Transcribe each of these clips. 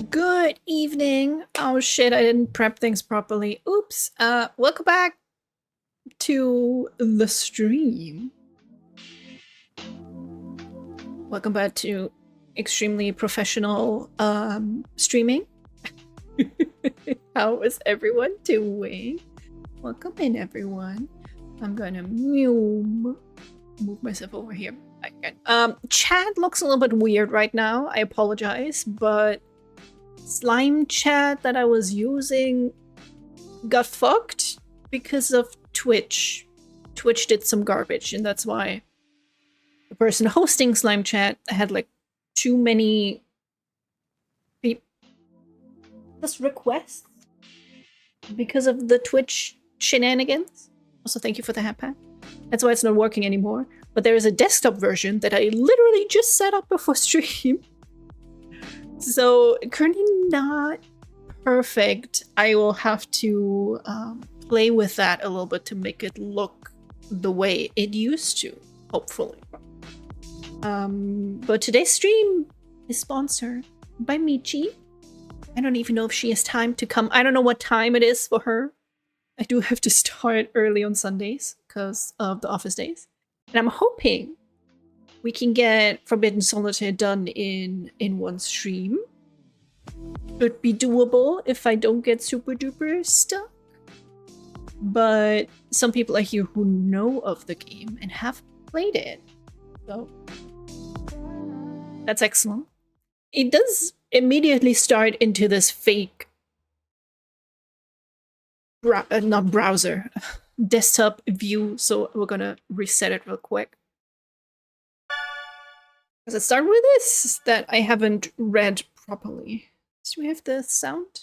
Good evening. Oh shit, I didn't prep things properly. Oops. Welcome back to the stream. Welcome back to extremely professional streaming. How is everyone doing? Welcome in, everyone. I'm gonna move myself over here. Chat looks a little bit weird right now. I apologize, but Slime chat that I was using got fucked because of Twitch. Twitch did some garbage, and that's why the person hosting Slime chat had like too many requests because of the Twitch shenanigans. Also, thank you for the hat pack. That's why it's not working anymore. But there is a desktop version that I literally just set up before stream. So currently not perfect. I will have to play with that a little bit to make it look the way it used to, hopefully. But today's stream is sponsored by Michi. I don't even know if she has time to come. I don't know what time it is for her. I do have to start early on Sundays because of the office days. And I'm hoping we can get Forbidden Solitaire done in one stream. Should be doable if I don't get super duper stuck. But some people are here who know of the game and have played it. So that's excellent. It does immediately start into this fake not browser, desktop view, so we're gonna reset it real quick. Does it start with this that I haven't read properly? Do we have the sound?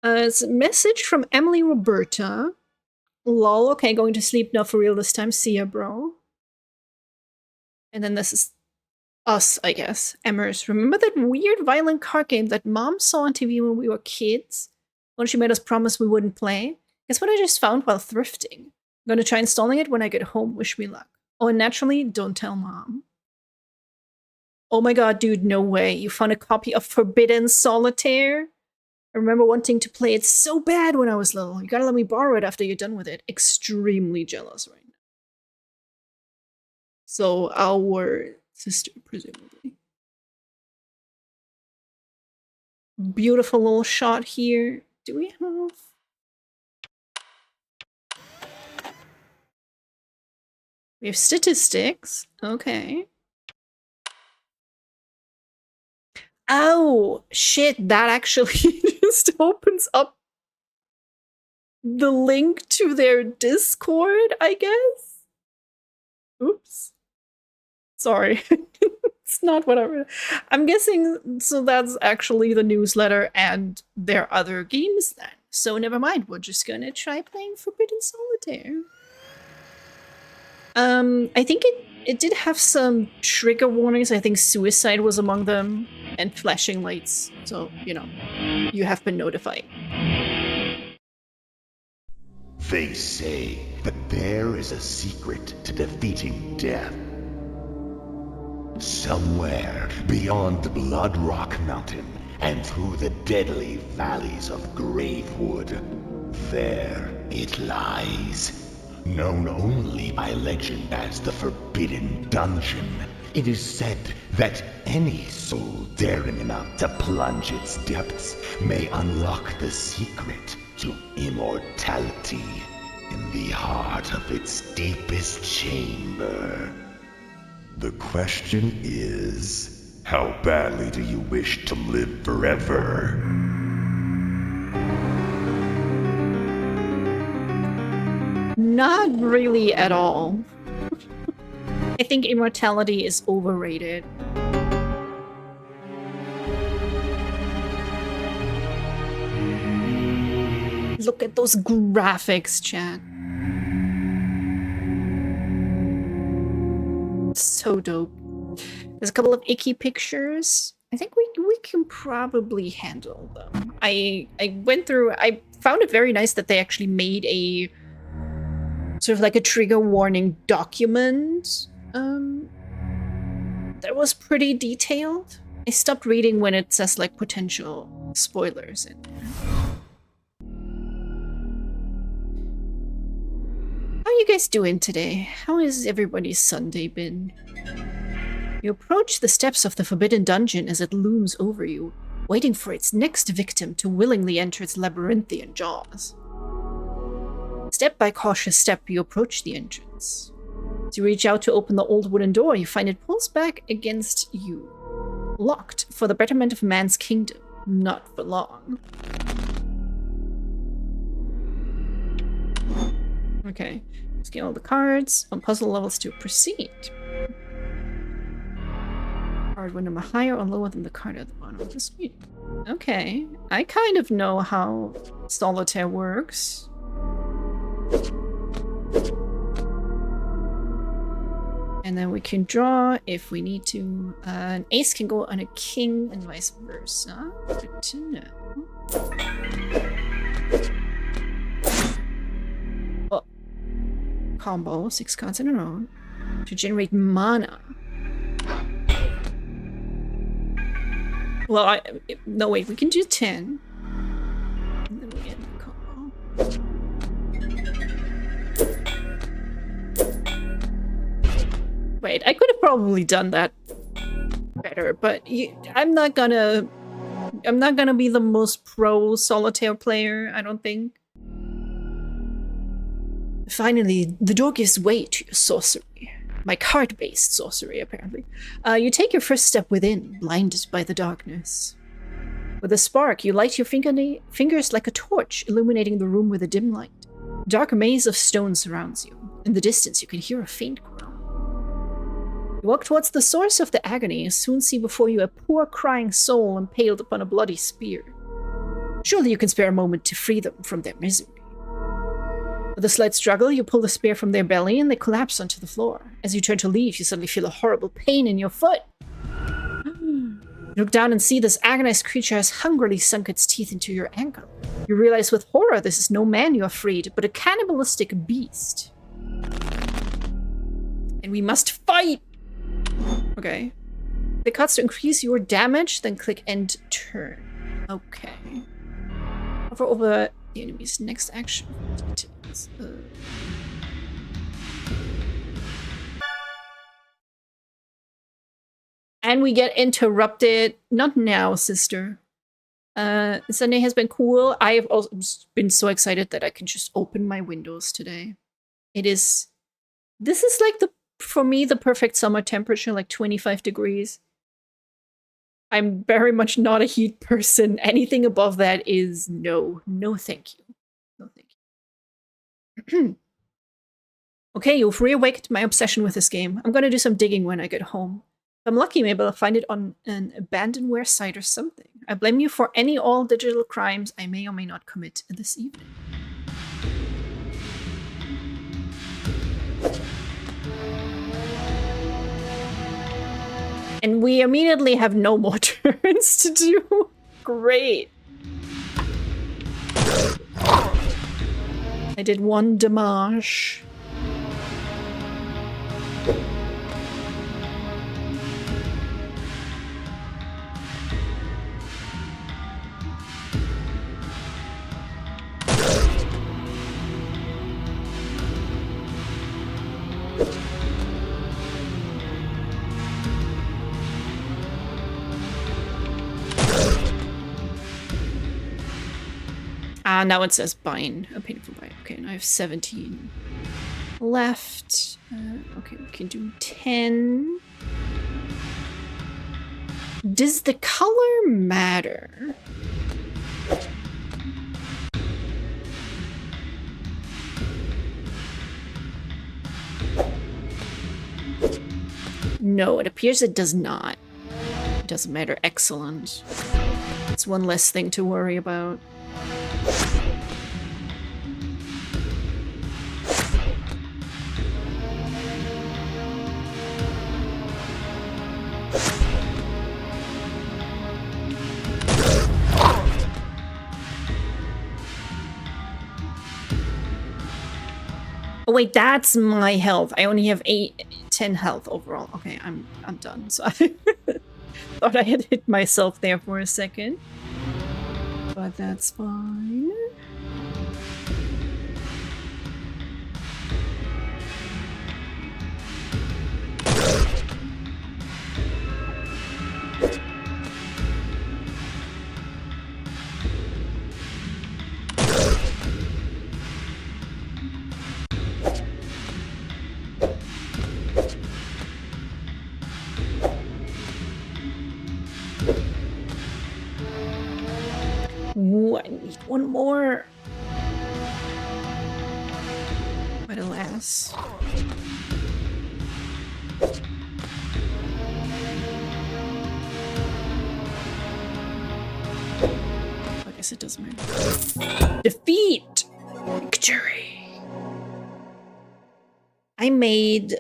It's a message from Emily Roberta. Lol, okay, going to sleep now for real this time. See ya, bro. And then this is us, I guess. Emmers, remember that weird violent card game that Mom saw on TV when we were kids? When she made us promise we wouldn't play? Guess what I just found while thrifting? I'm gonna try installing it when I get home. Wish me luck. Oh, and naturally, don't tell Mom. Oh my god, dude, no way. You found a copy of Forbidden Solitaire? I remember wanting to play it so bad when I was little. You gotta let me borrow it after you're done with it. Extremely jealous right now. So, our sister, presumably. Beautiful little shot here. Do we have... We have statistics. Okay. Oh, shit, that actually just opens up the link to their Discord, I guess? Oops. Sorry. It's not what I'm guessing, so that's actually the newsletter and their other games then. So never mind, we're just gonna try playing Forbidden Solitaire. I think it did have some trigger warnings. I think suicide was among them, and flashing lights. So, you know, you have been notified. They say that there is a secret to defeating death. Somewhere beyond Blood Rock Mountain and through the deadly valleys of Gravewood, there it lies. Known only by legend as the Forbidden Dungeon, it is said that any soul daring enough to plunge its depths may unlock the secret to immortality in the heart of its deepest chamber. The question is, how badly do you wish to live forever? Not really at all. I think immortality is overrated. Look at those graphics, chat. So dope. There's a couple of icky pictures. I think we can probably handle them. I went through, I found it very nice that they actually made a sort of like a trigger warning document that was pretty detailed. I stopped reading when it says like potential spoilers in there. How are you guys doing today? How has everybody's Sunday been? You approach the steps of the Forbidden Dungeon as it looms over you, waiting for its next victim to willingly enter its labyrinthian jaws. Step by cautious step, you approach the entrance. As you reach out to open the old wooden door, you find it pulls back against you. Locked for the betterment of man's kingdom, not for long. Okay, scan all the cards. On puzzle levels to proceed. Card one number higher or lower than the card at the bottom of the screen. Okay, I kind of know how solitaire works. And then we can draw if we need to. An ace can go on a king and vice versa. Good to know. Oh. Combo, 6 cards in a row. To generate mana. Well, no wait, we can do 10. And then we get the combo. Wait, I could have probably done that better, but I'm not gonna be the most pro solitaire player, I don't think. Finally, the door gives way to your sorcery. My card-based sorcery, apparently. You take your first step within, blinded by the darkness. With a spark, you light your fingers like a torch, illuminating the room with a dim light. A dark maze of stone surrounds you. In the distance, you can hear a faint groan. You walk towards the source of the agony and soon see before you a poor crying soul impaled upon a bloody spear. Surely you can spare a moment to free them from their misery. With a slight struggle, you pull the spear from their belly and they collapse onto the floor. As you turn to leave, you suddenly feel a horrible pain in your foot. You look down and see this agonized creature has hungrily sunk its teeth into your ankle. You realize with horror this is no man you have freed, but a cannibalistic beast. And we must fight! Okay. Click cuts to increase your damage, then click end turn. Okay. Hover over the enemy's next action. And we get interrupted. Not now, sister. Sunday has been cool. I have also been so excited that I can just open my windows today. This is like for me, the perfect summer temperature, like 25 degrees. I'm very much not a heat person. Anything above that is no thank you. No thank you. Okay, you've reawakened my obsession with this game. I'm gonna do some digging when I get home. If I'm lucky, maybe I'll find it on an abandonware site or something. I blame you for any all-digital crimes I may or may not commit this evening. And we immediately have no more turns to do. Great. I did one damage. Now it says bind. A painful bite. Okay, and I have 17 left. Okay, we can do 10. Does the color matter? No, it appears it does not. It doesn't matter. Excellent. It's one less thing to worry about. Oh wait, that's my health. I only have 10 health overall. Okay, I'm done. So I thought I had hit myself there for a second. But that's fine. Ooh, I need one more. But alas. I guess it doesn't matter. Defeat! Victory! I made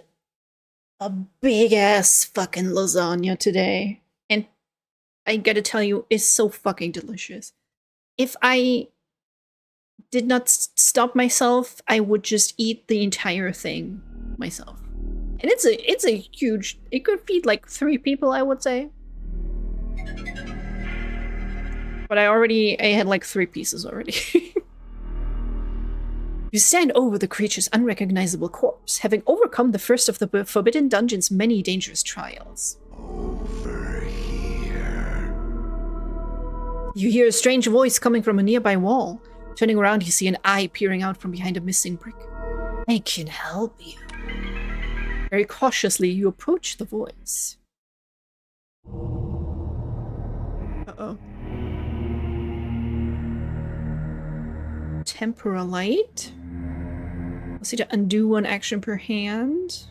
a big ass fucking lasagna today. And I gotta tell you, it's so fucking delicious. If I did not stop myself, I would just eat the entire thing myself. And it's a huge, it could feed like 3 people, I would say. But I had like 3 pieces already. You stand over the creature's unrecognizable corpse, having overcome the first of the Forbidden Dungeon's many dangerous trials. Over here. You hear a strange voice coming from a nearby wall. Turning around, you see an eye peering out from behind a missing brick. I can help you. Very cautiously, you approach the voice. Uh-oh. Temporal light. Let's see to undo 1 action per hand.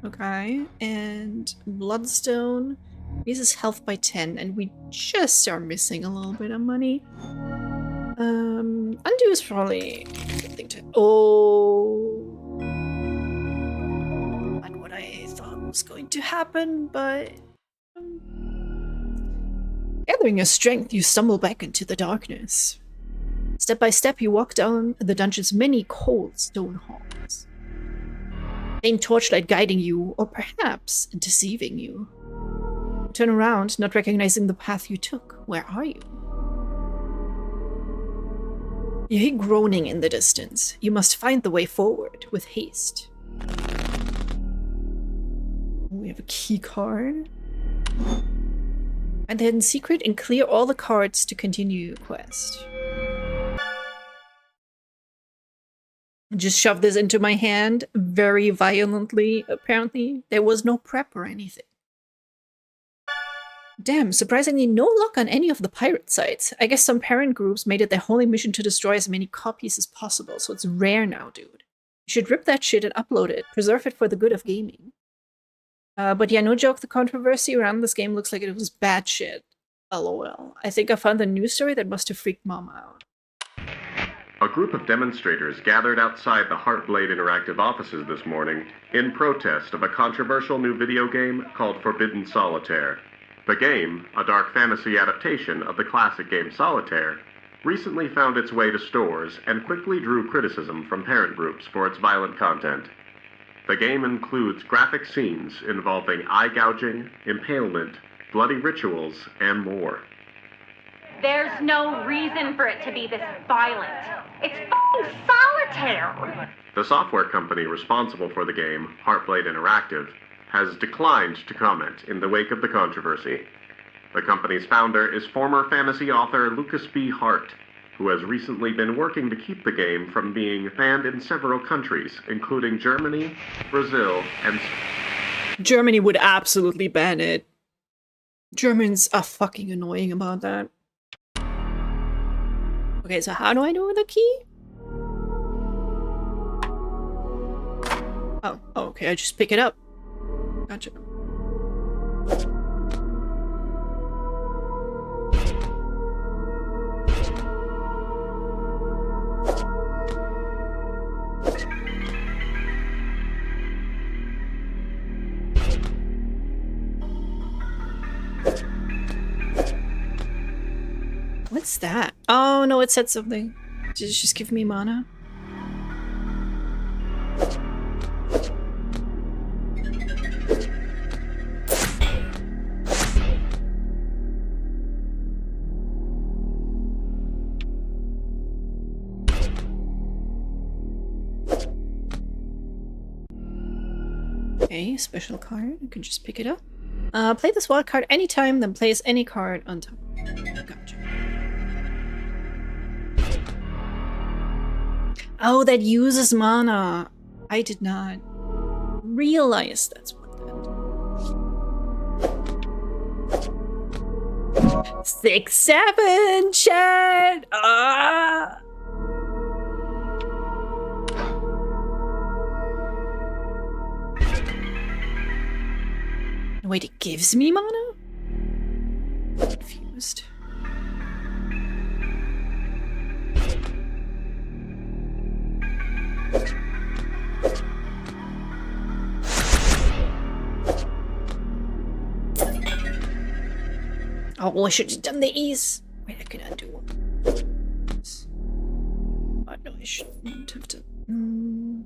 Okay, and Bloodstone increases health by 10, and we just are missing a little bit of money. Undo is probably a good thing to. Oh, not what I thought was going to happen, but gathering your strength, you stumble back into the darkness. Step by step, you walk down the dungeon's many cold stone halls. Faint torchlight guiding you, or perhaps deceiving you. Turn around, not recognizing the path you took. Where are you? You hear groaning in the distance. You must find the way forward with haste. We have a key card. Find the hidden secret and clear all the cards to continue your quest. Just shove this into my hand very violently, apparently. There was no prep or anything. Damn, surprisingly no luck on any of the pirate sites. I guess some parent groups made it their holy mission to destroy as many copies as possible, so it's rare now, dude. You should rip that shit and upload it. Preserve it for the good of gaming. But yeah, no joke, the controversy around this game looks like it was bad shit. LOL. I think I found the news story that must have freaked Mom out. A group of demonstrators gathered outside the Heartblade Interactive offices this morning in protest of a controversial new video game called Forbidden Solitaire. The game, a dark fantasy adaptation of the classic game Solitaire, recently found its way to stores and quickly drew criticism from parent groups for its violent content. The game includes graphic scenes involving eye gouging, impalement, bloody rituals, and more. There's no reason for it to be this violent. It's fucking solitaire! The software company responsible for the game, Heartblade Interactive, has declined to comment in the wake of the controversy. The company's founder is former fantasy author Lucas B. Hart, who has recently been working to keep the game from being banned in several countries, including Germany, Brazil, and... Germany would absolutely ban it. Germans are fucking annoying about that. Okay, so how do I do the key? Oh, okay, I just pick it up. Gotcha. What's that? Oh no, it said something. Just give me mana. Okay, special card. You can just pick it up. Play this wild card anytime, then place any card on top. Gotcha. Oh, that uses mana. I did not realize that's what that. 6, 7, chat. Ah. Wait, it gives me mana? I'm confused. Oh, I should have done the E's. Wait, I can undo this. Oh, no, I shouldn't have done.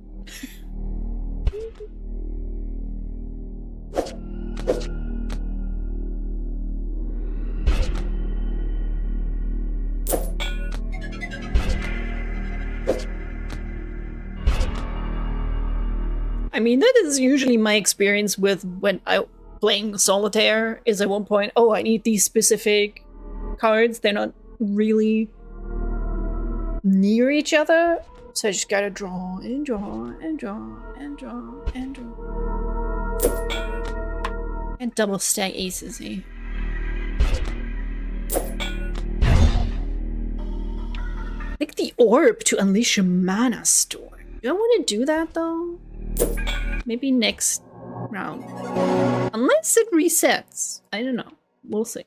I mean, that is usually my experience with when I playing solitaire, is at one point, oh, I need these specific cards. They're not really near each other. So I just gotta draw and draw and draw and draw and draw. And double stack aces, eh? Click the orb to unleash a mana storm. Do I want to do that though? Maybe next round. Unless it resets. I don't know. We'll see.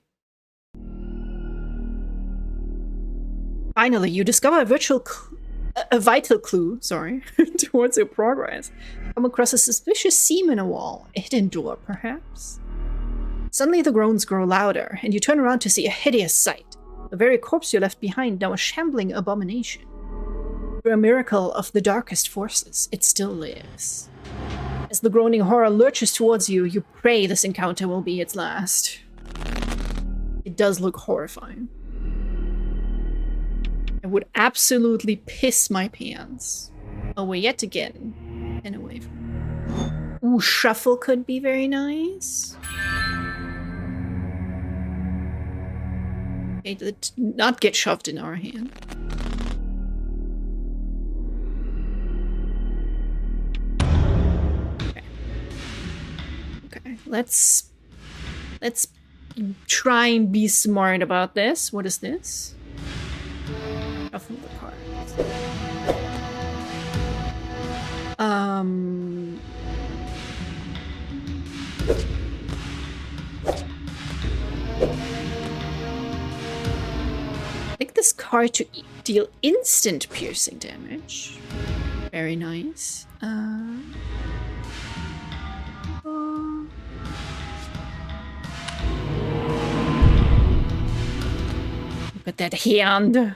Finally, you discover a vital clue, sorry, towards your progress. Come across a suspicious seam in a wall. A hidden door, perhaps? Suddenly the groans grow louder, and you turn around to see a hideous sight. The very corpse you left behind, now a shambling abomination. Through a miracle of the darkest forces, it still lives. As the groaning horror lurches towards you, you pray this encounter will be its last. It does look horrifying. I would absolutely piss my pants. Away yet again. And away from... Ooh, shuffle could be very nice. Okay, let's not get shoved in our hand. Okay, let's try and be smart about this. What is this? Shuffle the cards. Take this card to deal instant piercing damage. Very nice. Look at that hand.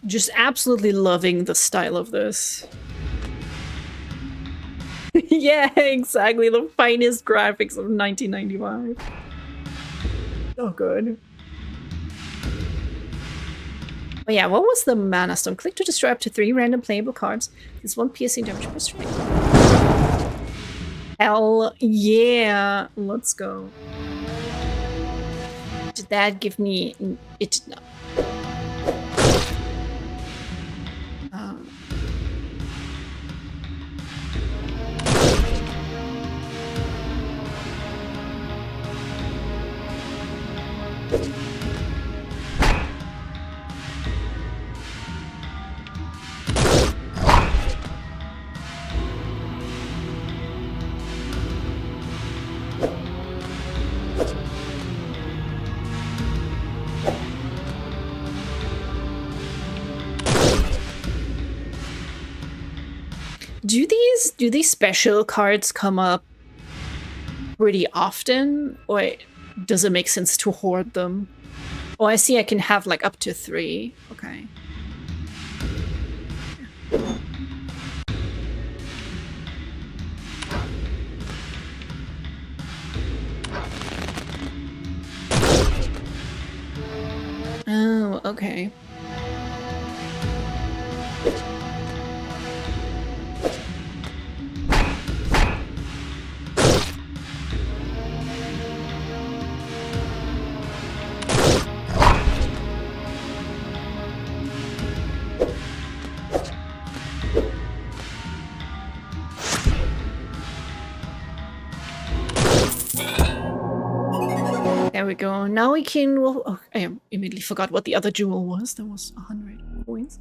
Just absolutely loving the style of this. Yeah, exactly. The finest graphics of 1995. So good. Oh yeah, what was the Mana Stone? Click to destroy up to 3 random playable cards. This 1 piercing damage per strike. Hell yeah. Let's go. Did that give me... It did not. Do these special cards come up pretty often, or does it make sense to hoard them? Oh, I see I can have like up to 3. Okay. Oh, okay. There we go. Now we can... Well, oh, I immediately forgot what the other jewel was. There was 100 coins.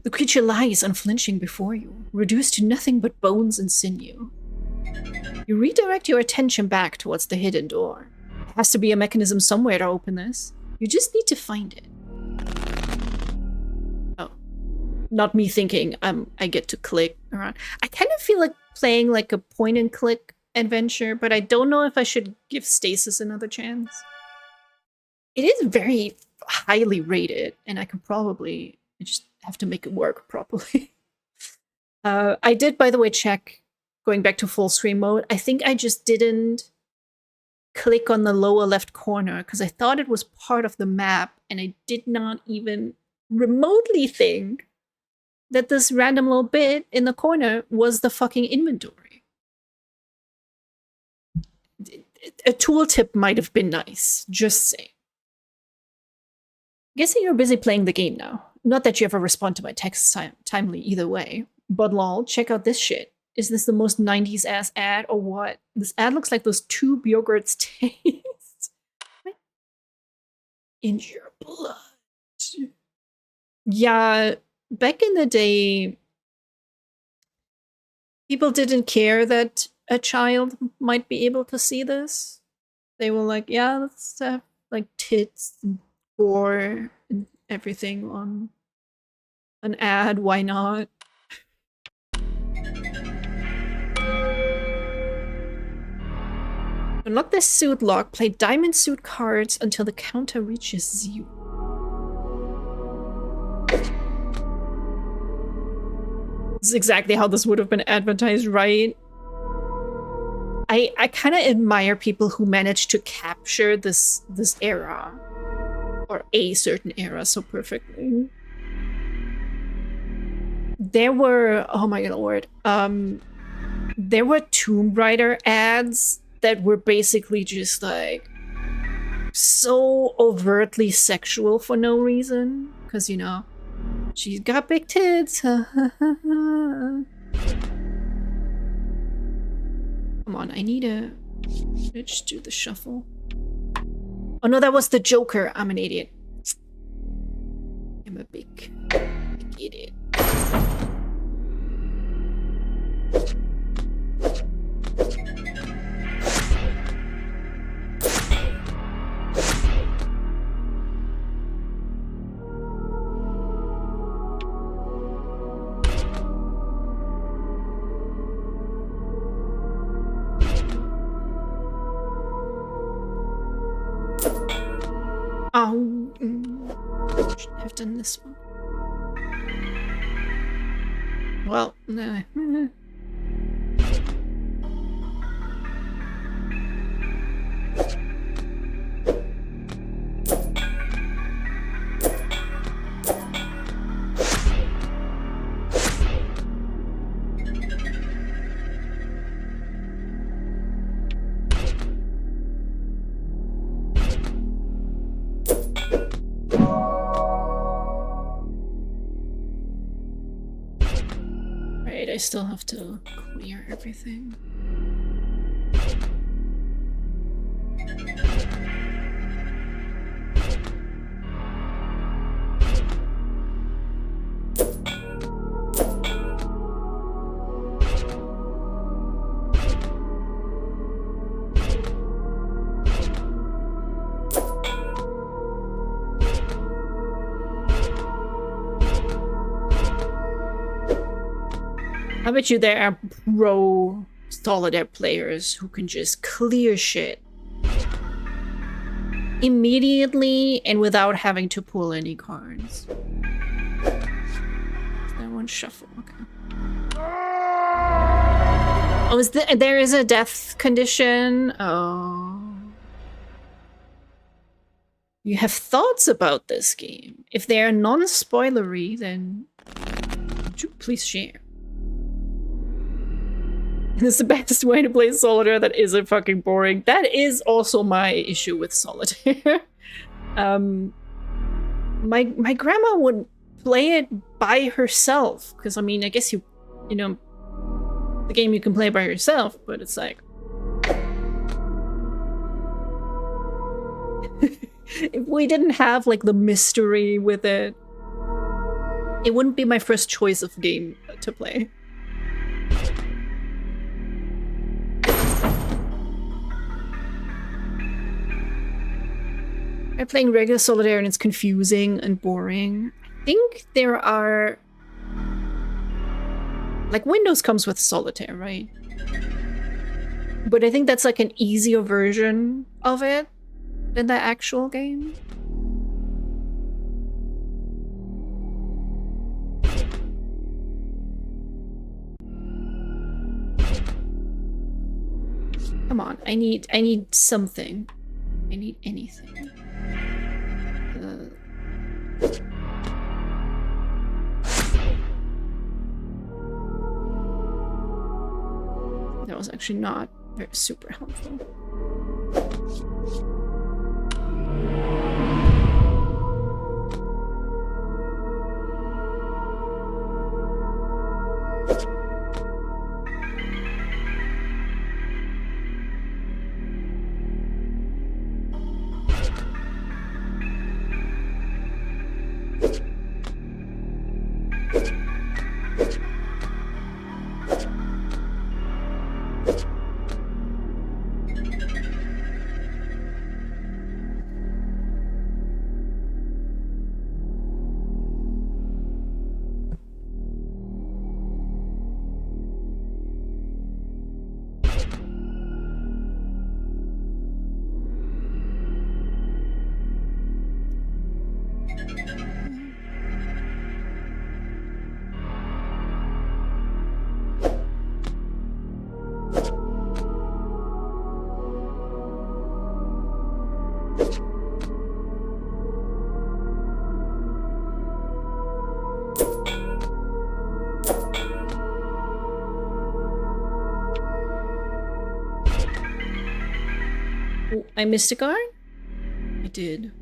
The creature lies unflinching before you, reduced to nothing but bones and sinew. You redirect your attention back towards the hidden door. There has to be a mechanism somewhere to open this. You just need to find it. Oh. Not me thinking I get to click around. I kind of feel like playing like a point-and-click adventure, but I don't know if I should give Stasis another chance. It is very highly rated, and I just have to make it work properly. I did, by the way, check, going back to full screen mode, I think I just didn't click on the lower left corner, because I thought it was part of the map, and I did not even remotely think that this random little bit in the corner was the fucking inventory. A tooltip might have been nice, just saying. Guessing you're busy playing the game now. Not that you ever respond to my texts timely either way. But lol, check out this shit. Is this the most 90s ass ad or what? This ad looks like those tube yogurts taste. In your blood. Yeah, back in the day, people didn't care that a child might be able to see this. They were like, yeah, let's have like tits and gore and everything on an ad. Why not? Unlock this suit lock. Play diamond suit cards until the counter reaches 0. This is exactly how this would have been advertised, right? I kind of admire people who manage to capture this era or a certain era so perfectly. There were, oh my lord, there were Tomb Raider ads that were basically just like so overtly sexual for no reason, because you know, she's got big tits. Come on, I need to just do the shuffle. Oh no, that was the Joker. I'm an idiot. I'm a big idiot. Oh, should have done this one. Well, no. Right, I still have to clear everything. I bet you there are pro solitaire players who can just clear shit immediately and without having to pull any cards. That one shuffle, okay. Oh, there is a death condition? Oh. You have thoughts about this game. If they are non-spoilery, then would you please share? This is the best way to play solitaire that isn't fucking boring. That is also my issue with solitaire. My grandma would play it by herself, because I mean, I guess you know, the game you can play by yourself, but it's like if we didn't have like the mystery with it, it wouldn't be my first choice of game to play. I'm playing regular solitaire and it's confusing and boring. I think there are... like, Windows comes with solitaire, right? But I think that's like an easier version of it than the actual game. Come on, I need something. I need anything. That was actually not very super helpful. Oh, I missed a guard? I did.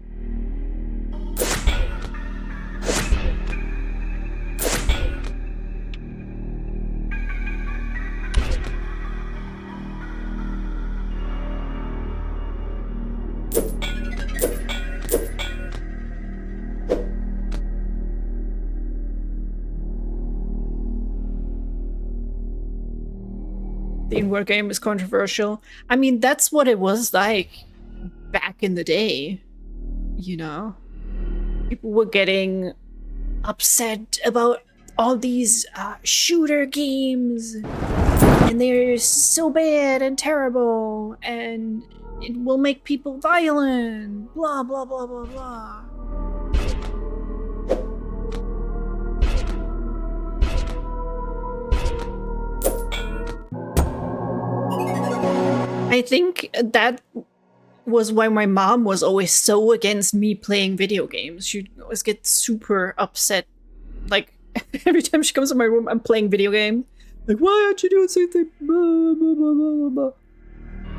The in-war game is controversial. I mean, that's what it was like back in the day, you know? People were getting upset about all these shooter games, and they're so bad and terrible, and it will make people violent, blah, blah, blah, blah, blah. I think that was why my mom was always so against me playing video games. She'd always get super upset. Like, every time she comes to my room, I'm playing video game. Like, why aren't you doing something? Blah, blah, blah, blah, blah.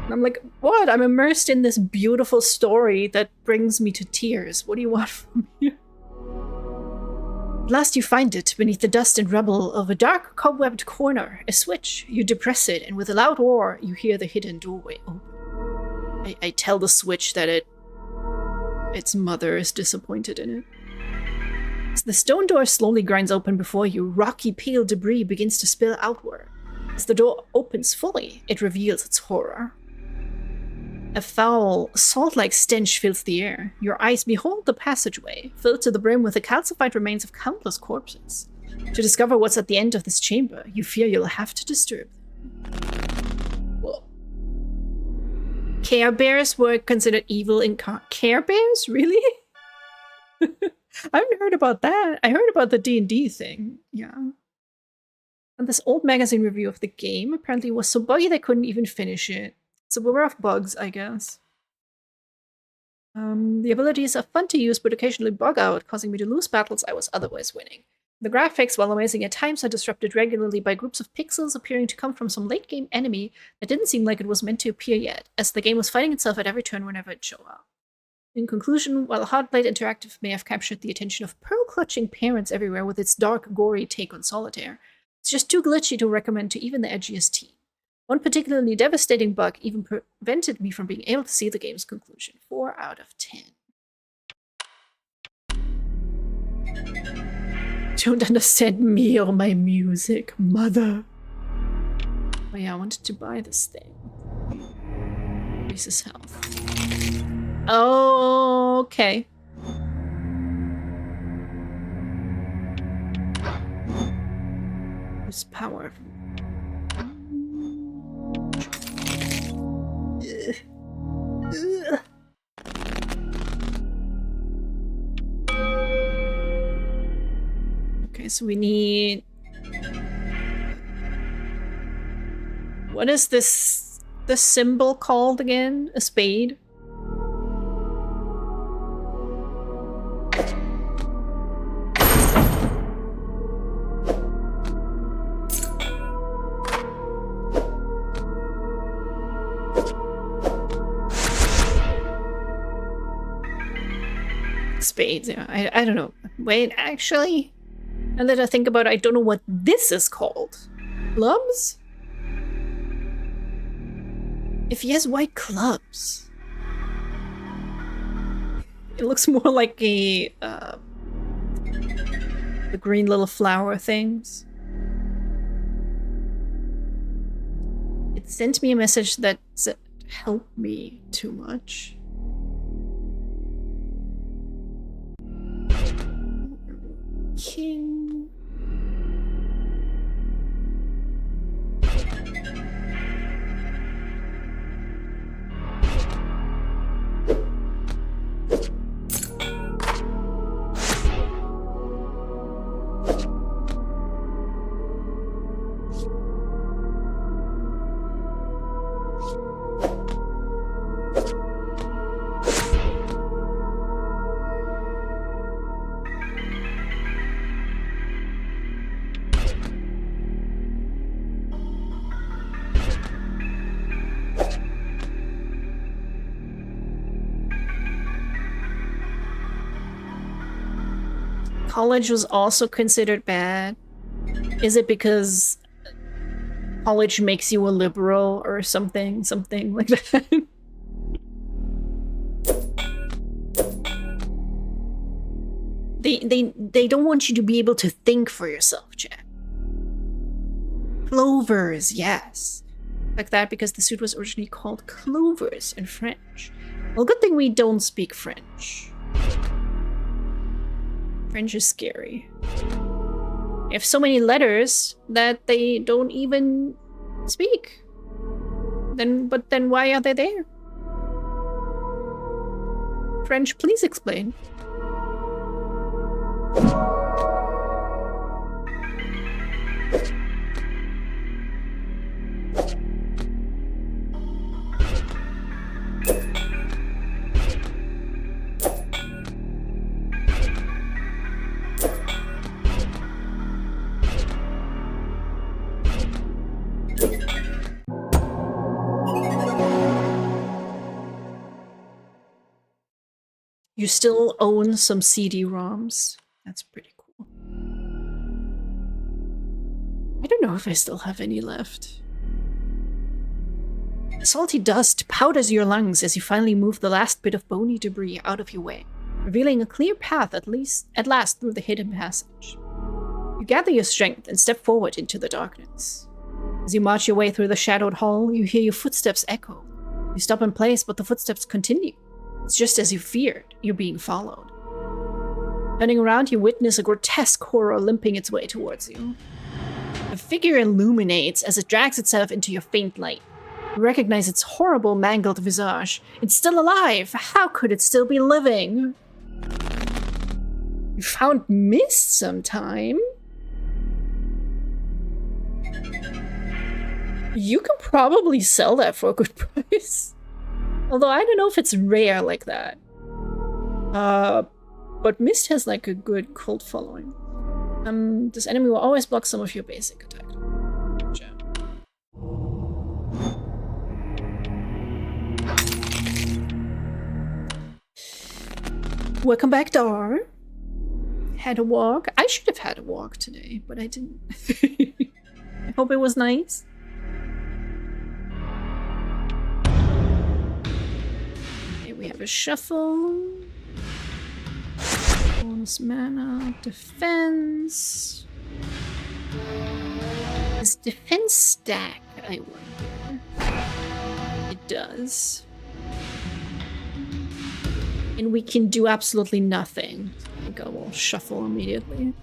And I'm like, what? I'm immersed in this beautiful story that brings me to tears. What do you want from me? At last you find it, beneath the dust and rubble of a dark, cobwebbed corner. A switch. You depress it, and with a loud roar, you hear the hidden doorway open. I tell the switch that its mother is disappointed in it. As the stone door slowly grinds open before you, rocky, pale debris begins to spill outward. As the door opens fully, it reveals its horror. A foul, salt-like stench fills the air. Your eyes behold the passageway, filled to the brim with the calcified remains of countless corpses. To discover what's at the end of this chamber, you fear you'll have to disturb them. Whoa. Care Bears were considered evil in Care Bears? Really? I haven't heard about that. I heard about the D&D thing. Yeah. And this old magazine review of the game apparently was so buggy they couldn't even finish it. So beware of bugs, I guess. The abilities are fun to use, but occasionally bug out, causing me to lose battles I was otherwise winning. The graphics, while amazing at times, are disrupted regularly by groups of pixels appearing to come from some late-game enemy that didn't seem like it was meant to appear yet, as the game was fighting itself at every turn whenever it showed up. In conclusion, while Hardblade Interactive may have captured the attention of pearl-clutching parents everywhere with its dark, gory take on Solitaire, it's just too glitchy to recommend to even the edgiest teen. One particularly devastating bug even prevented me from being able to see the game's conclusion. 4 out of 10. Don't understand me or my music, mother. Oh yeah, I wanted to buy this thing. Increases health. Oh, okay. This power. Okay, so we need... What is this symbol called again? A spade? Spades, yeah. I don't know. Wait, actually, now that I think about it, I don't know what this is called. Clubs? If he has white clubs. It looks more like a, the green little flower things. It sent me a message that said, help me too much. King. college was also considered bad? Is it because college makes you a liberal or something like that? They don't want you to be able to think for yourself, Jack. Clovers, yes. Like that because the suit was originally called clovers in French. Well, good thing we don't speak French. French is scary. They have so many letters that they don't even speak. But then why are they there? French, please explain. You still own some CD-ROMs. That's pretty cool. I don't know if I still have any left. Salty dust powders your lungs as you finally move the last bit of bony debris out of your way, revealing a clear path at last through the hidden passage. You gather your strength and step forward into the darkness. As you march your way through the shadowed hall, you hear your footsteps echo. You stop in place, but the footsteps continue. It's just as you feared, you're being followed. Turning around, you witness a grotesque horror limping its way towards you. The figure illuminates as it drags itself into your faint light. You recognize its horrible, mangled visage. It's still alive! How could it still be living? You found mist sometime? You can probably sell that for a good price. Although I don't know if it's rare like that. But Mist has like a good cult following. This enemy will always block some of your basic attack. Gotcha. Welcome back, Dar. Had a walk. I should have had a walk today, but I didn't. I hope it was nice. We have a shuffle. Bonus mana. Defense. Does defense stack, I wonder? It does. And we can do absolutely nothing. I think I will shuffle immediately.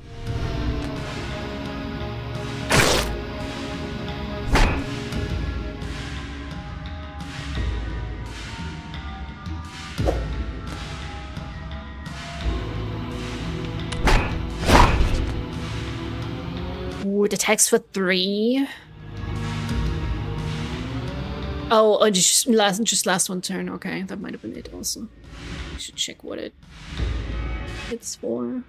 Ooh, it attacks for 3. Oh, just last one turn. Okay, that might have been it also. I should check what it's for.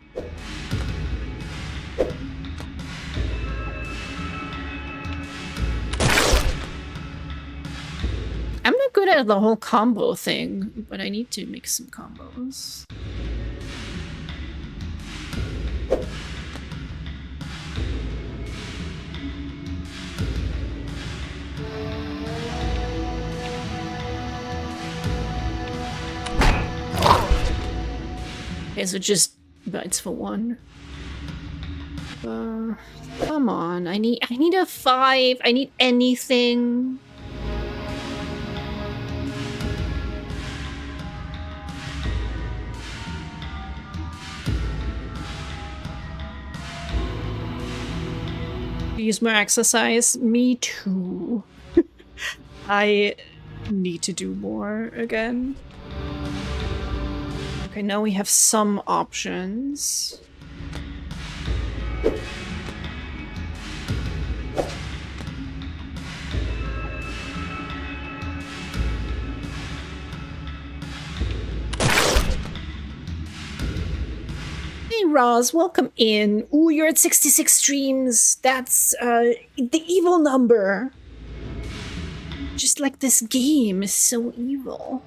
I'm not good at the whole combo thing, but I need to make some combos. Okay, so just bites for 1. Come on, I need a 5. I need anything. Use more exercise. Me too. I need to do more again. Okay, now we have some options. Hey Roz, welcome in. Ooh, you're at 66 streams. That's the evil number. Just like this game is so evil.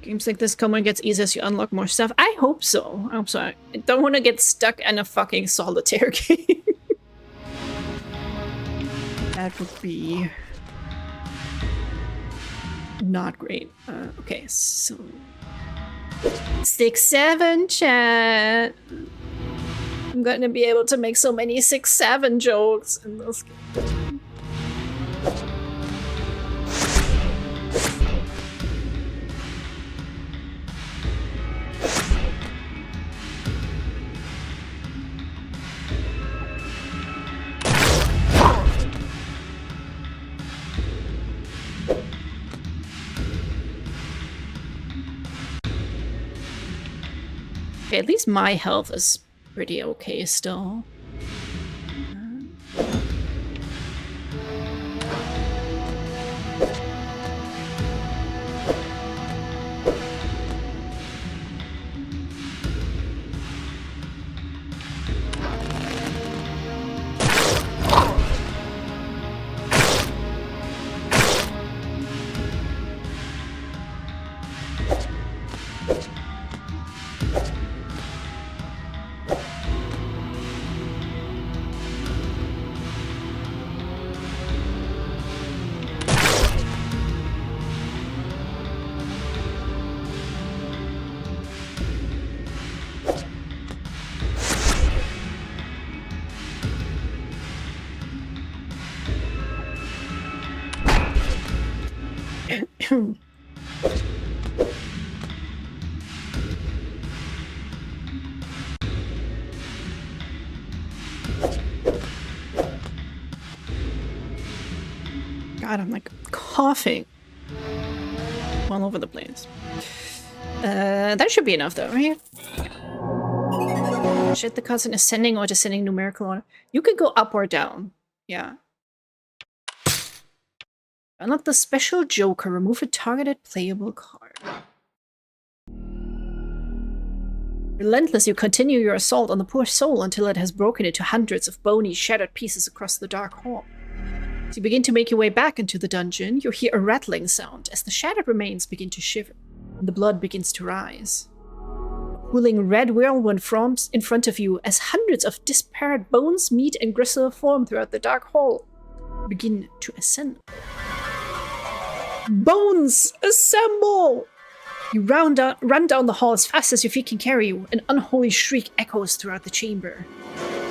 Games like this come and gets easier as you unlock more stuff. I hope so. I hope so. I don't want to get stuck in a fucking solitaire game. That would be not great. Okay, so 6-7 chat. I'm gonna be able to make so many 6-7 jokes in this game. Okay, at least my health is pretty okay still. God, I'm like coughing all over the place. That should be enough though, right? Shift the cards in ascending or descending numerical order. You can go up or down. Yeah. Unlock the special Joker. Remove a targeted playable card. Relentless, you continue your assault on the poor soul until it has broken into hundreds of bony, shattered pieces across the dark hall. As you begin to make your way back into the dungeon, you hear a rattling sound as the shattered remains begin to shiver, and the blood begins to rise. A whirling red whirlwind forms in front of you as hundreds of disparate bones, meat, and gristle form throughout the dark hall begin to ascend. Bones! Assemble! You run down the hall as fast as your feet can carry you. An unholy shriek echoes throughout the chamber.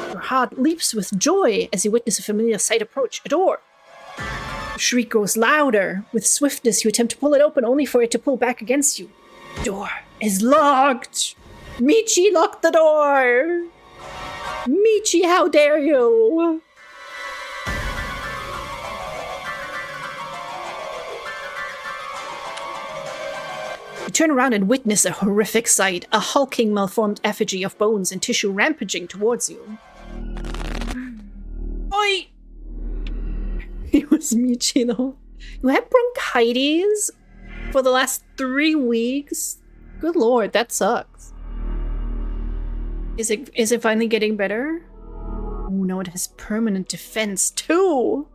Your heart leaps with joy as you witness a familiar sight approach, a door. The shriek grows louder. With swiftness, you attempt to pull it open, only for it to pull back against you. The door is locked! Michi, lock the door! Michi, how dare you! You turn around and witness a horrific sight, a hulking, malformed effigy of bones and tissue rampaging towards you. Oi! It was Michi though. You had bronchitis for the last 3 weeks? Good lord, that sucks. Is it finally getting better? Oh no, it has permanent defense too!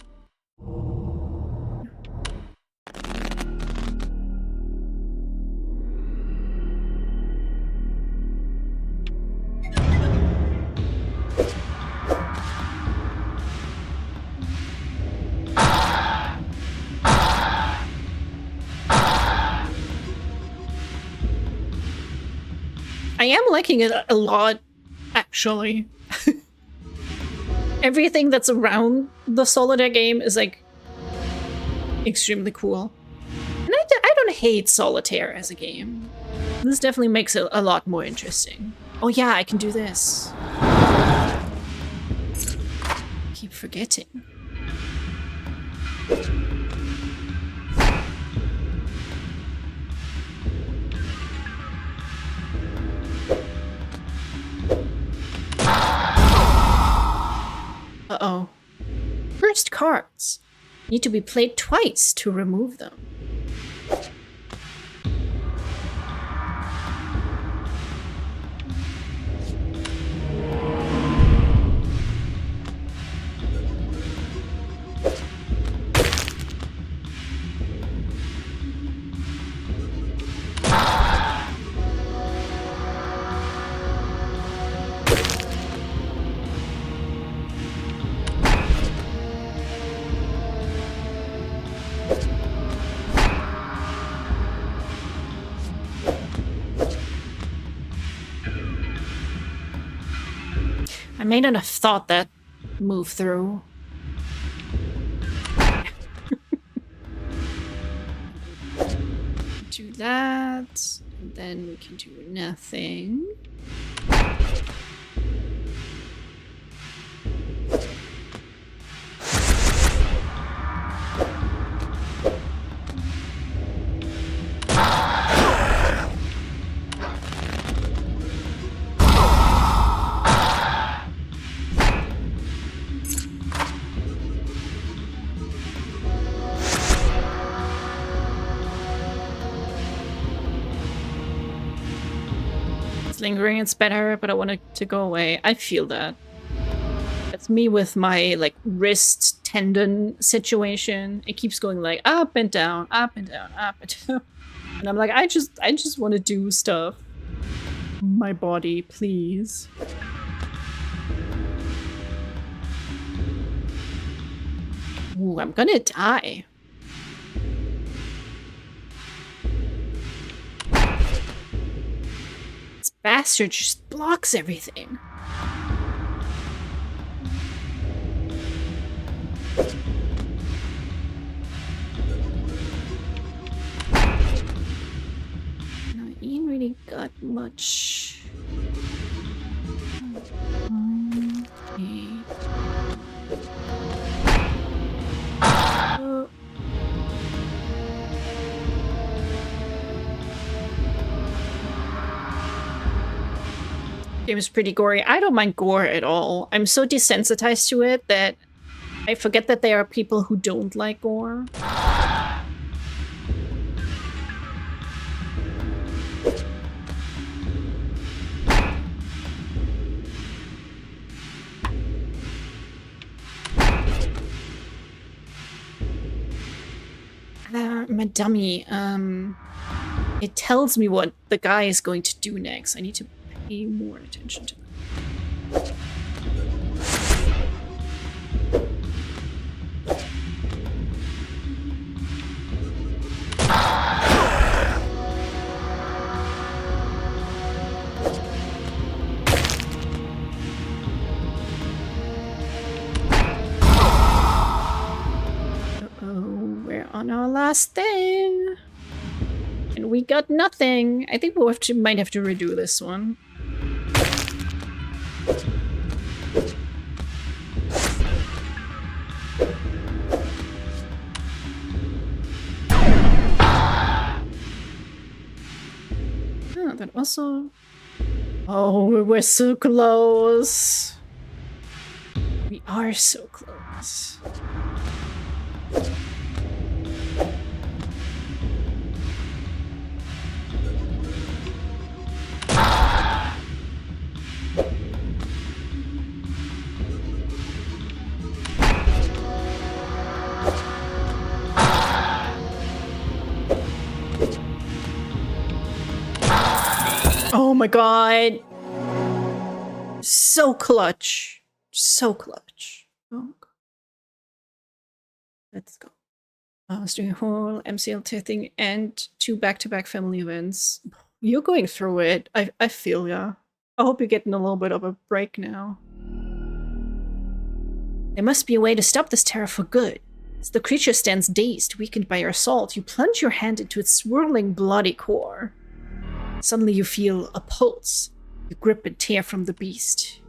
I am liking it a lot, actually. Everything that's around the Solitaire game is, like, extremely cool. And I don't hate Solitaire as a game. This definitely makes it a lot more interesting. Oh yeah, I can do this. Keep forgetting. Uh-oh. First cards. Need to be played twice to remove them. I may not have thought that move through. Do that, and then we can do nothing. Lingering, it's better, but I want it to go away. I feel that. That's me with my like wrist tendon situation. It keeps going like up and down, up and down, up and down. And I'm like, I just want to do stuff. My body, please. Ooh, I'm gonna die. Bastard just blocks everything. I ain't really got much. Okay. Game is pretty gory. I don't mind gore at all. I'm so desensitized to it that I forget that there are people who don't like gore. I'm a dummy. It tells me what the guy is going to do next. I need to pay more attention to that. Uh-oh, we're on our last thing. And we got nothing. I think we'll might have to redo this one. Oh, that also... Oh, we're so close. We are so close. Oh my god. So clutch. So clutch. Oh god. Let's go. I was doing a whole MCL testing and 2 back-to-back family events. You're going through it. I feel ya. I hope you're getting a little bit of a break now. There must be a way to stop this terror for good. As the creature stands dazed, weakened by your assault, you plunge your hand into its swirling, bloody core. Suddenly you feel a pulse. You grip and tear from the beast.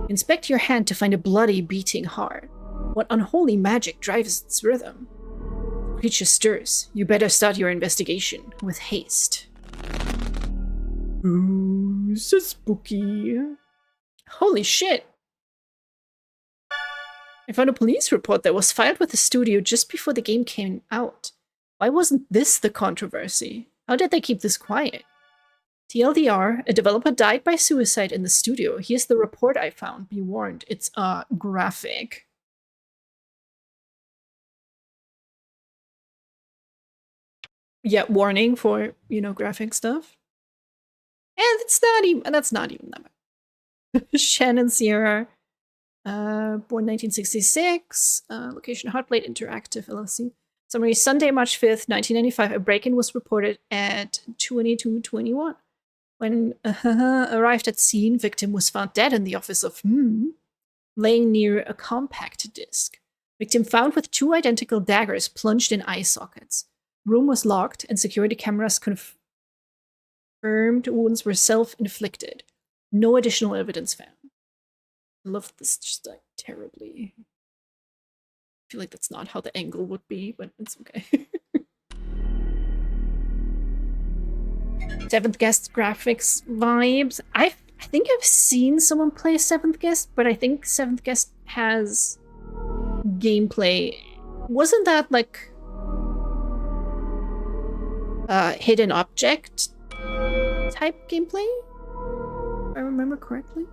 Inspect your hand to find a bloody, beating heart. What unholy magic drives its rhythm? The creature stirs. You better start your investigation with haste. Ooh, so spooky. Holy shit! I found a police report that was filed with the studio just before the game came out. Why wasn't this the controversy? How did they keep this quiet? TLDR, a developer died by suicide in the studio. Here's the report I found. Be warned, it's graphic. Yeah, warning for, you know, graphic stuff. And that's not even that bad. Shannon Sierra, born 1966, location Hotplate Interactive LLC. Summary, Sunday, March 5th, 1995, a break-in was reported at 22:21. When arrived at scene, victim was found dead in the office of laying near a compact disc. Victim found with 2 identical daggers plunged in eye sockets. Room was locked and security cameras confirmed wounds were self-inflicted. No additional evidence found. I love this just like terribly. I feel like that's not how the angle would be, but it's okay. Seventh Guest graphics vibes. I think I've seen someone play Seventh Guest, but I think Seventh Guest has gameplay. Wasn't that like hidden object type gameplay? If I remember correctly.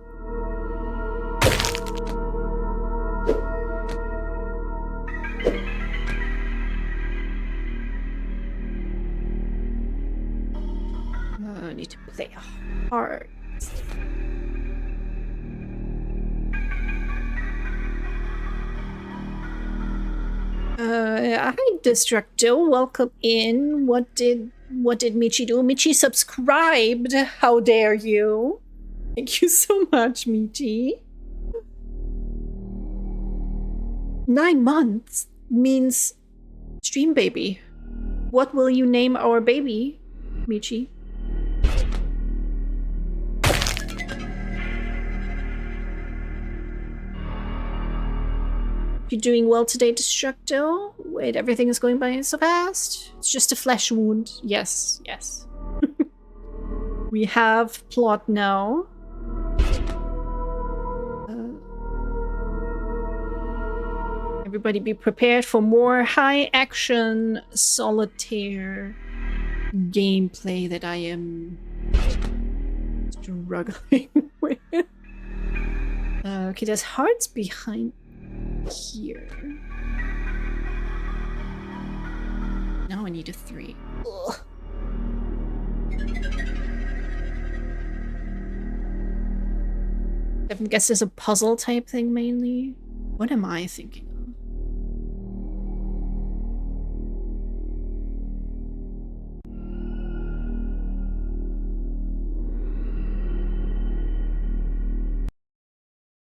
I need to play hard. Hi, Destructo. Welcome in. What did Michi do? Michi subscribed. How dare you? Thank you so much, Michi. 9 months means stream baby. What will you name our baby, Michi? You're doing well today, Destructo. Wait, everything is going by so fast? It's just a flesh wound. Yes, yes. We have plot now. Everybody be prepared for more high-action solitaire gameplay that I am struggling with. Okay, there's hearts behind here. Now I need a 3. Ugh. I guess it's a puzzle type thing mainly. What am I thinking of?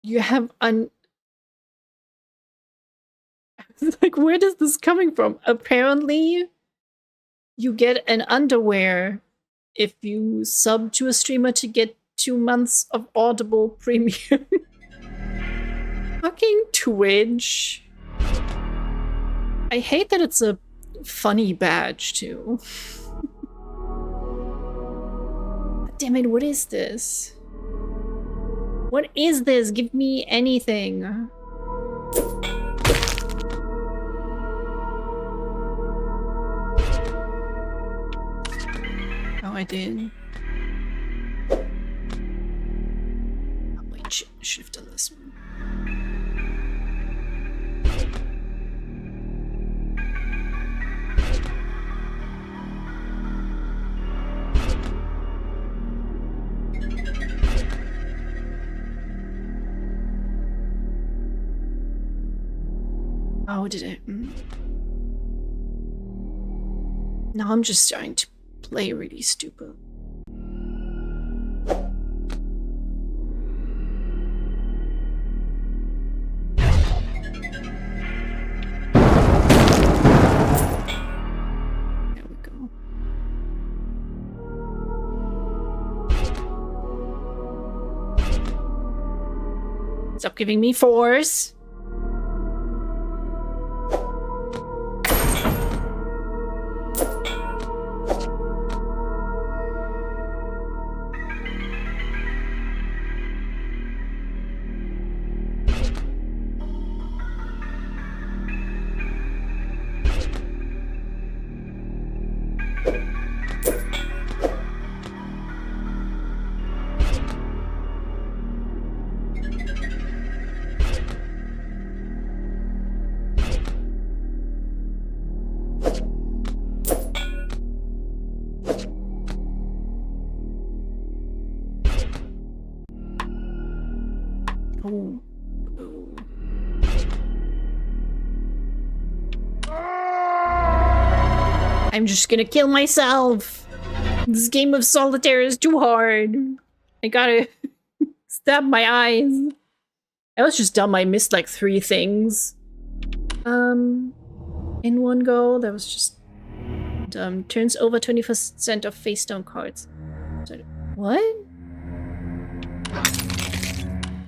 You have like, where is this coming from? Apparently, you get an underwear if you sub to a streamer to get 2 months of Audible Premium. Fucking Twitch. I hate that it's a funny badge, too. Damn it, what is this? What is this? Give me anything. I did. Oh, wait, should have done this one. Oh, did it? Now I'm just starting to play really stupid. There we go. Stop giving me 4s. Oh. Oh. I'm just gonna kill myself. This game of solitaire is too hard. I gotta stab my eyes. I was just dumb. I missed like 3 things. In one go, that was just dumb. Turns over 20% of face down cards. So, what?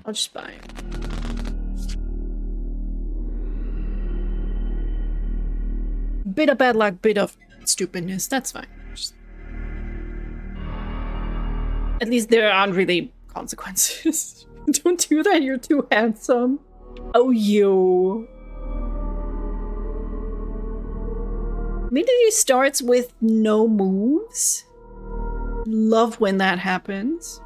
I'll just buy it. Bit of bad luck, bit of stupidness. That's fine. Just... At least there aren't really consequences. Don't do that, you're too handsome. Oh, you. Immediately starts with no moves. Love when that happens.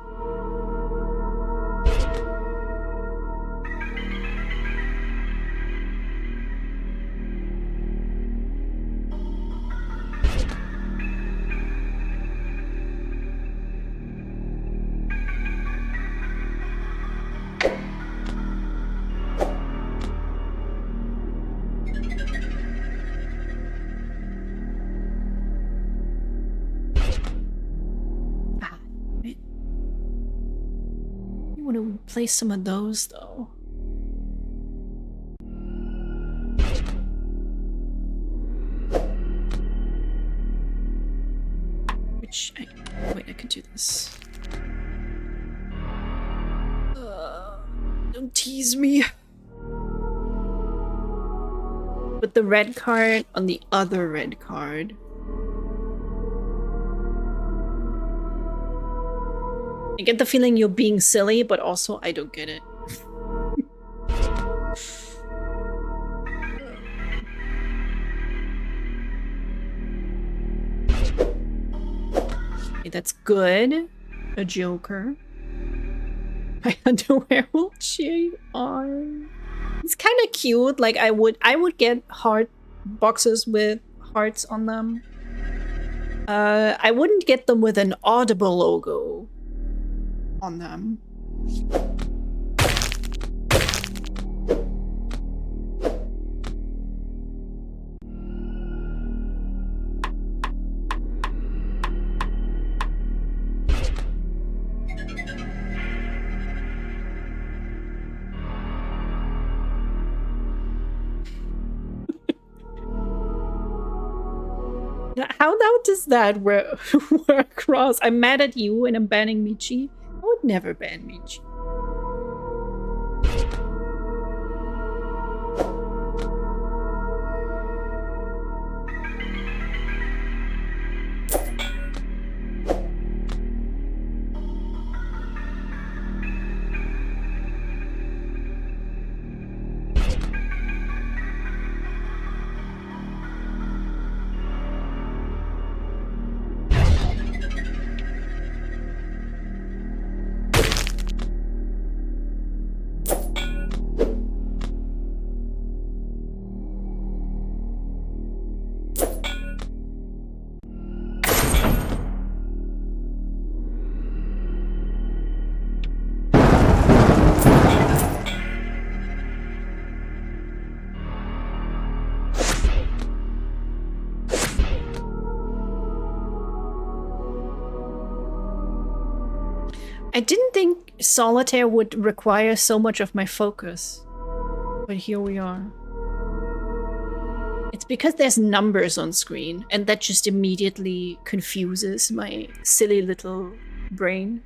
Play some of those though. Wait, I could do this. Don't tease me. Put the red card on the other red card. I get the feeling you're being silly, but also I don't get it. Okay, that's good. A joker. My underwear will cheer you on. It's kind of cute. Like I would get heart boxes with hearts on them. I wouldn't get them with an Audible logo on them. How does that work, Ross? I'm mad at you and I'm banning Michi. I would never ban Michi. I didn't think solitaire would require so much of my focus, but here we are. It's because there's numbers on screen, and that just immediately confuses my silly little brain.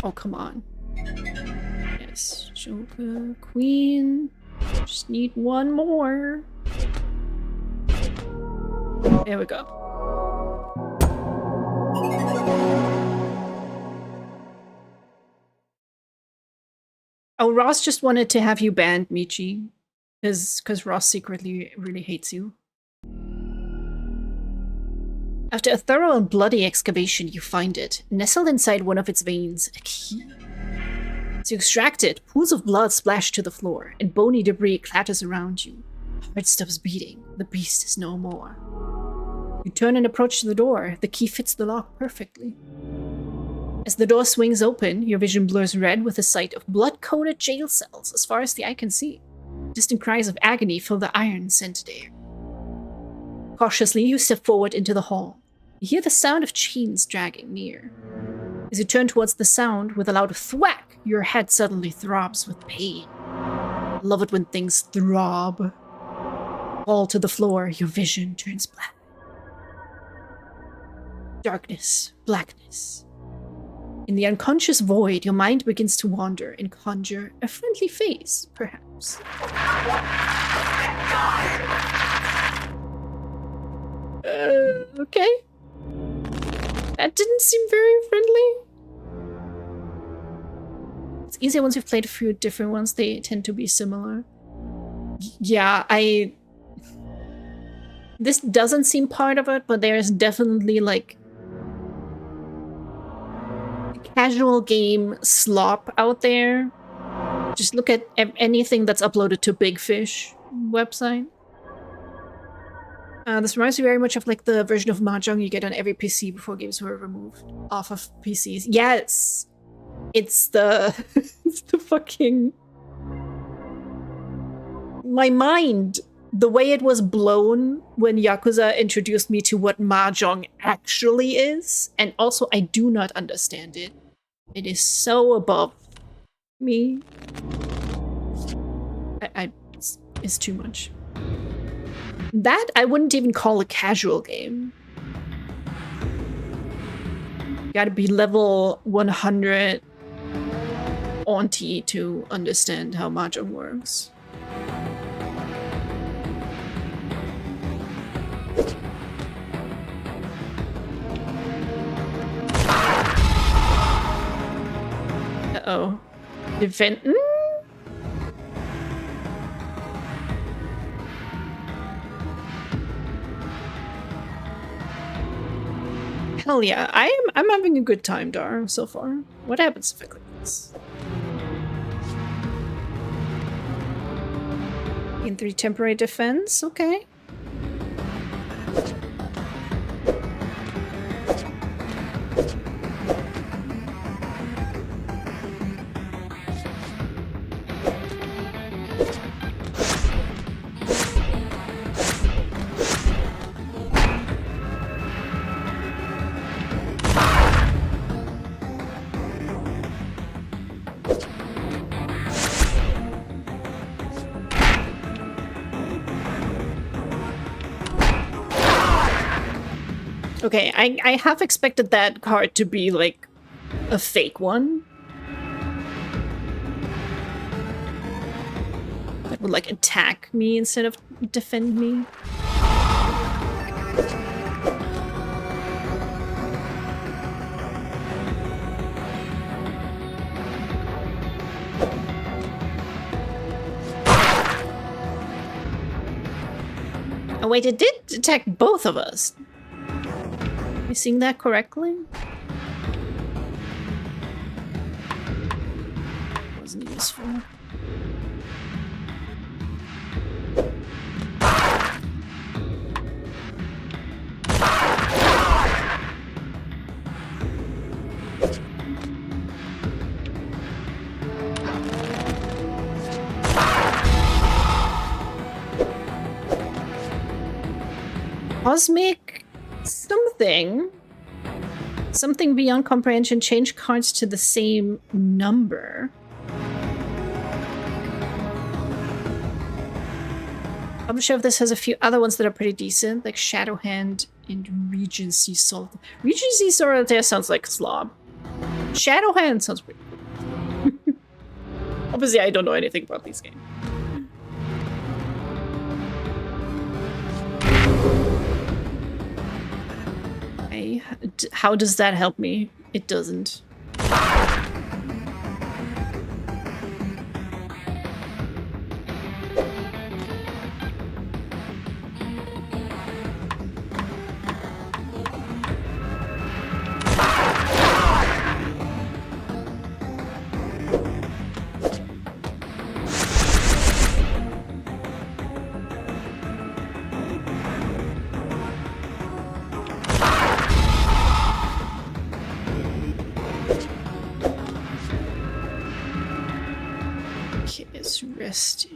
Oh, come on. Yes, Joker, Queen. Just need one more. There we go. Oh, Ross just wanted to have you banned, Michi. Because Ross secretly really hates you. After a thorough and bloody excavation, you find it, nestled inside one of its veins, a key. As you extract it, pools of blood splash to the floor, and bony debris clatters around you. Heart stops beating. The beast is no more. You turn and approach the door. The key fits the lock perfectly. As the door swings open, your vision blurs red with the sight of blood-coated jail cells as far as the eye can see. Distant cries of agony fill the iron-scented air. Cautiously, you step forward into the hall. You hear the sound of chains dragging near. As you turn towards the sound, with a loud thwack, your head suddenly throbs with pain. I love it when things throb. Fall to the floor, your vision turns black. Darkness, blackness. In the unconscious void, your mind begins to wander and conjure a friendly face, perhaps. Okay. That didn't seem very friendly. It's easier once you've played a few different ones, they tend to be similar. Yeah, this doesn't seem part of it, but there's definitely like casual game slop out there. Just look at anything that's uploaded to Big Fish website. This reminds me very much of like the version of Mahjong you get on every PC before games were removed off of PCs. Yes! It's the... it's the fucking... My mind, the way it was blown when Yakuza introduced me to what Mahjong actually is, and also I do not understand it. It is so above me. It's too much. That I wouldn't even call a casual game. You gotta be level 100 auntie to understand how Mahjong works. Uh-oh. Defend... Hell yeah, I'm having a good time, Dar, so far. What happens if I click this? In 3 temporary defense, okay. Okay, I have expected that card to be, like, a fake one. That would, like, attack me instead of defend me. Oh wait, it did attack both of us. Am I seeing that correctly? Wasn't useful. Cosmic something beyond comprehension. Change cards to the same number. I'm sure this has a few other ones that are pretty decent, like Shadow Hand and Regency Solitaire. Regency Solitaire sounds like slob. Shadow Hand sounds pretty cool. Obviously, I don't know anything about these games. How does that help me? It doesn't. Let's rest.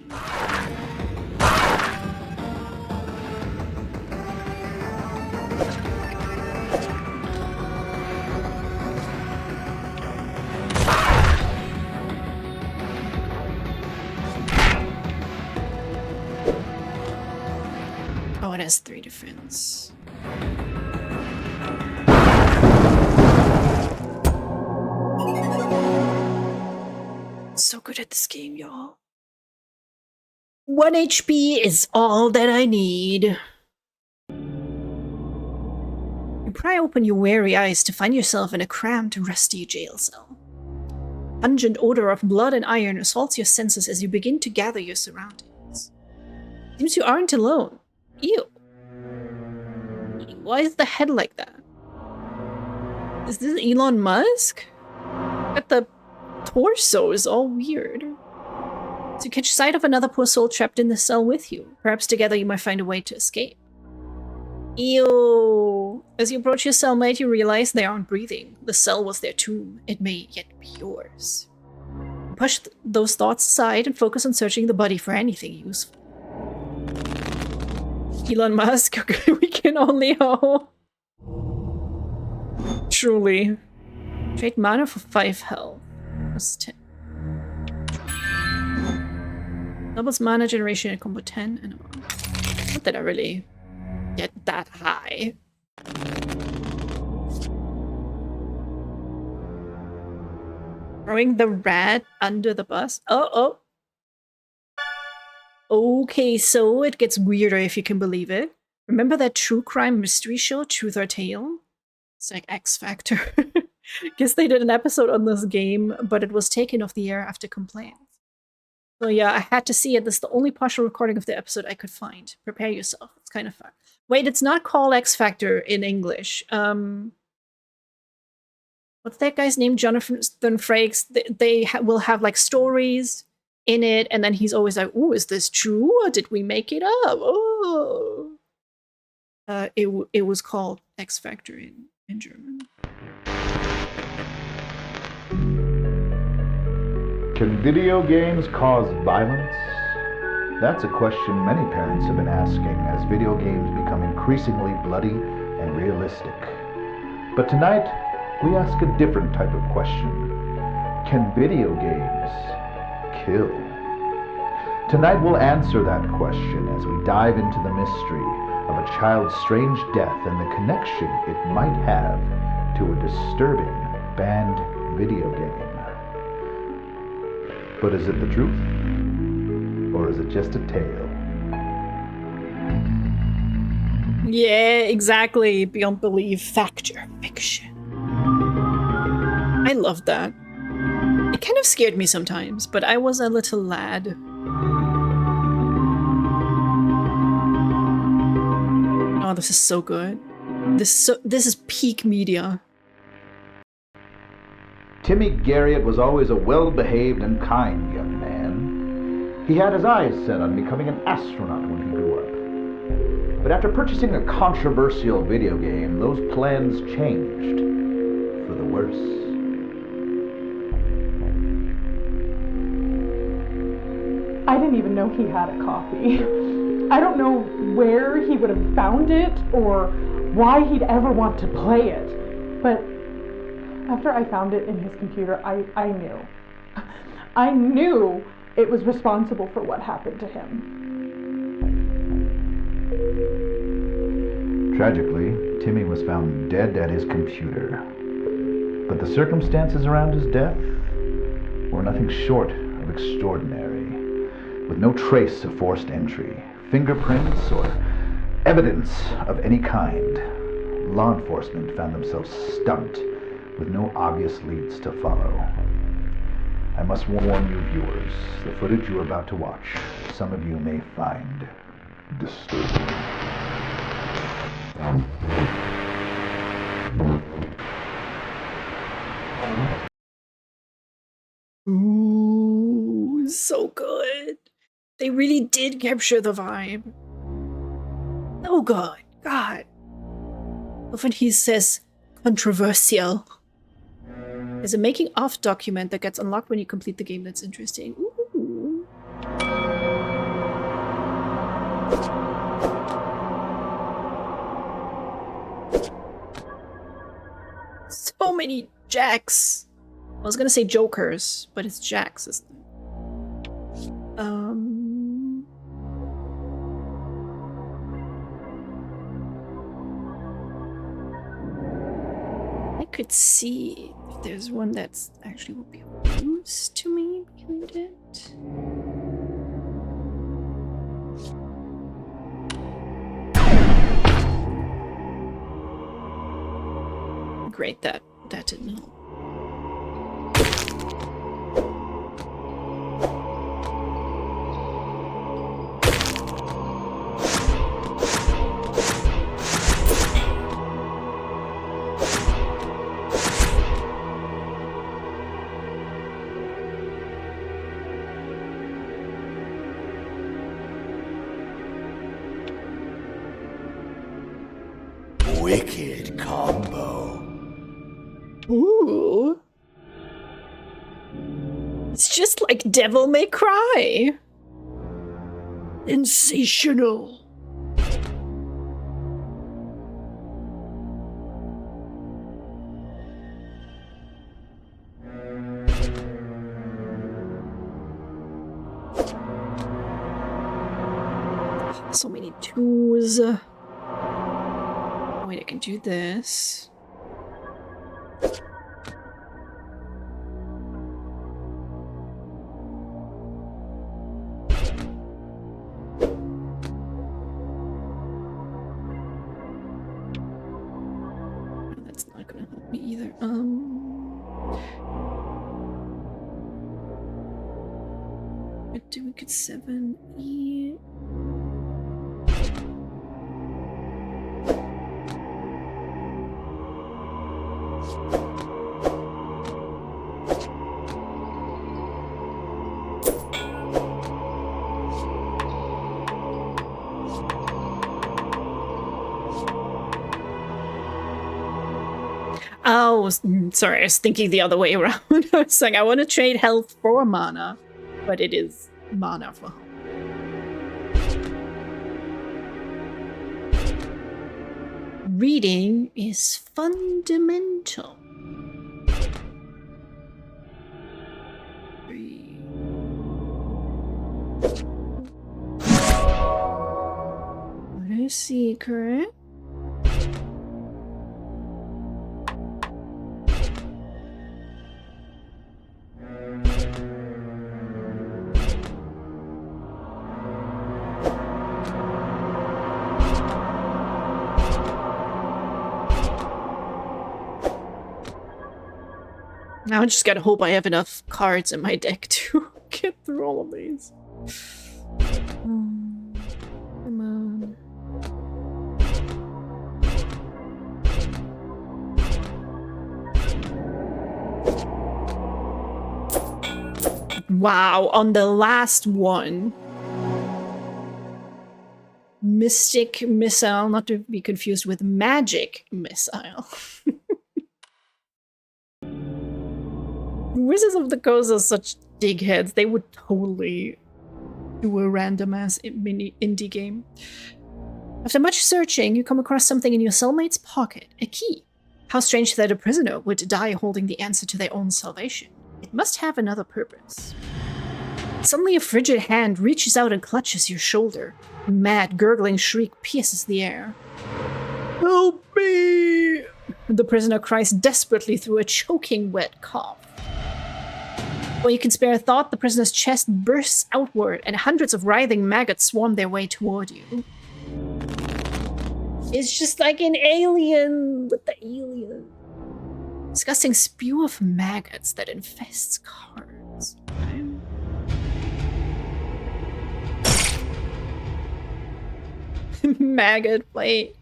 Oh, it has 3 defense. So good at this game, y'all. 1 HP is all that I need. You pry open your weary eyes to find yourself in a cramped, rusty jail cell. Pungent odor of blood and iron assaults your senses as you begin to gather your surroundings. Seems you aren't alone. Ew. Why is the head like that? Is this Elon Musk? But the torso is all weird. So you catch sight of another poor soul trapped in the cell with you. Perhaps together you might find a way to escape. Ew. As you approach your cellmate, you realize they aren't breathing. The cell was their tomb. It may yet be yours. Push those thoughts aside and focus on searching the body for anything useful. Elon Musk, we can only hope. Truly. Trade mana for 5 health. That's 10. Doubles mana generation at combo 10 and above. Not that I really get that high. Throwing the rat under the bus. Oh. Okay, so it gets weirder if you can believe it. Remember that true crime mystery show, Truth or Tale? It's like X Factor. Guess they did an episode on this game, but it was taken off the air after complaints. So yeah, I had to see it. This is the only partial recording of the eepisode I could find. Prepare yourself. It's kind of fun. Wait, it's not called X Factor in English. What's that guy's name? Jonathan Frakes. They will have like stories in it, and then he's always like, "Oh, is this true? Or did we make it up?" Oh, it was called X Factor in German. Can video games cause violence? That's a question many parents have been asking as video games become increasingly bloody and realistic. But tonight, we ask a different type of question. Can video games kill? Tonight we'll answer that question as we dive into the mystery of a child's strange death and the connection it might have to a disturbing banned video game. But is it the truth? Or is it just a tale? Yeah, exactly. Beyond belief, fact or fiction. I love that. It kind of scared me sometimes, but I was a little lad. Oh, this is so good. This is peak media. Timmy Garriott was always a well-behaved and kind young man. He had his eyes set on becoming an astronaut when he grew up. But after purchasing a controversial video game, those plans changed for the worse. I didn't even know he had a copy. I don't know where he would have found it or why he'd ever want to play it, but after I found it in his computer, I knew. I knew it was responsible for what happened to him. Tragically, Timmy was found dead at his computer. But the circumstances around his death were nothing short of extraordinary. With no trace of forced entry, fingerprints, or evidence of any kind, law enforcement found themselves stumped with no obvious leads to follow. I must warn you viewers, the footage you are about to watch, some of you may find disturbing. Ooh, so good. They really did capture the vibe. Oh god, God. Often he says controversial. There's a making of document that gets unlocked when you complete the game that's interesting. Ooh. so many jacks. I was gonna say jokers, but it's jacks, isn't it? I could see if there's one that's actually would be of use to me behind it. Great, that didn't help. Wicked combo. Ooh. It's just like Devil May Cry. Sensational. So many twos. Wait, I can do this. That's not gonna help me either. Do we get 7, 8? Oh, sorry, I was thinking the other way around. I was saying I want to trade health for mana, but it is mana for health. Reading is fundamental. 3. What a secret. Now I just gotta hope I have enough cards in my deck to get through all of these. Come on. Wow, on the last one. Mystic Missile, not to be confused with Magic Missile. Wizards of the Coast are such digheads. They would totally do a random ass mini indie game. After much searching, you come across something in your cellmate's pocket, a key. How strange that a prisoner would die holding the answer to their own salvation. It must have another purpose. Suddenly a frigid hand reaches out and clutches your shoulder. A mad, gurgling shriek pierces the air. Help me! The prisoner cries desperately through a choking, wet cough. While you can spare a thought, the prisoner's chest bursts outward, and hundreds of writhing maggots swarm their way toward you. It's just like an alien with the alien. Disgusting spew of maggots that infests cards. Maggot plate.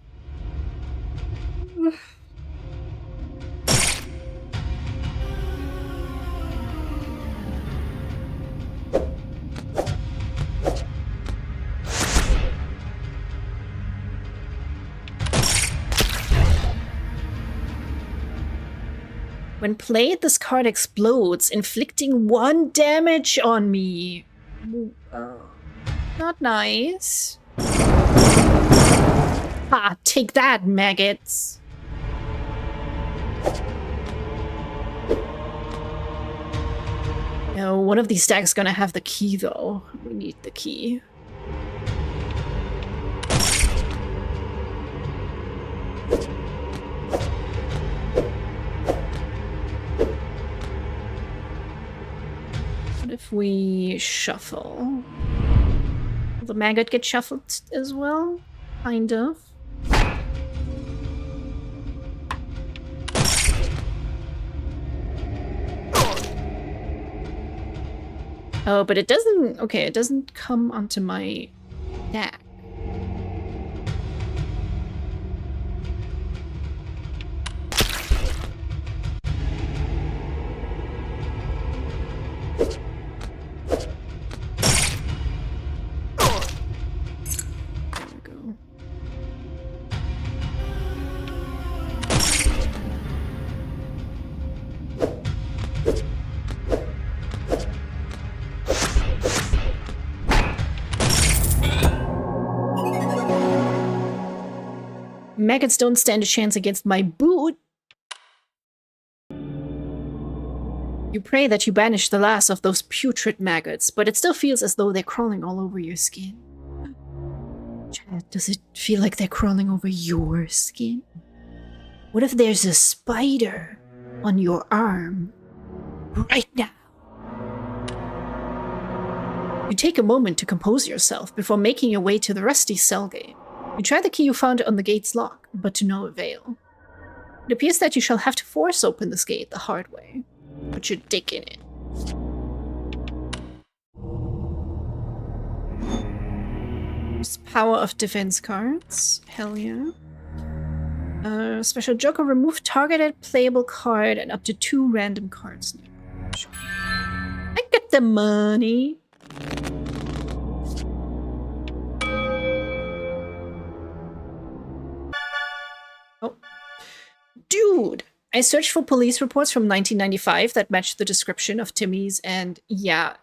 When played, this card explodes, inflicting 1 damage on me. Not nice. Ah, take that, maggots. One of these stacks is gonna have the key, though. We need the key. What if we shuffle? Will the maggot get shuffled as well? Kind of. Oh, but it doesn't... Okay, it doesn't come onto my deck. There we go. Maggots don't stand a chance against my boot. You pray that you banish the last of those putrid maggots, but it still feels as though they're crawling all over your skin. Chad, does it feel like they're crawling over your skin? What if there's a spider on your arm right now? You take a moment to compose yourself before making your way to the rusty cell gate. You try the key you found on the gate's lock, but to no avail. It appears that you shall have to force open this gate the hard way. Put your dick in it. There's power of defense cards. Hell yeah. Special Joker, remove targeted playable card and up to 2 random cards. I got the money. Oh. Dude! I searched for police reports from 1995 that matched the description of Timmy's, and yeah,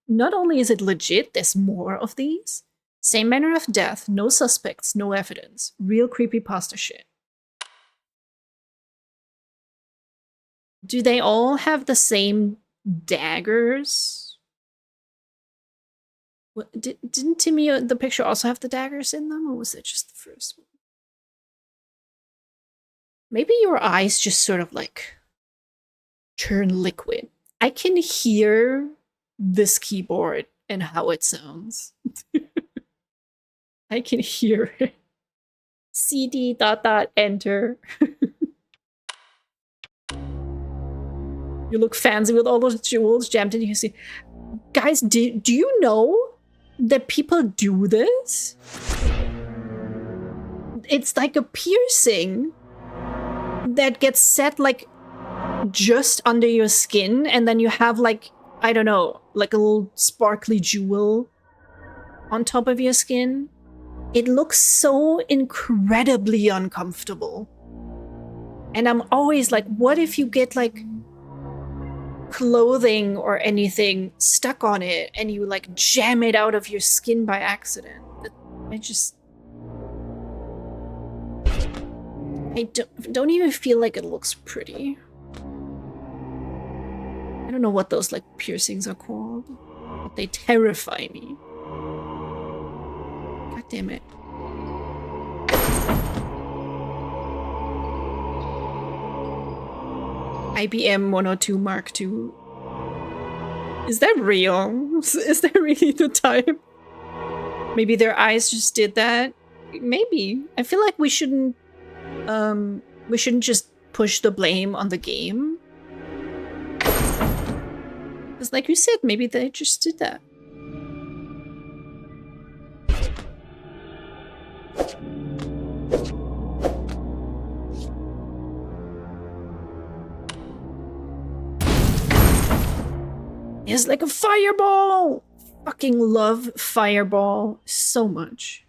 not only is it legit, there's more of these. Same manner of death, no suspects, no evidence. Real creepypasta shit. Do they all have the same daggers? What, didn't Timmy, the picture, also have the daggers in them, or was it just the first one? Maybe your eyes just sort of like turn liquid. I can hear this keyboard and how it sounds. I can hear it. CD ... enter. You look fancy with all those jewels jammed into your skin. Guys, do you know that people do this? It's like a piercing that gets set like just under your skin, and then you have like, I don't know, like a little sparkly jewel on top of your skin. It looks so incredibly uncomfortable. And I'm always like, what if you get like clothing or anything stuck on it and you like jam it out of your skin by accident? I don't even feel like it looks pretty. I don't know what those like piercings are called, but they terrify me. God damn it. IBM 102 Mark II. Is that real? Is that really the type? Maybe their eyes just did that? Maybe. I feel like we shouldn't just push the blame on the game. Because like you said, maybe they just did that. It's like a fireball! Fucking love Fireball so much.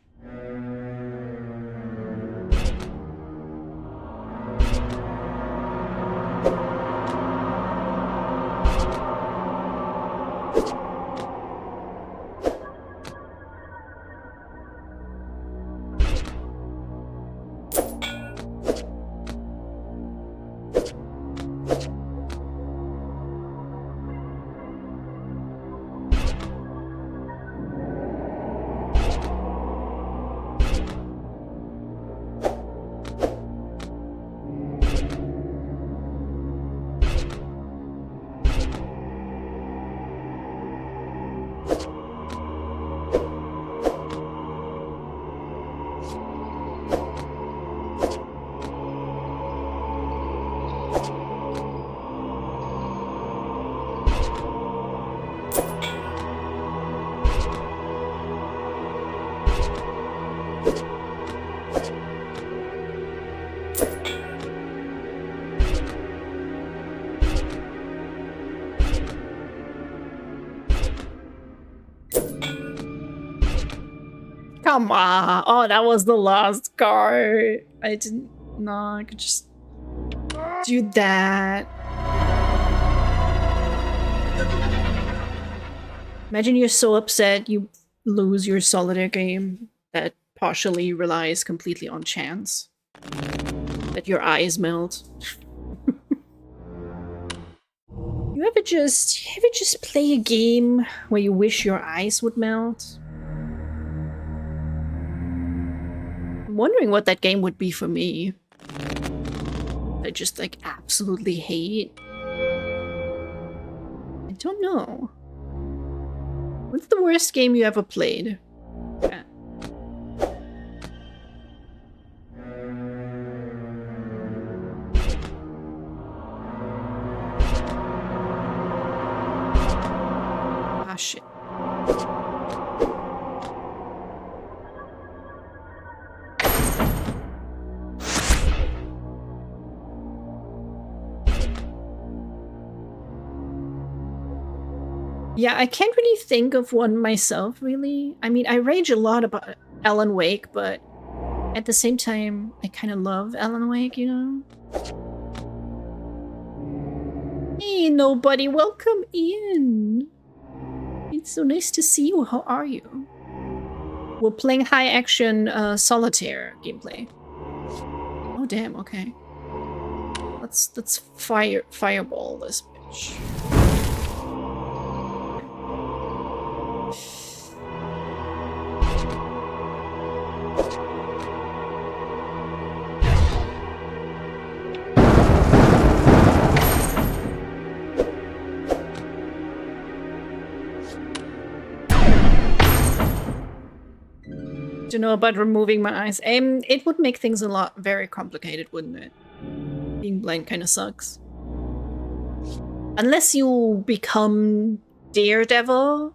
Come on. Oh, that was the last card. I didn't... No, I could just do that. Imagine you're so upset you lose your solitaire game that partially relies completely on chance. That your eyes melt. You ever just play a game where you wish your eyes would melt? I'm wondering what that game would be for me. I just like absolutely hate. I don't know. What's the worst game you ever played? Yeah. Ah, shit. Yeah, I can't really think of one myself, really. I mean, I rage a lot about Alan Wake, but at the same time, I kind of love Alan Wake, you know? Hey, nobody, welcome in. It's so nice to see you. How are you? We're playing high-action solitaire gameplay. Oh, damn, okay. Let's fireball this bitch. To know about removing my eyes. It would make things a lot very complicated, wouldn't it? Being blind kind of sucks. Unless you become Daredevil.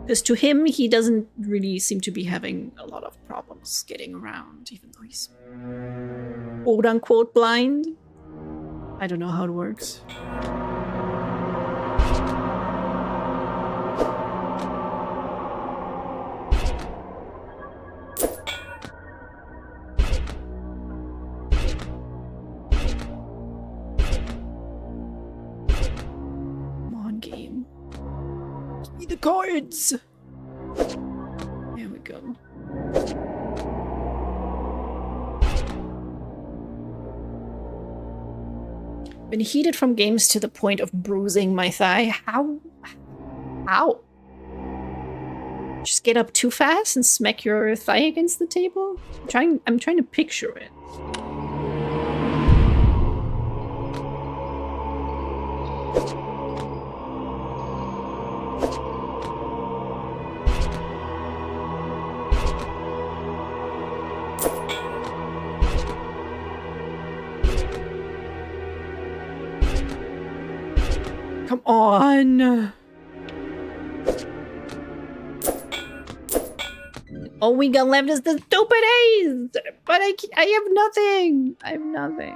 Because to him, he doesn't really seem to be having a lot of problems getting around, even though he's quote-unquote blind. I don't know how it works. The cards! There we go. Been heated from games to the point of bruising my thigh. How? How? Just get up too fast and smack your thigh against the table? I'm trying to picture it. Come on! All we got left is the stupid A's! But I have nothing! I have nothing.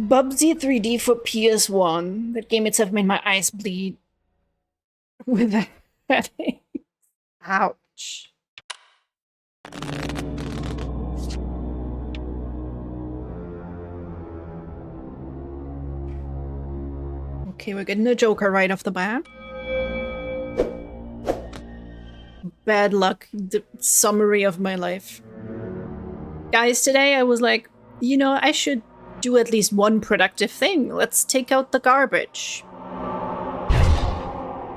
Bubsy 3D for PS1. That game itself made my eyes bleed. With a headache. Ouch. Okay, we're getting a Joker right off the bat. Bad luck. The summary of my life. Guys, today I was like, you know, I should do at least one productive thing. Let's take out the garbage.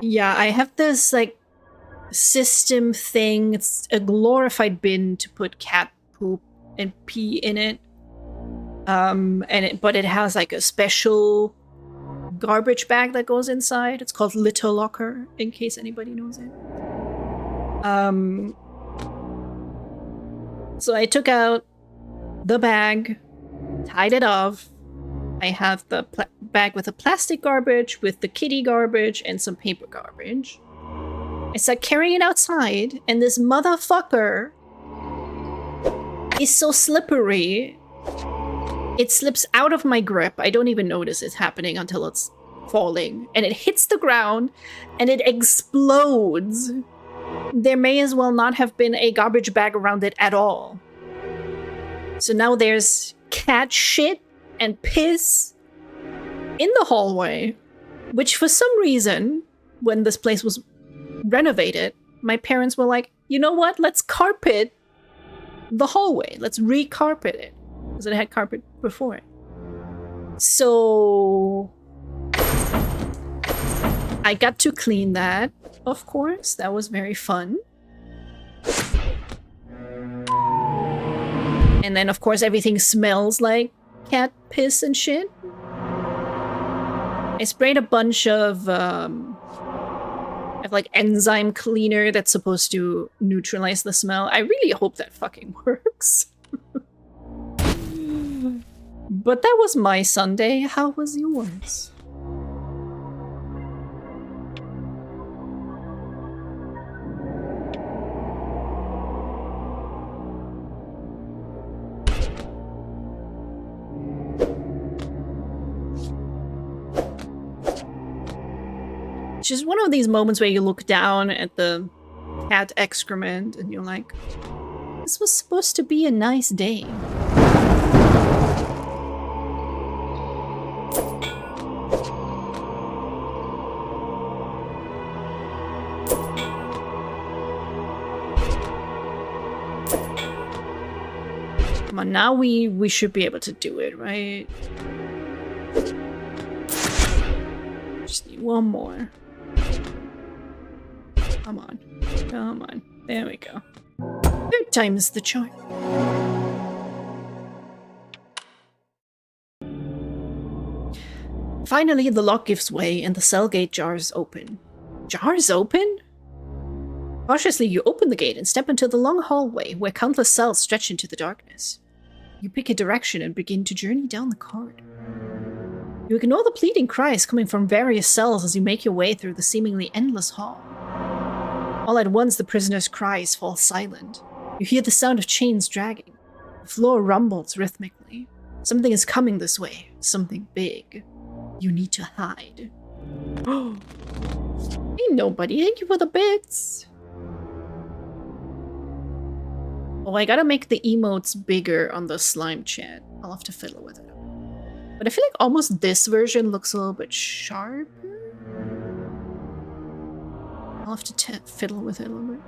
Yeah, I have this, like, system thing. It's a glorified bin to put cat poop and pee in it. But it has, like, a special garbage bag that goes inside. It's called Litter Locker, in case anybody knows it. So I took out the bag, tied it off. I have the bag with the plastic garbage, with the kitty garbage, and some paper garbage. I start carrying it outside, and this motherfucker is so slippery. It slips out of my grip. I don't even notice it's happening until it's falling, and it hits the ground, and it explodes. There may as well not have been a garbage bag around it at all. So now there's cat shit and piss in the hallway, which for some reason, when this place was renovated, my parents were like, you know what? Let's carpet the hallway. Let's re-carpet it. Because it had carpet before it. So I got to clean that, of course. That was very fun. And then, of course, everything smells like cat piss and shit. I sprayed a bunch of like enzyme cleaner that's supposed to neutralize the smell. I really hope that fucking works. But that was my Sunday. How was yours? It's just one of these moments where you look down at the cat excrement and you're like, this was supposed to be a nice day. Come on, now we should be able to do it, right? Just need one more. Come on. Come on. There we go. Third time's the charm. Finally, the lock gives way and the cell gate jars open. Jars open? Cautiously, you open the gate and step into the long hallway where countless cells stretch into the darkness. You pick a direction and begin to journey down the corridor. You ignore the pleading cries coming from various cells as you make your way through the seemingly endless hall. All at once, the prisoner's cries fall silent. You hear the sound of chains dragging. The floor rumbles rhythmically. Something is coming this way. Something big. You need to hide. Oh, ain't nobody. Thank you for the bits. Oh, I gotta make the emotes bigger on the slime chat. I'll have to fiddle with it. But I feel like almost this version looks a little bit sharper. I'll have to fiddle with it a little bit.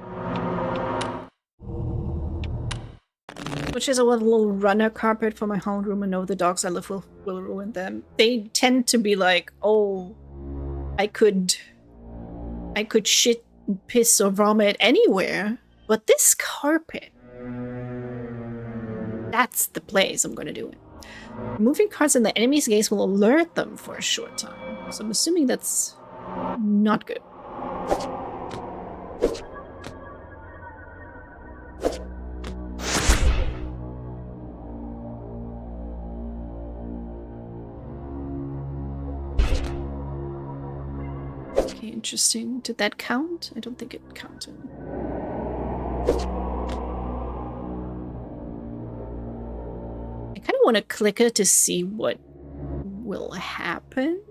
Which is a little runner carpet for my whole room. I know the dogs I live with will ruin them. They tend to be like, oh, I could shit, piss, or vomit anywhere. But this carpet, that's the place I'm gonna do it. Moving cards in the enemy's gaze will alert them for a short time. So I'm assuming that's not good. Okay, interesting. Did that count? I don't think it counted. I kind of want to click it to see what will happen.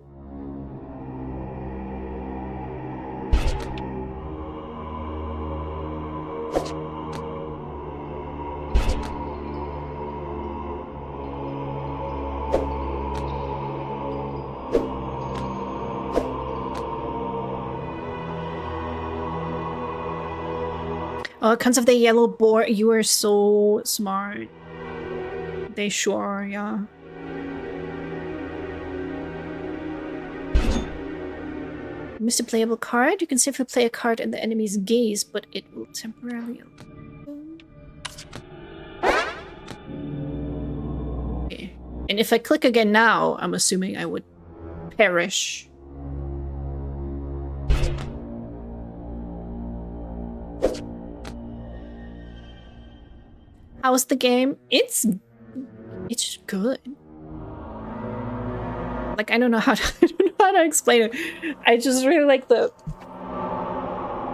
Oh, cons of the yellow board. You are so smart. They sure are, yeah. Missed a playable card. You can safely play a card in the enemy's gaze, but it will temporarily open. Okay. And if I click again now, I'm assuming I would perish. How's the game? It's good. Like, I don't know how to explain it. I just really like the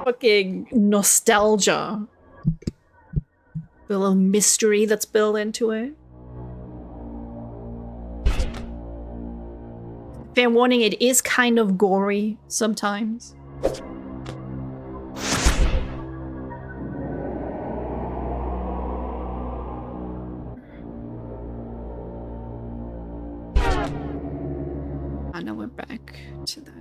fucking nostalgia. The little mystery that's built into it. Fair warning, it is kind of gory sometimes. Now we're back to that.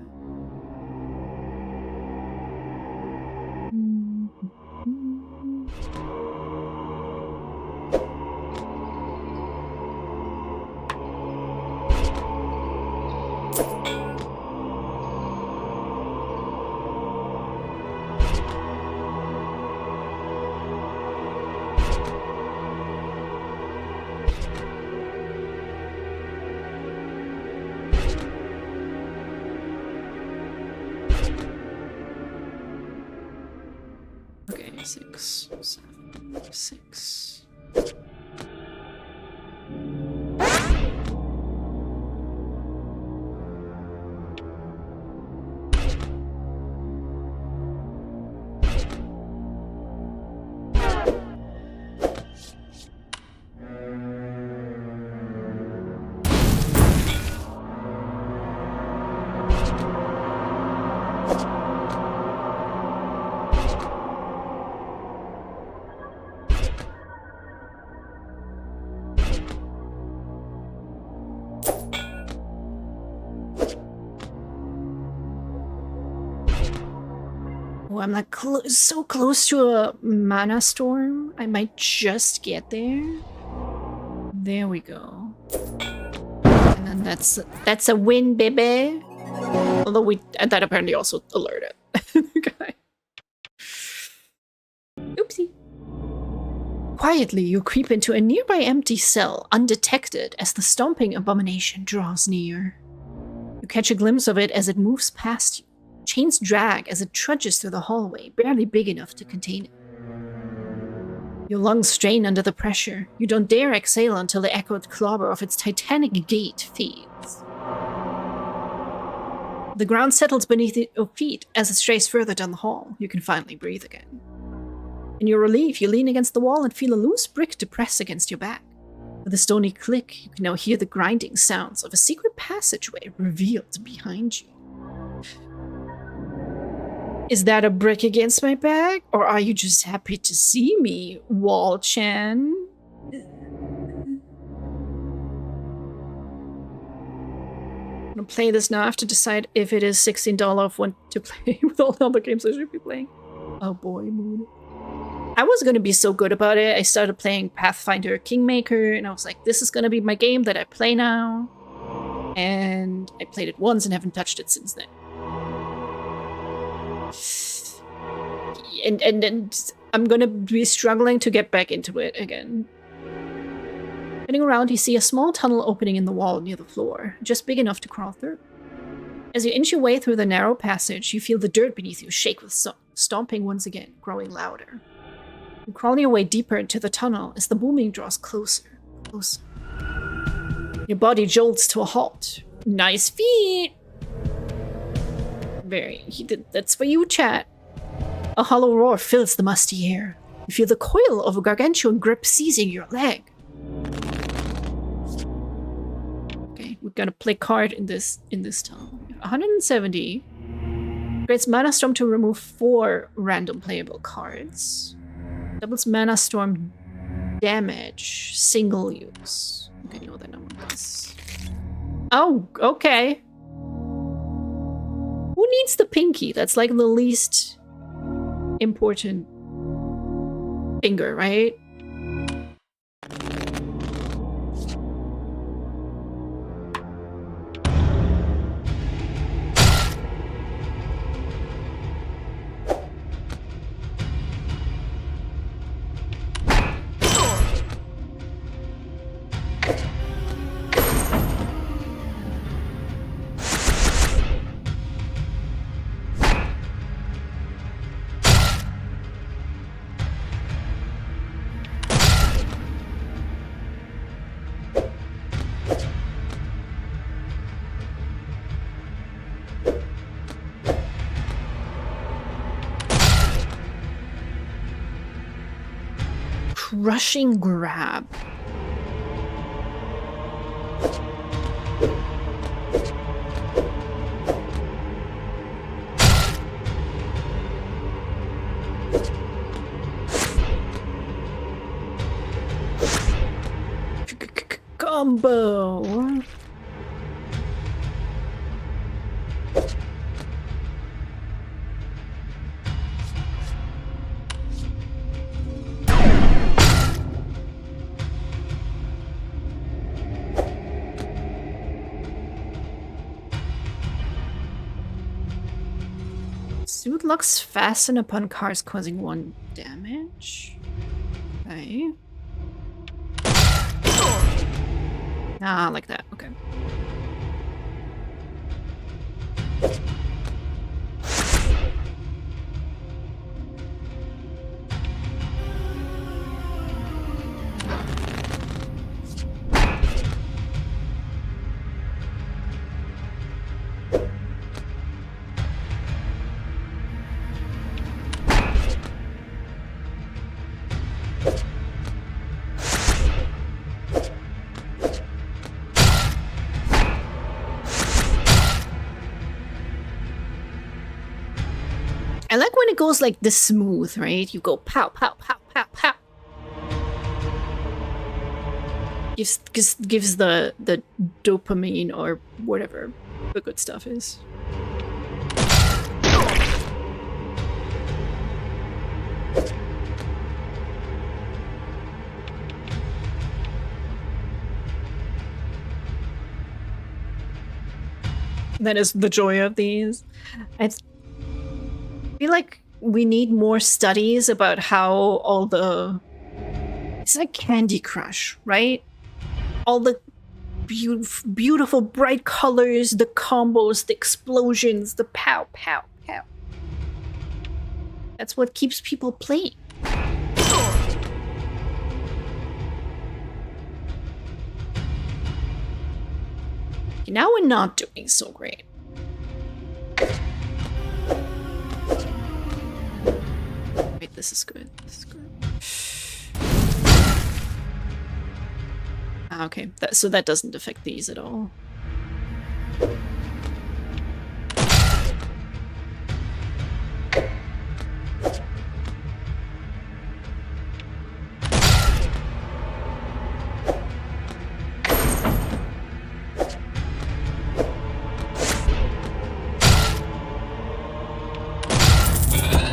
Okay, 6, 7, 6. Oh, I'm like so close to a mana storm. I might just get there. There we go. And then that's a win, baby. Although that apparently also alerted the guy. Oopsie. Quietly, you creep into a nearby empty cell, undetected as the stomping abomination draws near. You catch a glimpse of it as it moves past you. Chains drag as it trudges through the hallway, barely big enough to contain it. Your lungs strain under the pressure. You don't dare exhale until the echoed clobber of its titanic gate fades. The ground settles beneath your feet as it strays further down the hall. You can finally breathe again. In your relief, you lean against the wall and feel a loose brick depress against your back. With a stony click, you can now hear the grinding sounds of a secret passageway revealed behind you. Is that a brick against my back? Or are you just happy to see me, Wall-chan? I'm gonna play this now. I have to decide if it is $16 of when to play with all the other games I should be playing. Oh boy, mood. I was gonna be so good about it. I started playing Pathfinder Kingmaker, and I was like, this is gonna be my game that I play now. And I played it once and haven't touched it since then. And I'm gonna be struggling to get back into it again. Turning around, you see a small tunnel opening in the wall near the floor, just big enough to crawl through. As you inch your way through the narrow passage, you feel the dirt beneath you shake with stomping once again, growing louder. You crawl your way deeper into the tunnel as the booming draws closer, closer. Your body jolts to a halt. Nice feet! That's for you, chat. A hollow roar fills the musty air. You feel the coil of a gargantuan grip seizing your leg. Okay, we're gonna play card in this tunnel. 170. Grants Mana Storm to remove 4 random playable cards. Doubles Mana Storm damage, single use. Okay, no, that number is. Oh, okay. Who needs the pinky? That's like the least important finger, right? Crushing grab. combo. Suit locks fasten upon cars, causing 1 damage. Okay. Ah, like that. Okay. I like when it goes like this smooth, right? You go pow, pow, pow, pow, pow. Gives the dopamine or whatever the good stuff is. That is the joy of these. I feel like we need more studies about how all the... It's like Candy Crush, right? All the beautiful bright colors, the combos, the explosions, the pow, pow, pow. That's what keeps people playing. Now we're not doing so great. Wait, this is good. This is good. Ah, okay, so that doesn't affect these at all.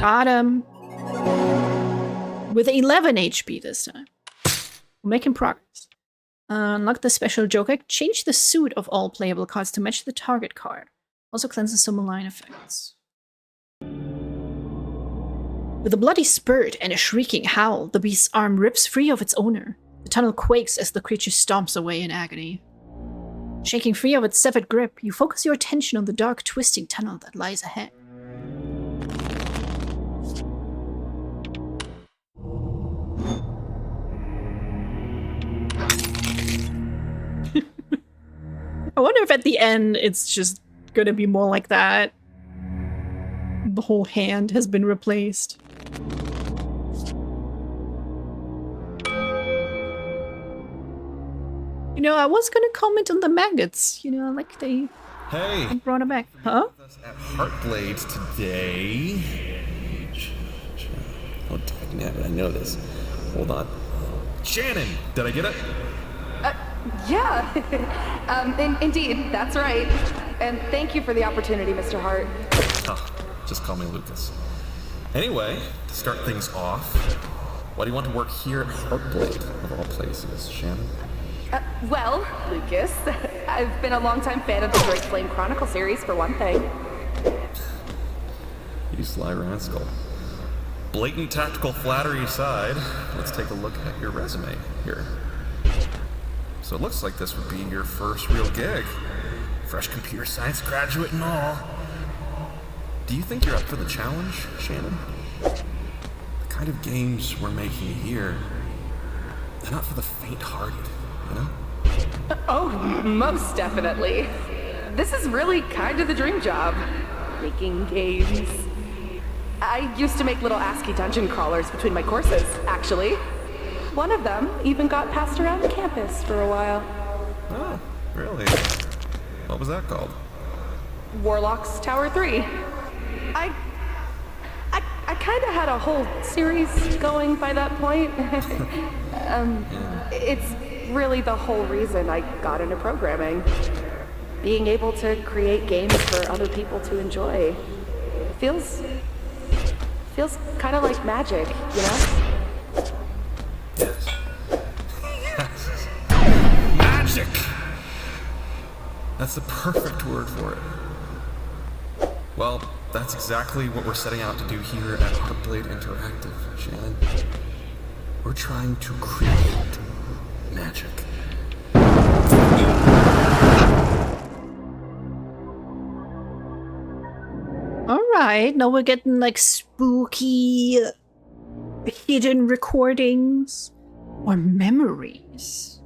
Got him. With 11 HP this time. We're making progress. Unlock the special joker. Change the suit of all playable cards to match the target card. Also cleanses some malign effects. With a bloody spurt and a shrieking howl, the beast's arm rips free of its owner. The tunnel quakes as the creature stomps away in agony. Shaking free of its severed grip, you focus your attention on the dark, twisting tunnel that lies ahead. I wonder if at the end it's just gonna be more like that. The whole hand has been replaced. You know, I was gonna comment on the maggots. You know, like they brought it back. Huh? At Heartblade today. Oh, dagnabbit, I know this. Hold on. Shannon! Did I get it? Yeah. Indeed, that's right. And thank you for the opportunity, Mr. Hart. Oh, just call me Lucas. Anyway, to start things off, why do you want to work here at Heartblade, of all places, Shannon? Well, Lucas, I've been a longtime fan of the Drake Flame Chronicle series, for one thing. You sly rascal. Blatant tactical flattery aside, let's take a look at your resume here. So it looks like this would be your first real gig. Fresh computer science graduate and all. Do you think you're up for the challenge, Shannon? The kind of games we're making here, they're not for the faint-hearted, you know? Oh, most definitely. This is really kind of the dream job. Making games. I used to make little ASCII dungeon crawlers between my courses, actually. One of them even got passed around the campus for a while. Oh, really? What was that called? Warlock's Tower 3. I kind of had a whole series going by that point. really the whole reason I got into programming. Being able to create games for other people to enjoy. Feels kind of like magic, you know? Yes. Yes. Magic! That's the perfect word for it. Well, that's exactly what we're setting out to do here at Heartblade Interactive, Shannon. We're trying to create magic. Alright, now we're getting like spooky hidden recordings or memories.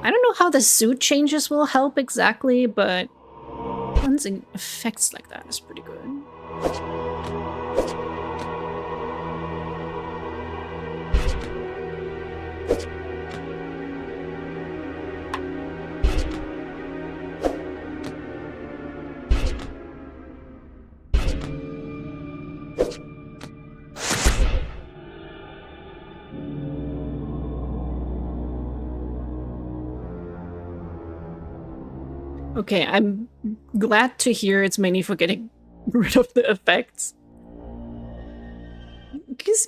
I don't know how the suit changes will help exactly, but cleansing effects like that is pretty good. Okay, I'm glad to hear it's mainly for getting rid of the effects. Because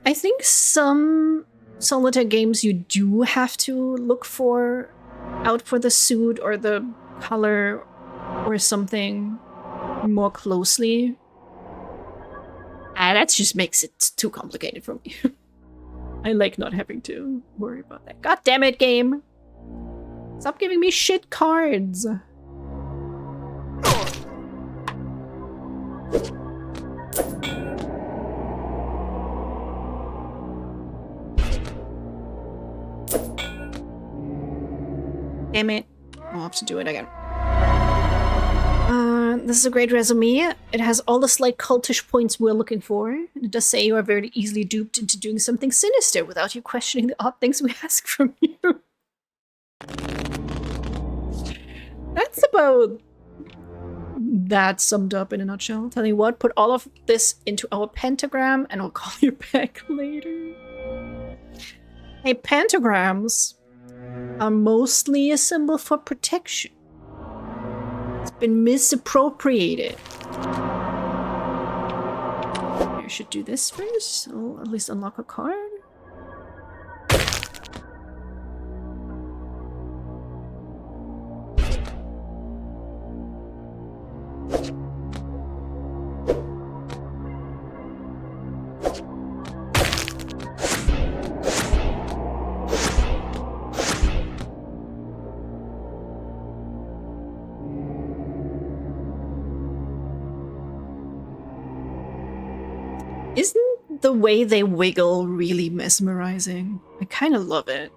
I think some solitaire games you do have to look out for the suit or the color or something more closely. That just makes it too complicated for me. I like not having to worry about that. God damn it, game! Stop giving me shit cards! Damn it. I'll have to do it again. This is a great resume. It has all the slight cultish points we're looking for. And it does say you are very easily duped into doing something sinister without you questioning the odd things we ask from you. That's about that summed up in a nutshell. Tell you what, put all of this into our pentagram and I'll call you back later. Hey, pentagrams are mostly a symbol for protection. It's been misappropriated. I should do this first. I'll at least unlock a card. Isn't the way they wiggle really mesmerizing? I kind of love it.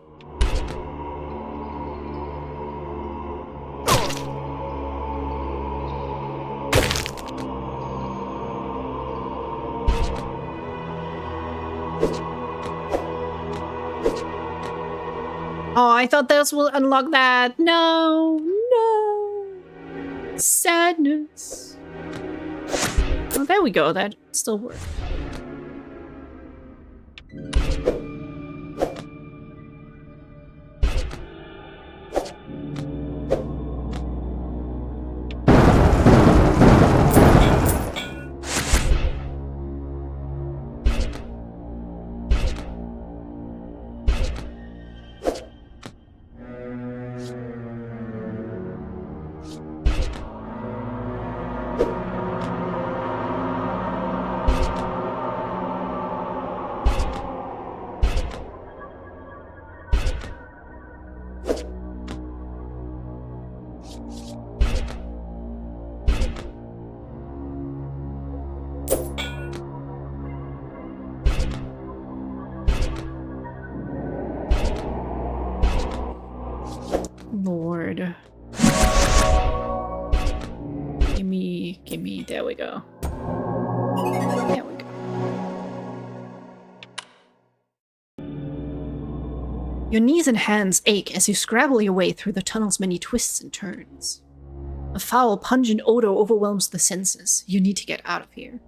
Oh, I thought this will unlock that. No, no. Sadness. Oh, there we go. That still worked. Lord. Gimme, there we go. There we go. Your knees and hands ache as you scrabble your way through the tunnel's many twists and turns. A foul, pungent odor overwhelms the senses. You need to get out of here.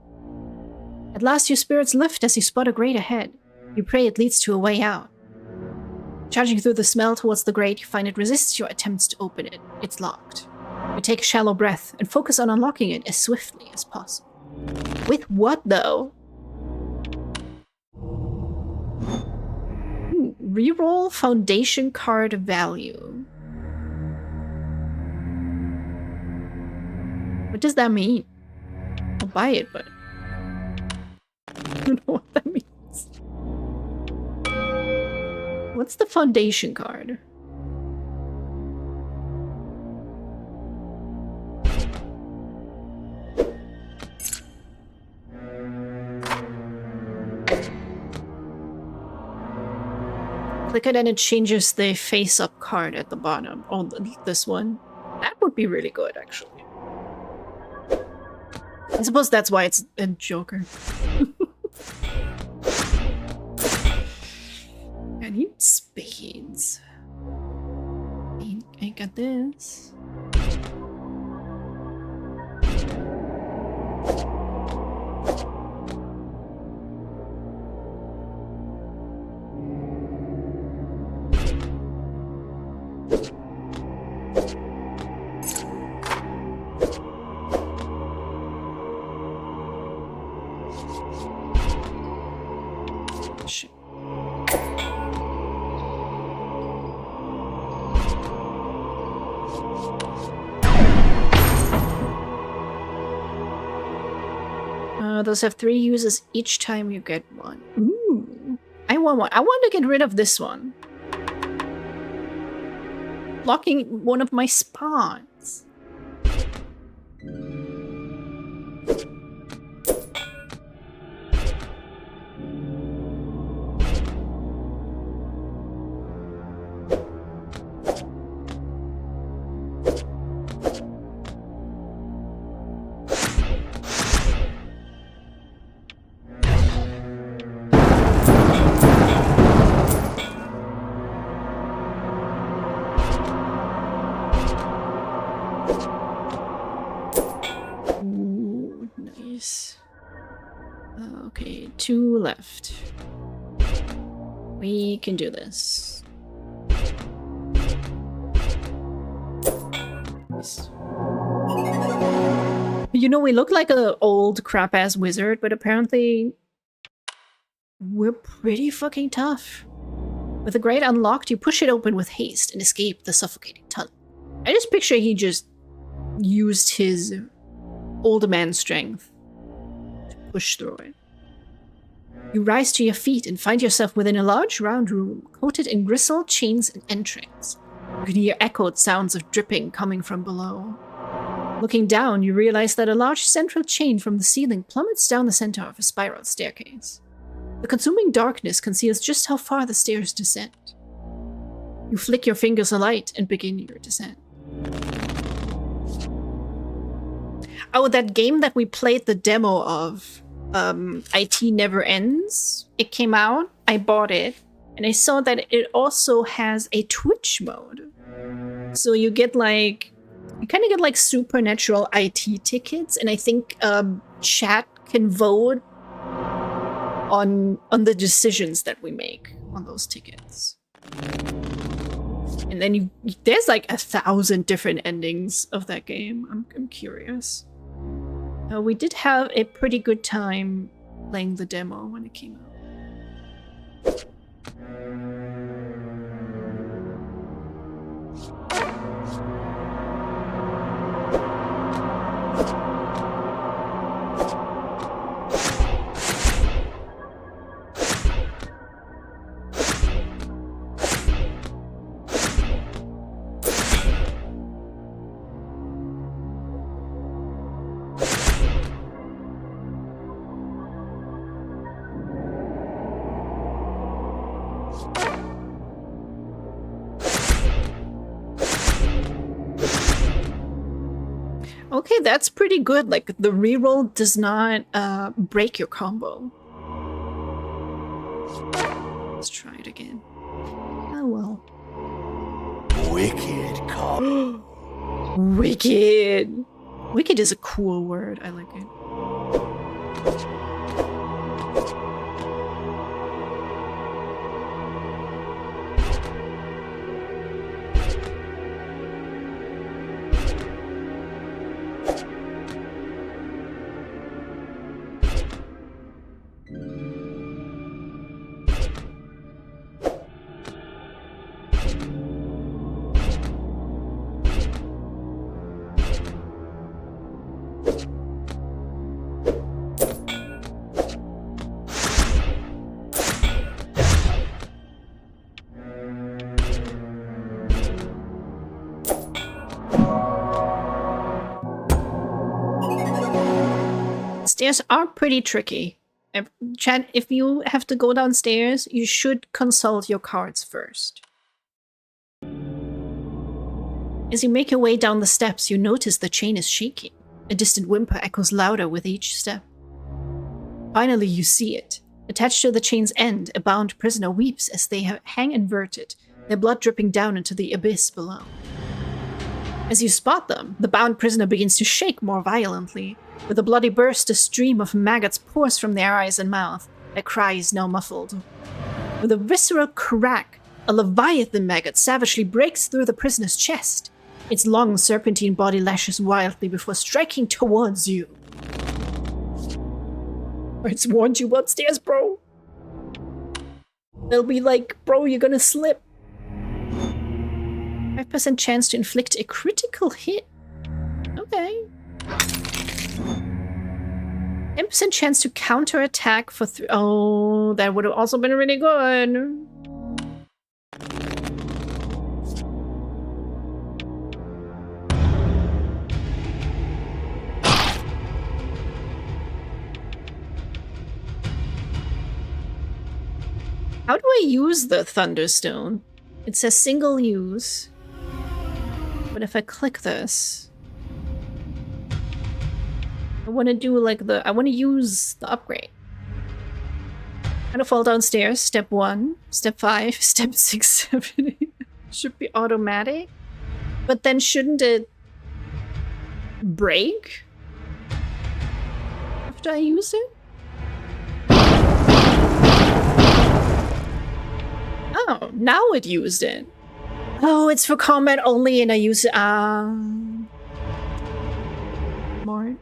At last, your spirits lift as you spot a grate ahead. You pray it leads to a way out. Charging through the smell towards the grate, you find it resists your attempts to open it. It's locked. You take a shallow breath and focus on unlocking it as swiftly as possible. With what, though? Reroll foundation card value. What does that mean? I'll buy it, but I don't know what that means. What's the foundation card? Click it and it changes the face-up card at the bottom. Oh, this one. That would be really good, actually. I suppose that's why it's a Joker. I need spades. I got this. Shit. Those have 3 uses each time you get one. Ooh. I want one. I want to get rid of this one. Blocking one of my spawns. Okay, 2 left. We can do this. Nice. You know, we look like an old crap-ass wizard, but apparently we're pretty fucking tough. With the grate unlocked, you push it open with haste and escape the suffocating tunnel. I just picture he just used his old man strength to push through it. You rise to your feet and find yourself within a large round room, coated in gristle, chains, and entrails. You can hear echoed sounds of dripping coming from below. Looking down, you realize that a large central chain from the ceiling plummets down the center of a spiral staircase. The consuming darkness conceals just how far the stairs descend. You flick your fingers alight and begin your descent. Oh, that game that we played the demo of, IT Never Ends. It came out, I bought it, and I saw that it also has a Twitch mode. So you get like, you kind of get like supernatural IT tickets, and I think chat can vote on the decisions that we make on those tickets. And then there's like 1,000 different endings of that game. I'm curious. We did have a pretty good time playing the demo when it came out. Okay, that's pretty good. Like, the reroll does not break your combo. Let's try it again. Oh well. wicked Wicked. Wicked is a cool word. I like it. Stairs are pretty tricky. Chad, if you have to go downstairs, you should consult your cards first. As you make your way down the steps, you notice the chain is shaking. A distant whimper echoes louder with each step. Finally, you see it. Attached to the chain's end, a bound prisoner weeps as they hang inverted, their blood dripping down into the abyss below. As you spot them, the bound prisoner begins to shake more violently. With a bloody burst, a stream of maggots pours from their eyes and mouth, their cries now muffled. With a visceral crack, a leviathan maggot savagely breaks through the prisoner's chest. Its long, serpentine body lashes wildly before striking towards you. I just warned you upstairs, bro. They'll be like, bro, you're gonna slip. 5% chance to inflict a critical hit. Okay. 10% chance to counterattack for oh, that would have also been really good. How do I use the Thunderstone? It says single use. But if I click this, I want to do like I want to use the upgrade. How to fall downstairs, step 1, step 5, step 6, 7, 8. Should be automatic. But then shouldn't it break after I use it? Oh, now it used it. Oh, it's for combat only and I use it. More.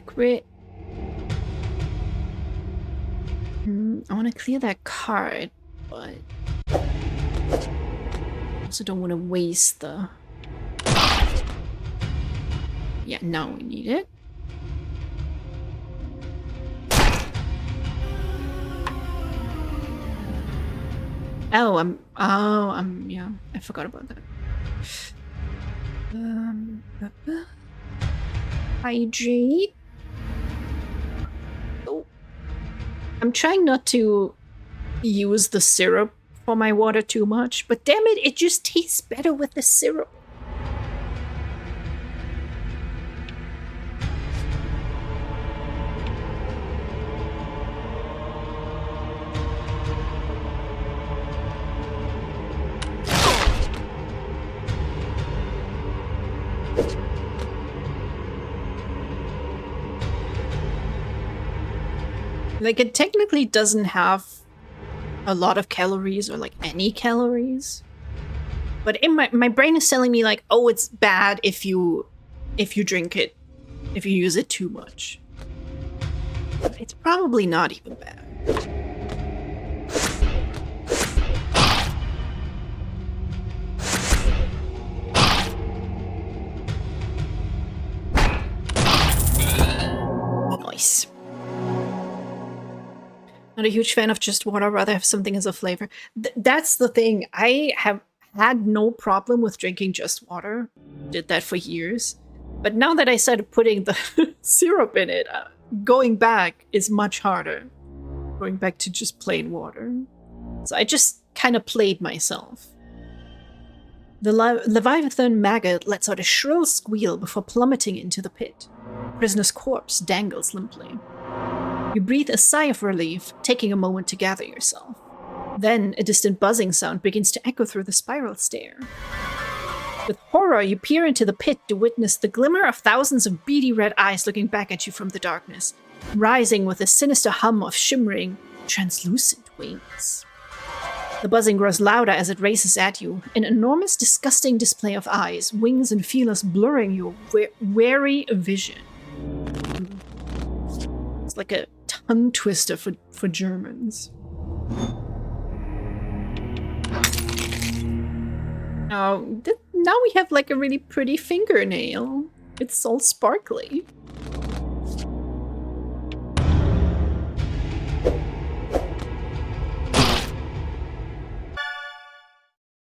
Crit. I want to clear that card, but I also don't want to waste the... Yeah, now we need it. Yeah, I forgot about that. Hydrate. Oh. I'm trying not to use the syrup for my water too much, but damn it, it just tastes better with the syrup. Like, it technically doesn't have a lot of calories or, like, any calories. But in my brain is telling me, like, oh, it's bad if you drink it, if you use it too much. But it's probably not even bad. Nice. Not a huge fan of just water, rather have something as a flavor. That's the thing. I have had no problem with drinking just water. Did that for years. But now that I started putting the syrup in it, going back is much harder. Going back to just plain water. So I just kind of played myself. The Leviathan maggot lets out a shrill squeal before plummeting into the pit. The prisoner's corpse dangles limply. You breathe a sigh of relief, taking a moment to gather yourself. Then a distant buzzing sound begins to echo through the spiral stair. With horror, you peer into the pit to witness the glimmer of thousands of beady red eyes looking back at you from the darkness, rising with a sinister hum of shimmering, translucent wings. The buzzing grows louder as it races at you, an enormous, disgusting display of eyes, wings, and feelers blurring your wary vision. It's like a tongue twister for Germans. Now we have like a really pretty fingernail. It's all sparkly.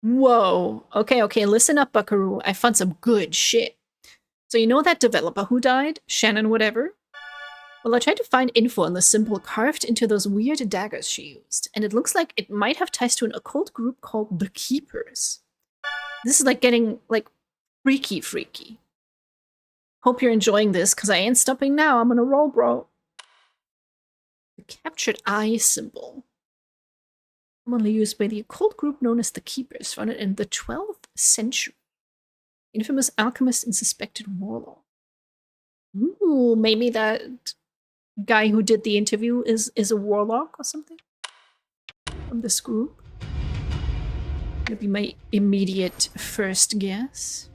Whoa. Okay, listen up, buckaroo. I found some good shit. So you know that developer who died? Shannon whatever? Well, I tried to find info on the symbol carved into those weird daggers she used, and it looks like it might have ties to an occult group called the Keepers. This is like getting, like, freaky. Hope you're enjoying this, because I ain't stopping now. I'm gonna roll, bro. The captured eye symbol. Commonly used by the occult group known as the Keepers, founded in the 12th century. Infamous alchemist and suspected warlock. Ooh, maybe that guy who did the interview is a warlock or something? From this group? That'd be my immediate first guess.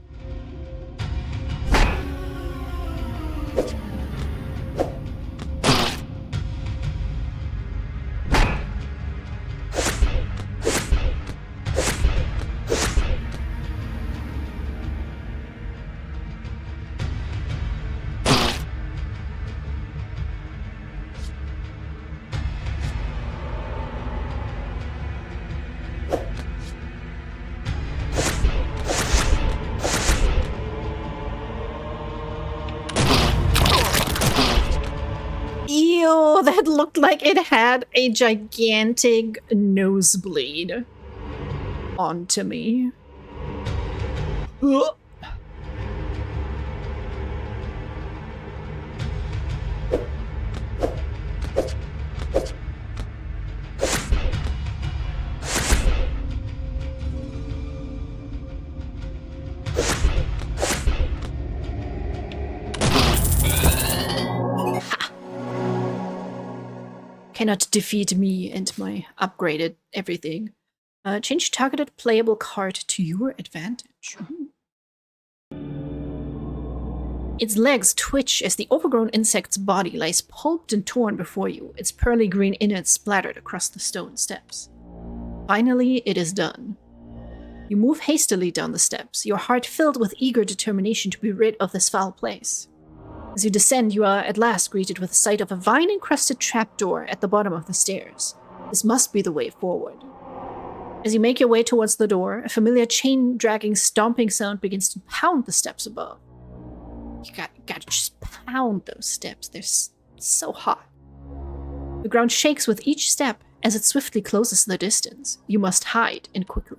Ew, that looked like it had a gigantic nosebleed onto me. Ugh. Cannot defeat me and my upgraded everything. Change targeted playable card to your advantage. Its legs twitch as the overgrown insect's body lies pulped and torn before you, its pearly green innards splattered across the stone steps. Finally, it is done. You move hastily down the steps, your heart filled with eager determination to be rid of this foul place. As you descend, you are at last greeted with the sight of a vine-encrusted trapdoor at the bottom of the stairs. This must be the way forward. As you make your way towards the door, a familiar chain-dragging, stomping sound begins to pound the steps above. You gotta just pound those steps. They're so hot. The ground shakes with each step as it swiftly closes the distance. You must hide, and quickly.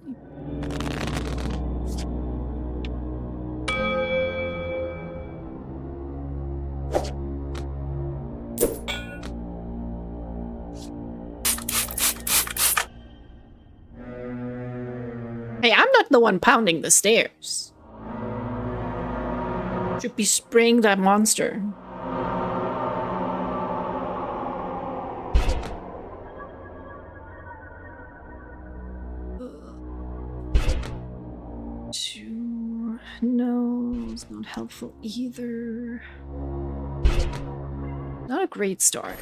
Hey, I'm not the one pounding the stairs. Should be spraying that monster. No, it's not helpful either. Not a great start.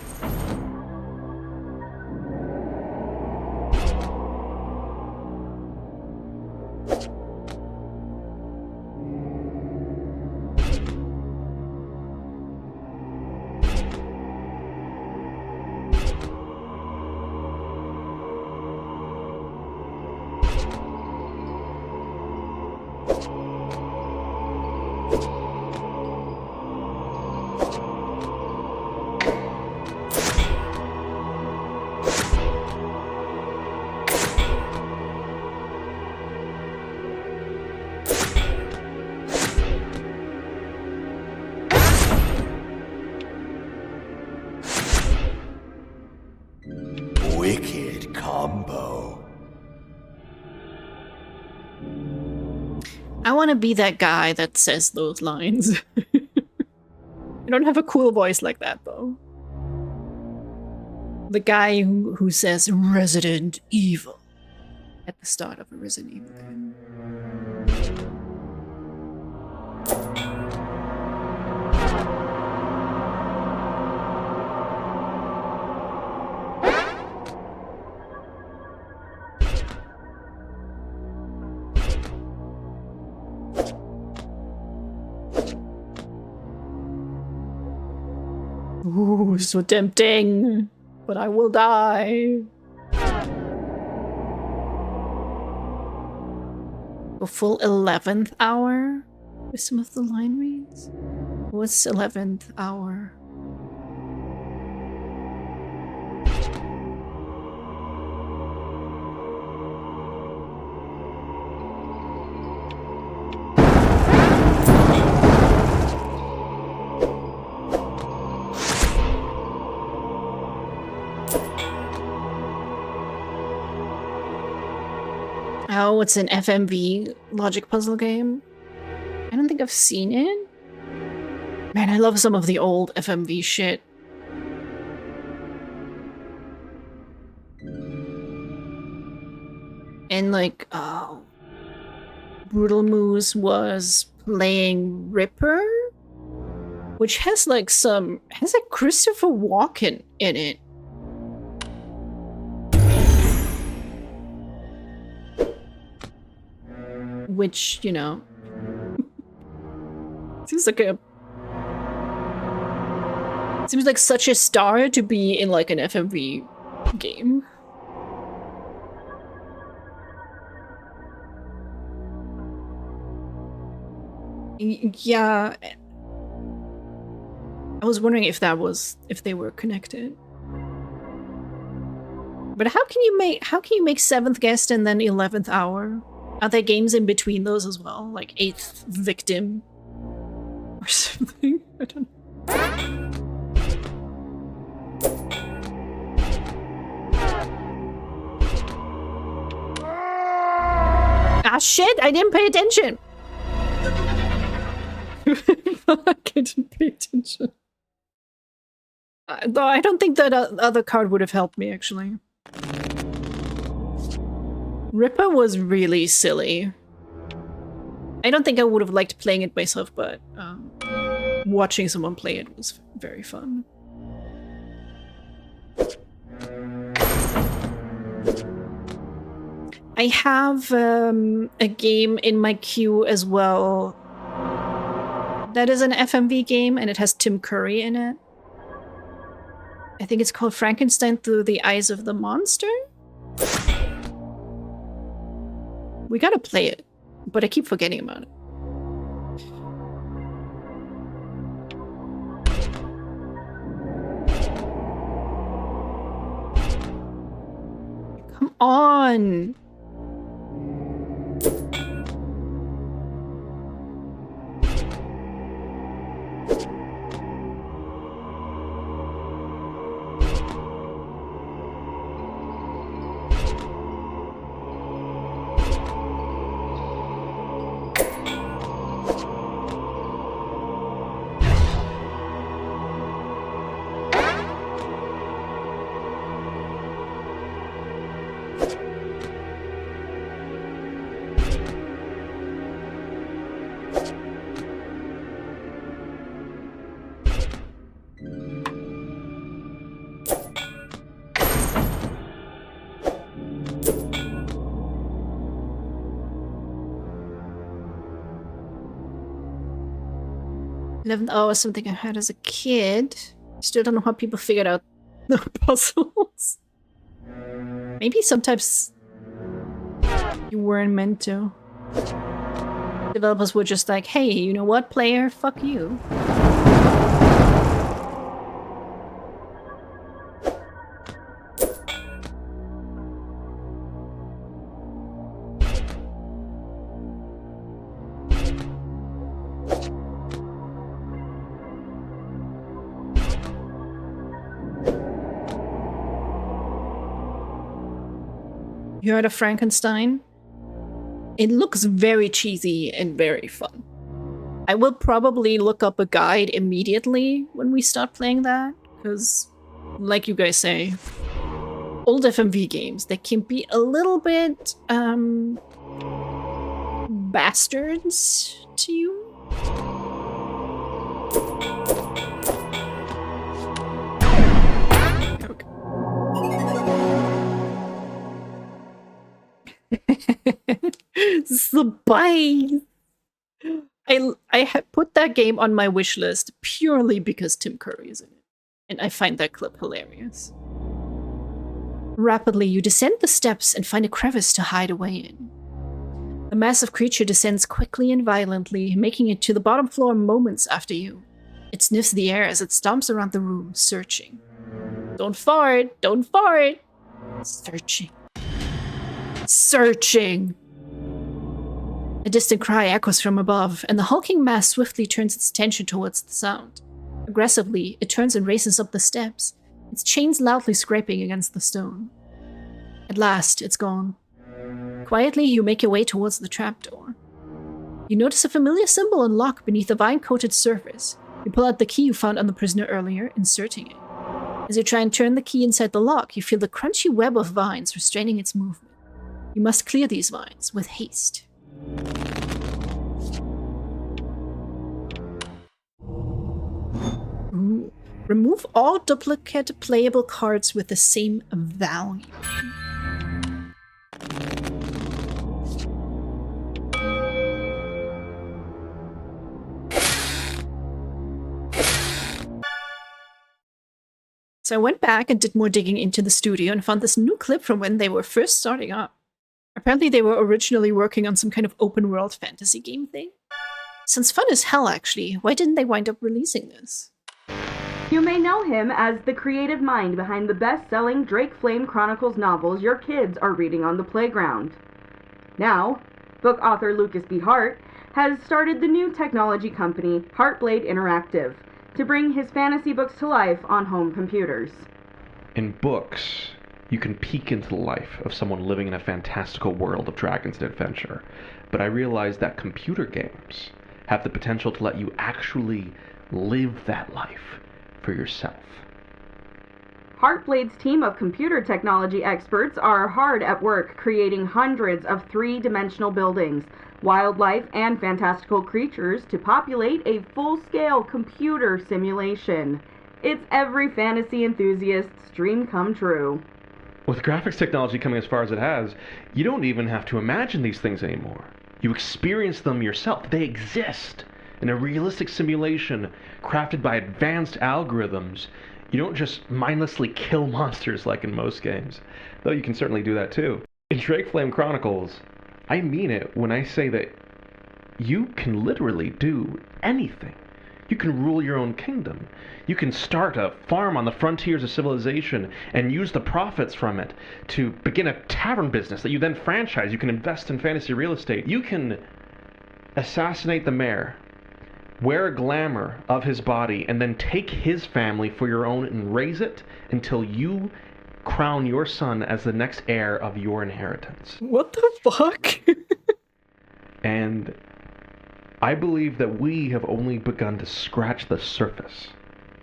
Wicked combo. I want to be that guy that says those lines. I don't have a cool voice like that, though. The guy who says Resident Evil at the start of a Resident Evil game. Ooh, so tempting. But I will die. A full 11th hour? With some of the line reads? What's 11th hour? Oh, it's an FMV logic puzzle game? I don't think I've seen it. Man, I love some of the old FMV shit. And like, Brutal Moose was playing Ripper, which has like has a Christopher Walken in it. Which, you know, seems like such a star to be in like an FMV game. Yeah, I was wondering if they were connected. But how can you make 7th Guest and then 11th Hour? Are there games in between those as well? Like 8th Victim? Or something? I don't know. Ah shit! I didn't pay attention! Fuck, I didn't pay attention. Though I don't think that other card would have helped me, actually. Ripper was really silly. I don't think I would have liked playing it myself, but watching someone play it was very fun. I have a game in my queue as well that is an FMV game, and it has Tim Curry in it. I think it's called Frankenstein Through the Eyes of the Monster? We gotta play it, but I keep forgetting about it. Come on! Something I had as a kid. Still don't know how people figured out the puzzles. Maybe sometimes you weren't meant to. Developers were just like, hey, you know what, player? Fuck you. You heard of Frankenstein? It looks very cheesy and very fun. I will probably look up a guide immediately when we start playing that, because, like you guys say, old FMV games, they can be a little bit, bastards to you. Spice. I had put that game on my wish list purely because Tim Curry is in it, and I find that clip hilarious. Rapidly, you descend the steps and find a crevice to hide away in. The massive creature descends quickly and violently, making it to the bottom floor moments after you. It sniffs the air as it stomps around the room, searching. Don't fart! Don't fart! Searching. Searching! A distant cry echoes from above, and the hulking mass swiftly turns its attention towards the sound. Aggressively, it turns and races up the steps, its chains loudly scraping against the stone. At last, it's gone. Quietly, you make your way towards the trapdoor. You notice a familiar symbol and lock beneath the vine-coated surface. You pull out the key you found on the prisoner earlier, inserting it. As you try and turn the key inside the lock, you feel the crunchy web of vines restraining its movement. You must clear these vines with haste. Ooh. Remove all duplicate playable cards with the same value. So I went back and did more digging into the studio and found this new clip from when they were first starting up. Apparently they were originally working on some kind of open world fantasy game thing. Sounds fun as hell, actually. Why didn't they wind up releasing this? You may know him as the creative mind behind the best-selling Drake Flame Chronicles novels your kids are reading on the playground. Now, book author Lucas B. Hart has started the new technology company Heartblade Interactive to bring his fantasy books to life on home computers. In books, you can peek into the life of someone living in a fantastical world of dragons and adventure, but I realize that computer games have the potential to let you actually live that life for yourself. Heartblade's team of computer technology experts are hard at work creating hundreds of three-dimensional buildings, wildlife, and fantastical creatures to populate a full-scale computer simulation. It's every fantasy enthusiast's dream come true. With graphics technology coming as far as it has, you don't even have to imagine these things anymore. You experience them yourself. They exist in a realistic simulation crafted by advanced algorithms. You don't just mindlessly kill monsters like in most games, though you can certainly do that too. In Drake Flame Chronicles, I mean it when I say that you can literally do anything. You can rule your own kingdom. You can start a farm on the frontiers of civilization and use the profits from it to begin a tavern business that you then franchise. You can invest in fantasy real estate. You can assassinate the mayor, wear a glamour of his body, and then take his family for your own and raise it until you crown your son as the next heir of your inheritance. What the fuck? And I believe that we have only begun to scratch the surface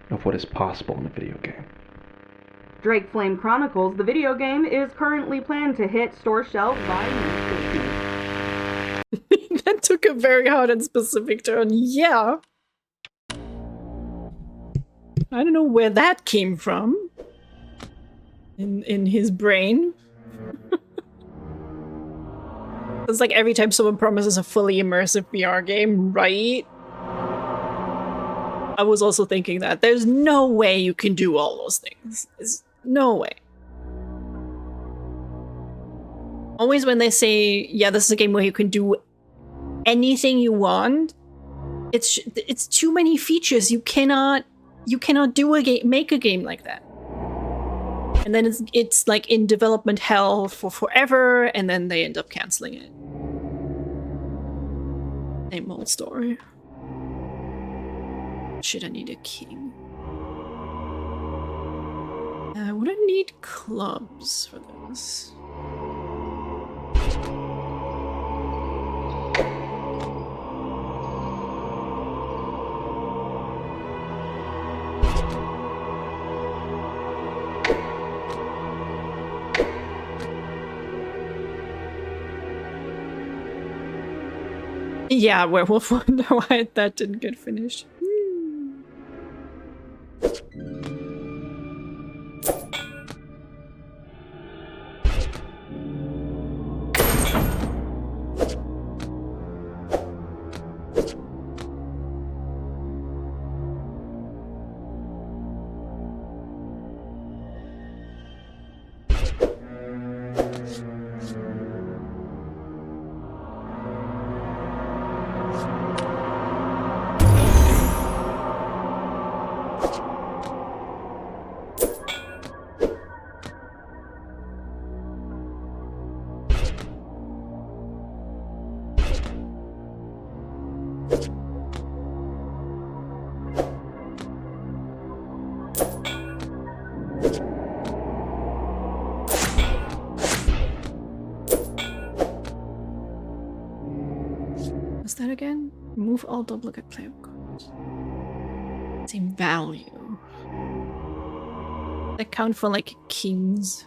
of what is possible in a video game. Drake Flame Chronicles, the video game, is currently planned to hit store shelves by May 15th. That took a very hard and specific turn. Yeah. I don't know where that came from. In his brain. It's like every time someone promises a fully immersive VR game, right? I was also thinking that. There's no way you can do all those things. There's no way. Always when they say, yeah, this is a game where you can do anything you want. It's too many features. You cannot do a game, make a game like that. And then it's like in development hell for forever, and then they end up canceling it. Same old story. Shit, I need a king. Would I need clubs for this? Yeah, Werewolf Wonder why that didn't get finished. What's that again? Remove all duplicate player cards. Same value. That count for like kings.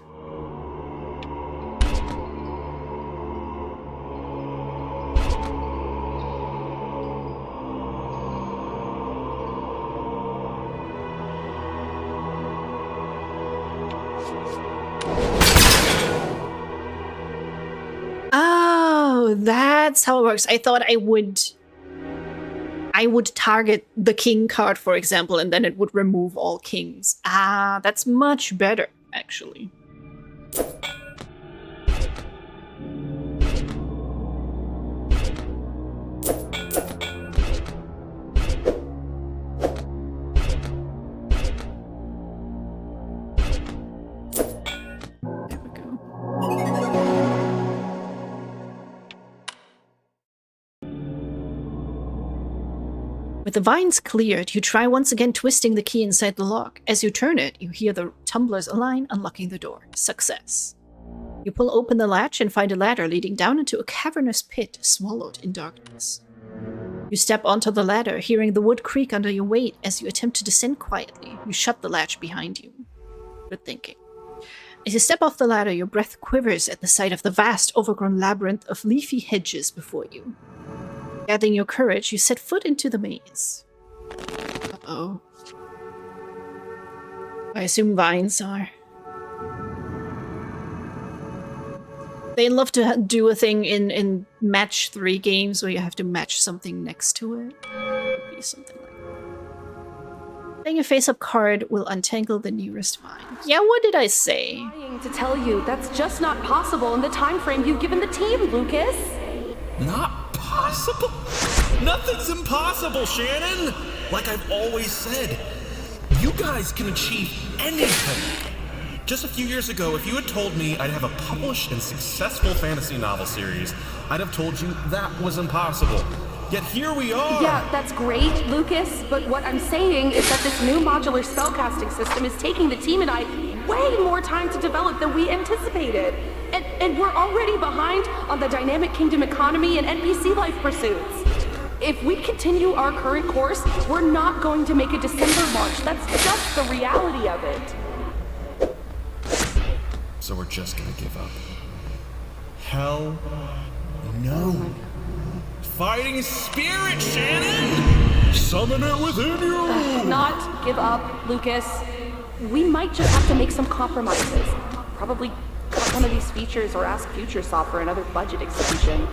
Oh, that's how it works. I thought I would target the king card, for example, and then it would remove all kings. Ah, that's much better, actually. There we go. With the vines cleared, you try once again twisting the key inside the lock. As you turn it, you hear the tumblers align, unlocking the door. Success. You pull open the latch and find a ladder leading down into a cavernous pit swallowed in darkness. You step onto the ladder, hearing the wood creak under your weight as you attempt to descend quietly. You shut the latch behind you. Good thinking. As you step off the ladder, your breath quivers at the sight of the vast, overgrown labyrinth of leafy hedges before you. Gathering your courage, you set foot into the maze. Uh-oh. I assume vines are. They love to do a thing in match 3 games where you have to match something next to it. Could be something like that. Playing a face-up card will untangle the nearest vine. Yeah, what did I say? Trying to tell you that's just not possible in the time frame you've given the team, Lucas. Not possible? Nothing's impossible, Shannon! Like I've always said, you guys can achieve anything. Just a few years ago, if you had told me I'd have a published and successful fantasy novel series, I'd have told you that was impossible. Yet here we are! Yeah, that's great, Lucas, but what I'm saying is that this new modular spellcasting system is taking the team and I way more time to develop than we anticipated. And we're already behind on the Dynamic Kingdom economy and NPC life pursuits. If we continue our current course, we're not going to make a December launch. That's just the reality of it. So we're just gonna give up. Hell no. Fighting spirit, Shannon! Summon it within you! Not give up, Lucas. We might just have to make some compromises. Probably cut one of these features or ask FutureSoft for another budget extension.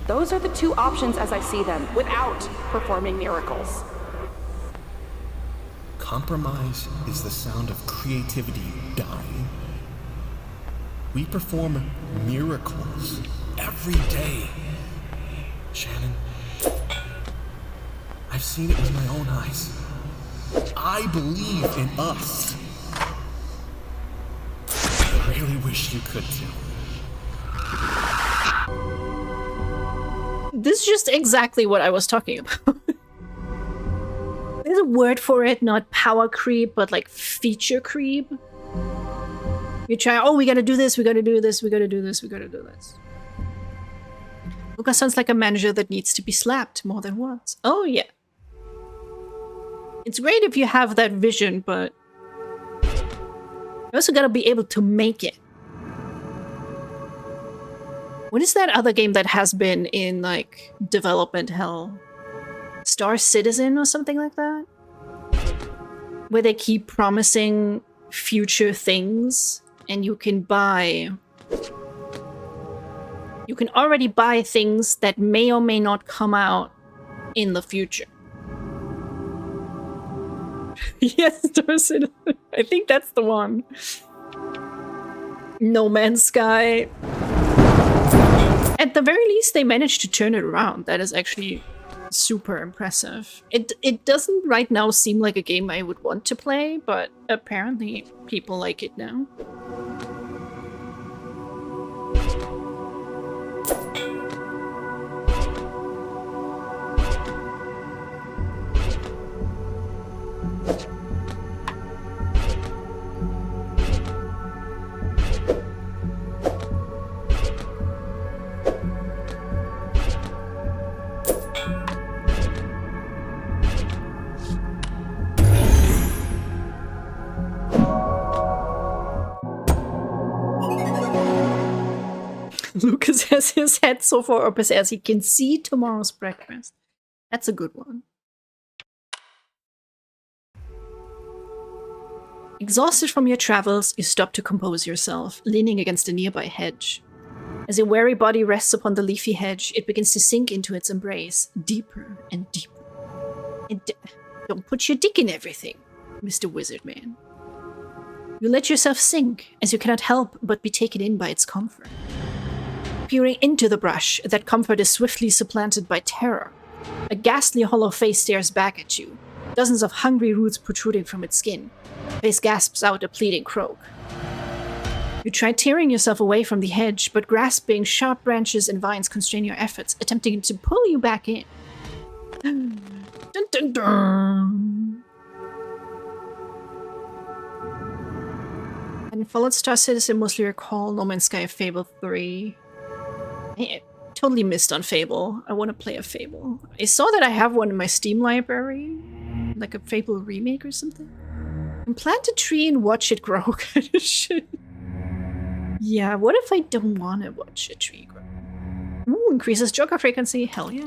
Those are the 2 options as I see them, without performing miracles. Compromise is the sound of creativity dying. We perform miracles every day. Shannon, I've seen it with my own eyes. I believe in us. I really wish you could too. This is just exactly what I was talking about. There's a word for it, not power creep, but like feature creep. You try, oh, we gotta do this, we gotta do this, we gotta do this, we gotta do this. Lucas sounds like a manager that needs to be slapped more than once. Oh, yeah. It's great if you have that vision, but you also gotta be able to make it. What is that other game that has been in, like, development hell? Star Citizen or something like that? Where they keep promising future things, and you can buy... You can already buy things that may or may not come out in the future. Yes, Star Citizen. I think that's the one. No Man's Sky. At the very least, they managed to turn it around. That is actually super impressive. It doesn't right now seem like a game I would want to play, but apparently people like it now. Lucas has his head so far up his ass he can see tomorrow's breakfast. That's a good one. Exhausted from your travels, you stop to compose yourself, leaning against a nearby hedge. As your weary body rests upon the leafy hedge, it begins to sink into its embrace, deeper and deeper. And don't put your dick in everything, Mr. Wizard Man. You let yourself sink, as you cannot help but be taken in by its comfort. Peering into the brush, that comfort is swiftly supplanted by terror. A ghastly hollow face stares back at you, dozens of hungry roots protruding from its skin. Face gasps out a pleading croak. You try tearing yourself away from the hedge, but grasping sharp branches and vines constrain your efforts, attempting to pull you back in. Dun, dun, dun. And followed Star Citizen mostly recall No Man's Sky Fable 3. I totally missed on Fable. I want to play a Fable. I saw that I have one in my Steam library. Like a Fable remake or something. And plant a tree and watch it grow kind of shit. Yeah, what if I don't want to watch a tree grow? Ooh, increases joker frequency. Hell yeah.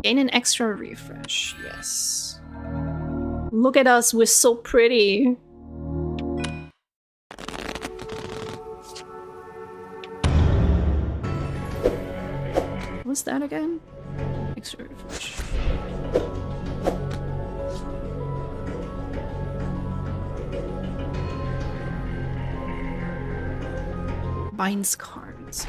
Gain an extra refresh. Yes. Look at us, we're so pretty. What's that again? Extra refresh. Binds cards.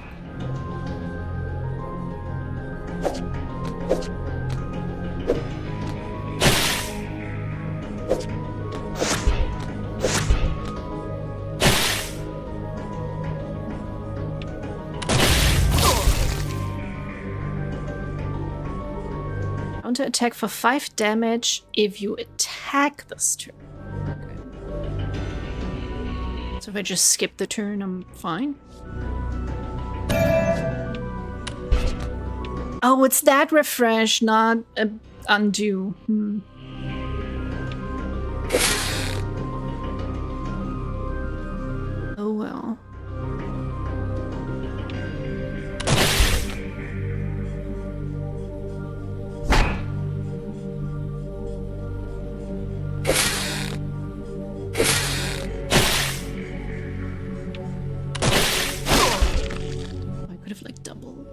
Counter attack for 5 damage if you attack this turn. Okay. So if I just skip the turn, I'm fine. Oh, it's that refresh, not undo. Oh well. I could have like doubled.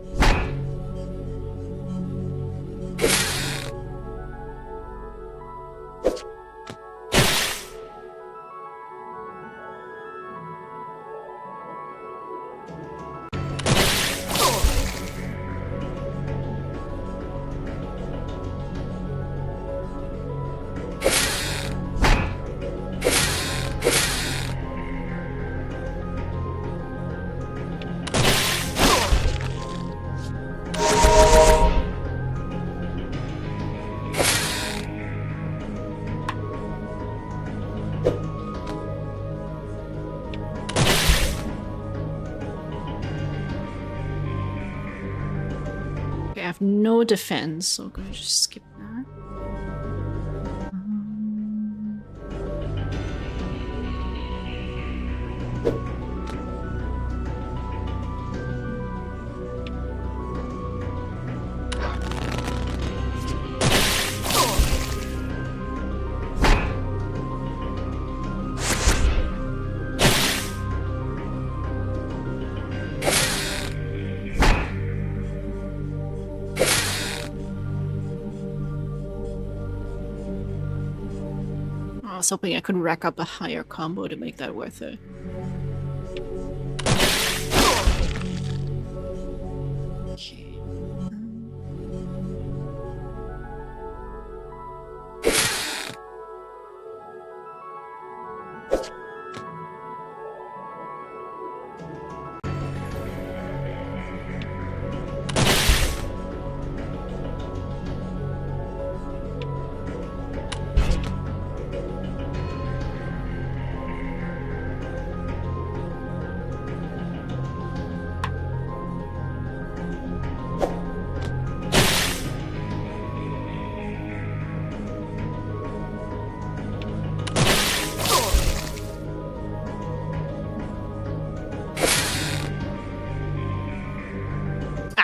have no defense, so I'm gonna just skip that. I was hoping I could rack up a higher combo to make that worth it. Okay.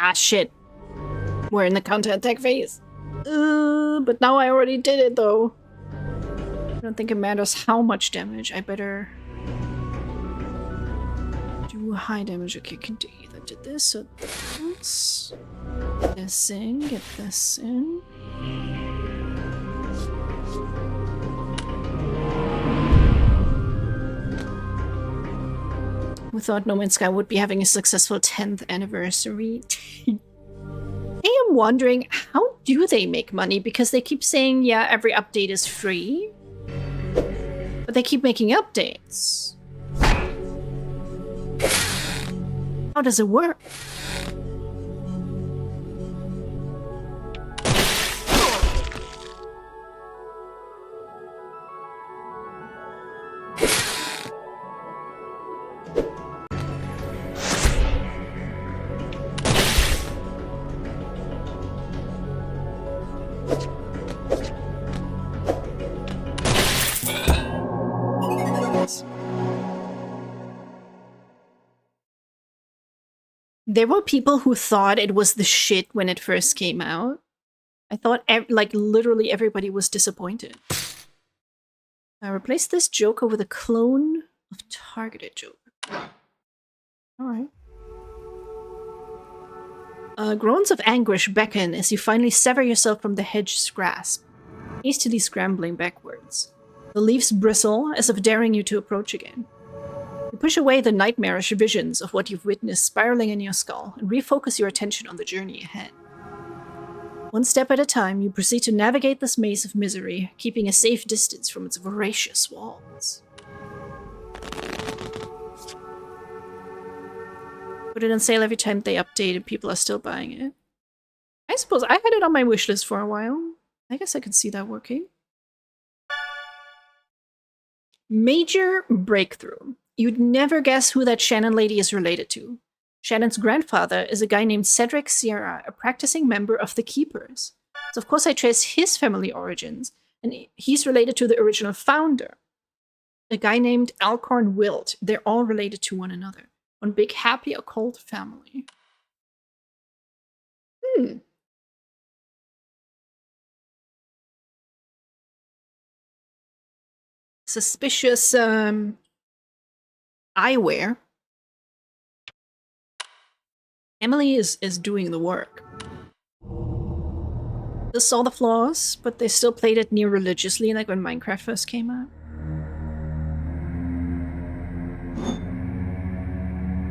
Ah, shit. We're in the counterattack phase. But now I already did it, though. I don't think it matters how much damage. I better do high damage. Okay, can do either did this or this. This in, get this in. We thought No Man's Sky would be having a successful 10th anniversary. I am wondering, how do they make money? Because they keep saying, yeah, every update is free. But they keep making updates. How does it work? There were people who thought it was the shit when it first came out. I thought, like, literally everybody was disappointed. I replaced this Joker with a clone of targeted Joker. Alright. Groans of anguish beckon as you finally sever yourself from the hedge's grasp, hastily scrambling backwards. The leaves bristle as if daring you to approach again. You push away the nightmarish visions of what you've witnessed spiraling in your skull and refocus your attention on the journey ahead. One step at a time, you proceed to navigate this maze of misery, keeping a safe distance from its voracious walls. Put it on sale every time they update and people are still buying it. I suppose I had it on my wishlist for a while. I guess I could see that working. Major breakthrough. You'd never guess who that Shannon lady is related to. Shannon's grandfather is a guy named Cedric Sierra, a practicing member of the Keepers. So of course I trace his family origins, and he's related to the original founder, a guy named Alcorn Wilt. They're all related to one another. One big happy occult family. Suspicious, eyewear. Emily is doing the work. They saw the flaws, but they still played it near religiously, like when Minecraft first came out.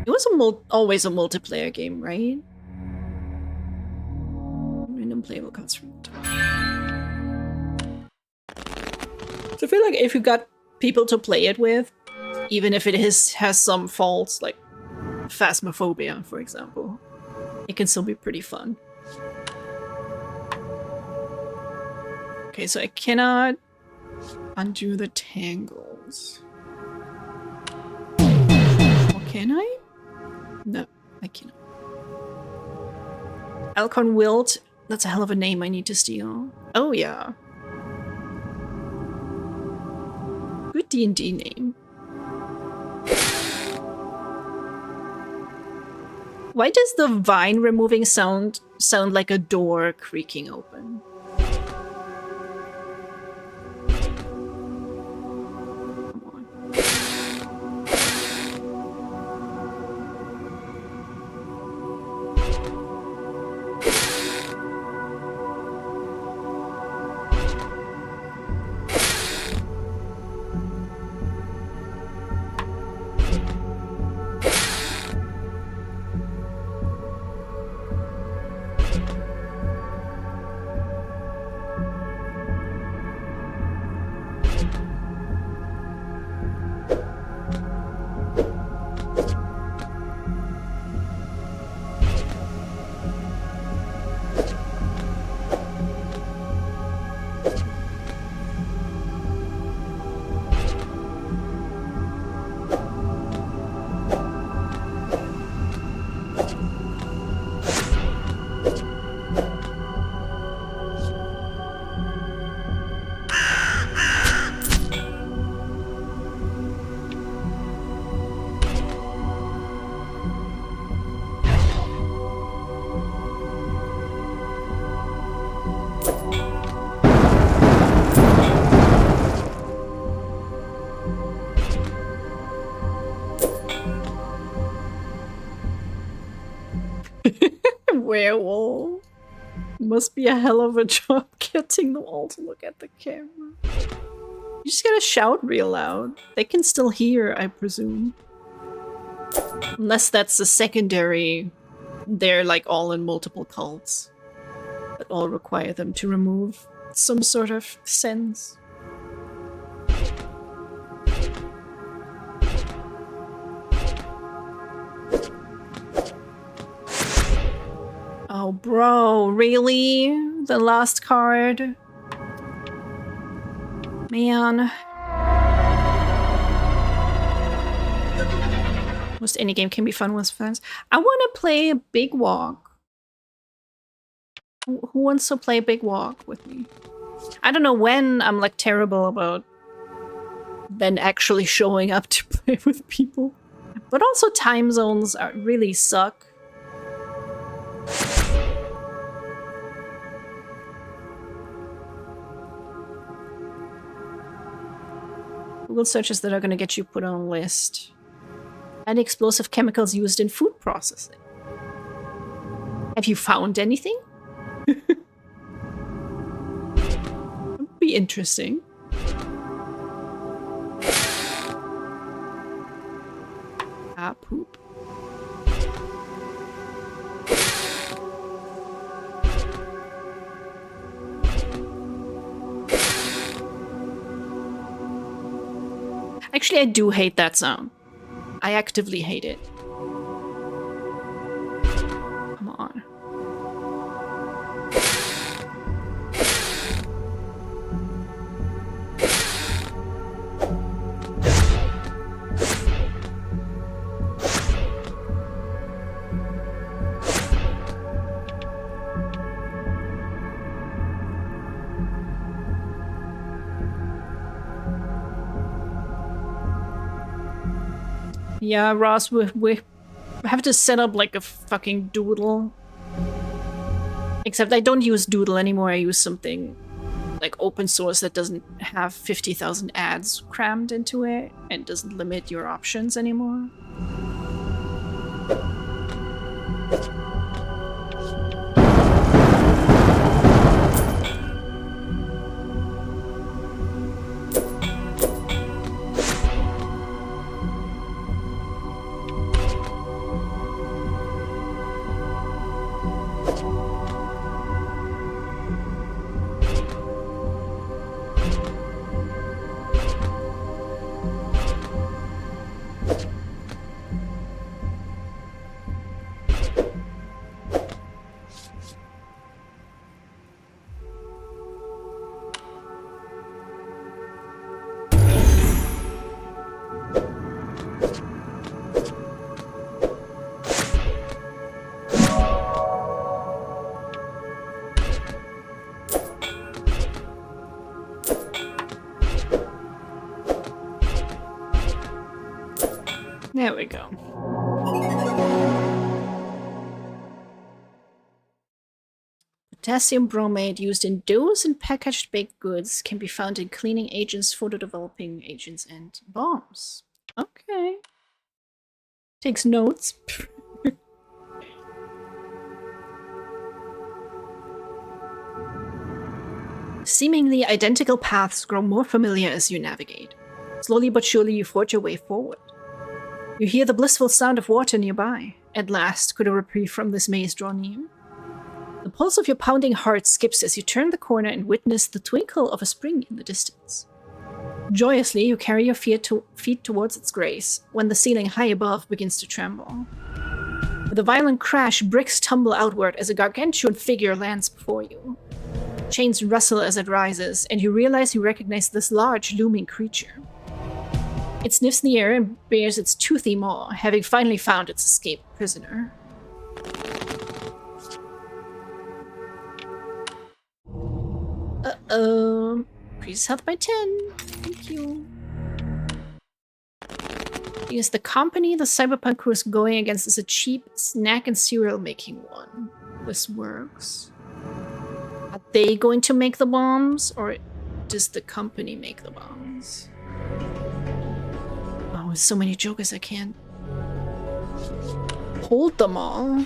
It was always a multiplayer game, right? Random playable cards from the top. So I feel like if you got people to play it with, even if it has some faults, like Phasmophobia, for example, it can still be pretty fun. Okay, so I cannot undo the tangles. Or can I? No, I cannot. Alcorn Wilt. That's a hell of a name I need to steal. Oh yeah. Good D&D name. Why does the vine removing sound like a door creaking open? Werewolf. Must be a hell of a job getting them all to look at the camera. You just gotta shout real loud. They can still hear, I presume. Unless that's a secondary. They're like all in multiple cults that all require them to remove some sort of sense. Oh, bro, really? The last card? Man. Most any game can be fun with friends. I want to play a Big Walk. Who wants to play Big Walk with me? I don't know when I'm like terrible about then actually showing up to play with people. But also time zones really suck. Google searches that are going to get you put on a list. And explosive chemicals used in food processing. Have you found anything? Would be interesting. Ah, poop. Actually, I do hate that sound. I actively hate it. Come on. Yeah, Ross, we have to set up like a fucking doodle. Except I don't use doodle anymore, I use something like open source that doesn't have 50,000 ads crammed into it and doesn't limit your options anymore. There we go. Potassium bromate used in doughs and packaged baked goods can be found in cleaning agents, photo-developing agents, and bombs. Okay. Takes notes. Seemingly identical paths grow more familiar as you navigate. Slowly but surely you forge your way forward. You hear the blissful sound of water nearby. At last could a reprieve from this maze draw near. The pulse of your pounding heart skips as you turn the corner and witness the twinkle of a spring in the distance. Joyously, you carry your feet towards its grace, when the ceiling high above begins to tremble. With a violent crash, bricks tumble outward as a gargantuan figure lands before you. Chains rustle as it rises, and you realize you recognize this large, looming creature. It sniffs the air and bares its toothy maw, having finally found its escaped prisoner. Increase health by 10. Thank you. Because the company the cyberpunk crew is going against is a cheap snack and cereal making one. This works. Are they going to make the bombs, or does the company make the bombs? Oh, so many jokers, I can't hold them all.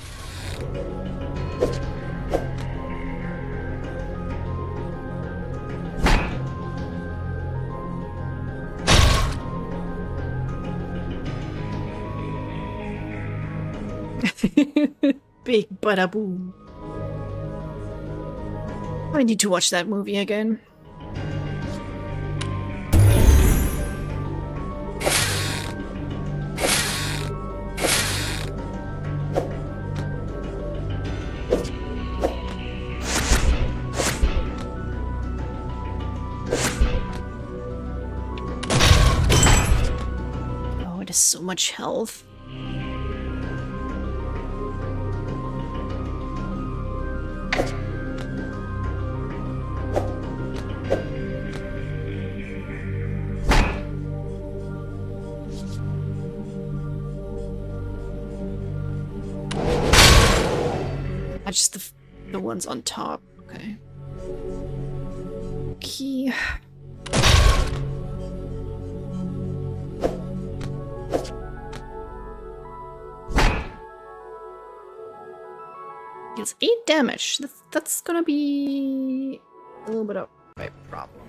Big bada boom. I need to watch that movie again. Oh, it has so much health. Just the ones on top. Okay. Key. Deals 8 damage. That's gonna be a little bit of a problem.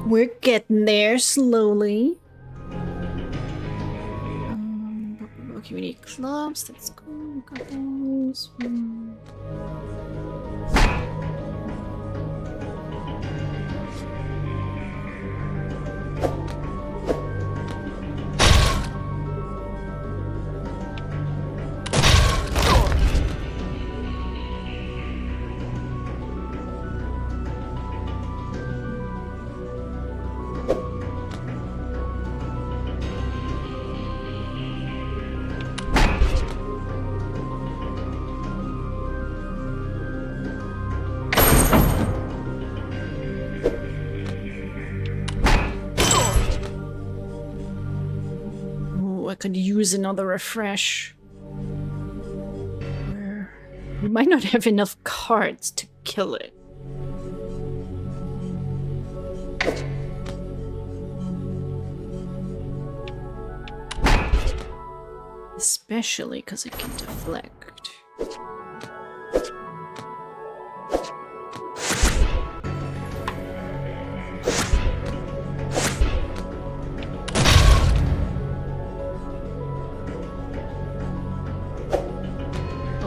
We're getting there slowly. Okay, we need clubs. Let's go. Got those. could use another refresh. We might not have enough cards to kill it. Especially because it can deflect.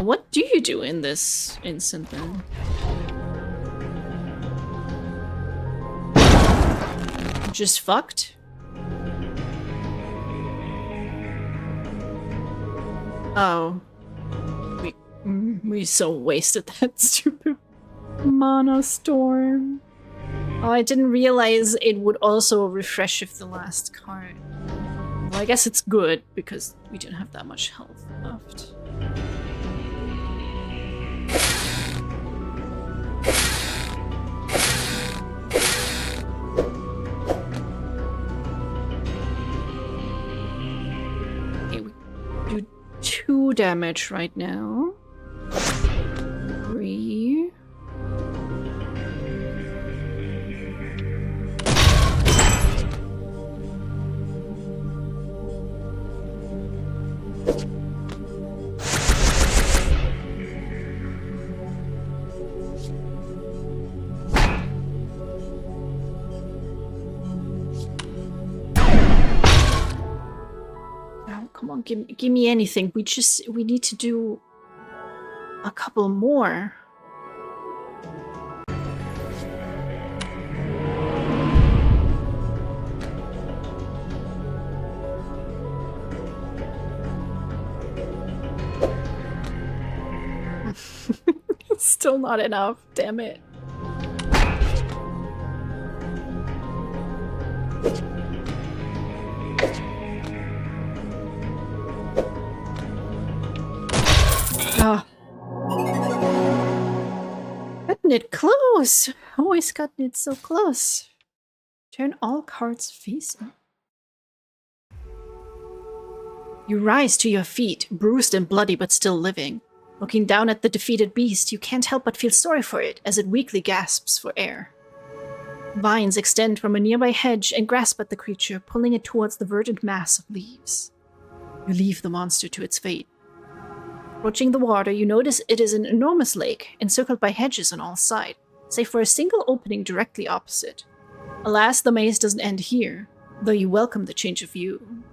What do you do in this instant then? Just fucked? Oh. We so wasted that stupid mana storm. Oh, I didn't realize it would also refresh if the last card. Well, I guess it's good because we didn't have that much health left. Okay, we do 2 damage right now. 3. Come on, give me anything. We need to do a couple more. Still not enough, damn it. Ah. Gotten it close! Always gotten it so close. Turn all cards face up. You rise to your feet, bruised and bloody but still living. Looking down at the defeated beast, you can't help but feel sorry for it as it weakly gasps for air. Vines extend from a nearby hedge and grasp at the creature, pulling it towards the verdant mass of leaves. You leave the monster to its fate. Approaching the water, you notice it is an enormous lake, encircled by hedges on all sides, save for a single opening directly opposite. Alas, the maze doesn't end here, though you welcome the change of view.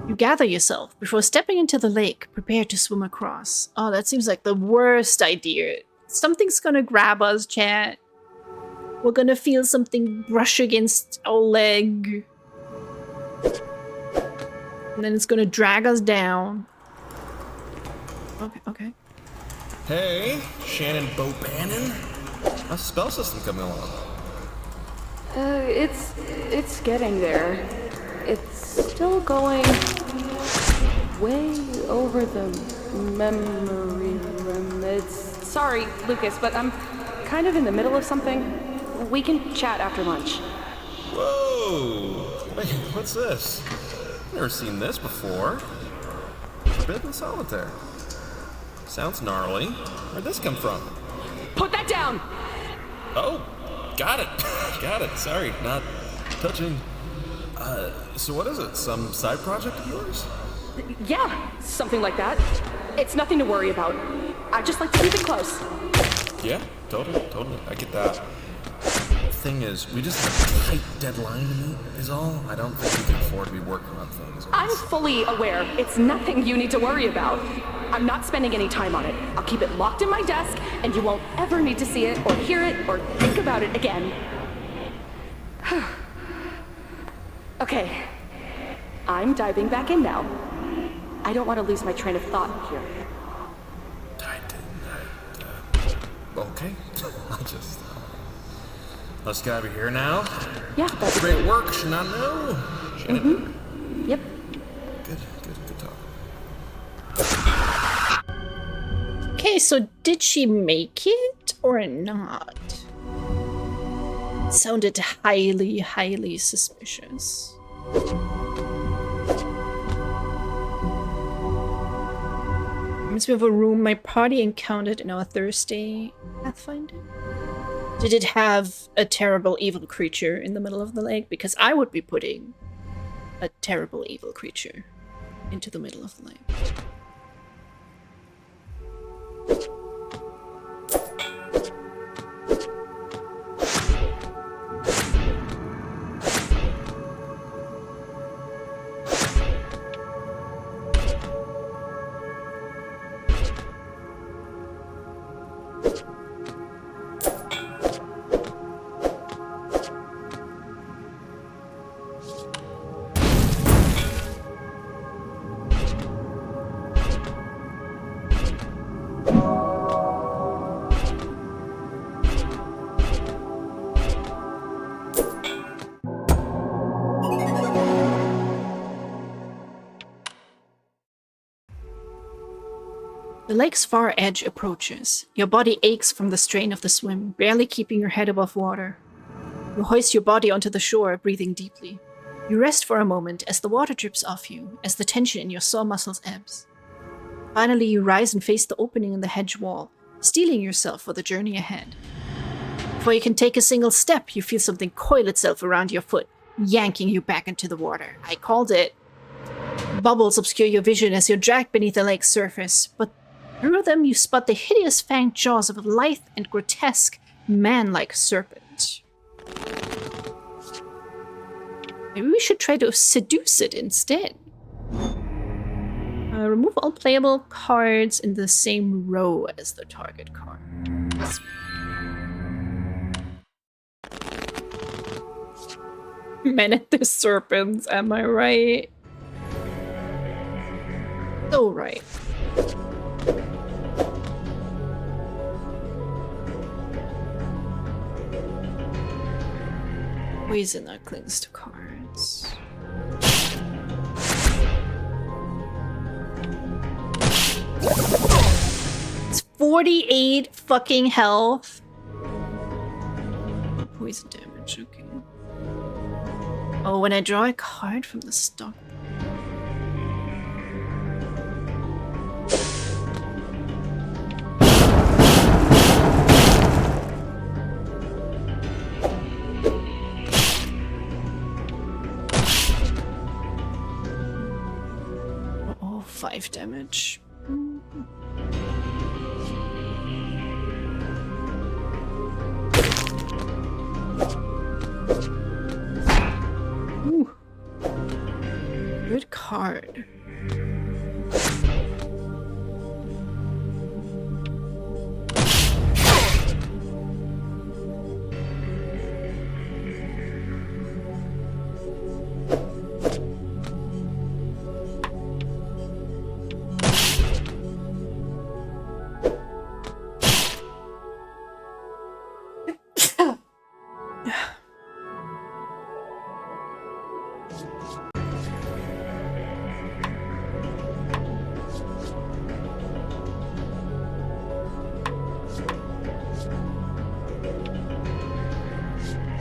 You gather yourself before stepping into the lake, prepared to swim across. Oh, that seems like the worst idea. Something's gonna grab us, chat. We're gonna feel something brush against our leg. And then it's gonna drag us down. Okay. Hey, Shannon Bobannon. How's the spell system coming along? It's getting there. It's still going way over the memory limits. Sorry, Lucas, but I'm kind of in the middle of something. We can chat after lunch. Whoa! Wait, what's this? Never seen this before. Forbidden Solitaire. Sounds gnarly. Where'd this come from? Put that down! Oh, got it. Got it. Sorry, not touching. So what is it? Some side project of yours? Yeah, something like that. It's nothing to worry about. I just like to keep it close. Yeah, totally. I get that. Thing is, we just have a tight deadline to meet is all. I don't think we can afford to be working on things. I'm fully aware it's nothing you need to worry about. I'm not spending any time on it. I'll keep it locked in my desk, and you won't ever need to see it, or hear it, or think about it again. Okay. I'm diving back in now. I don't want to lose my train of thought here. Okay. Let's get out of here now. Yeah, that's great work, Shanano. Mm-hmm. Yep. Good talk. Okay, so did she make it or not? It sounded highly suspicious. Reminds me of a room my party encountered in our Thursday Pathfinder. Did it have a terrible evil creature in the middle of the lake? Because I would be putting a terrible evil creature into the middle of the lake. The lake's far edge approaches. Your body aches from the strain of the swim, barely keeping your head above water. You hoist your body onto the shore, breathing deeply. You rest for a moment as the water drips off you, as the tension in your sore muscles ebbs. Finally, you rise and face the opening in the hedge wall, steeling yourself for the journey ahead. Before you can take a single step, you feel something coil itself around your foot, yanking you back into the water. I called it. Bubbles obscure your vision as you're dragged beneath the lake's surface, but through them you spot the hideous fanged jaws of a lithe and grotesque, man-like serpent. Maybe we should try to seduce it instead. Remove all playable cards in the same row as the target card. Men at the serpents, am I right? So right. Poison that clings to cards. It's 48 fucking health. Poison damage, okay. Oh, when I draw a card from the stock. Oh, 5 damage. Ooh. Good card.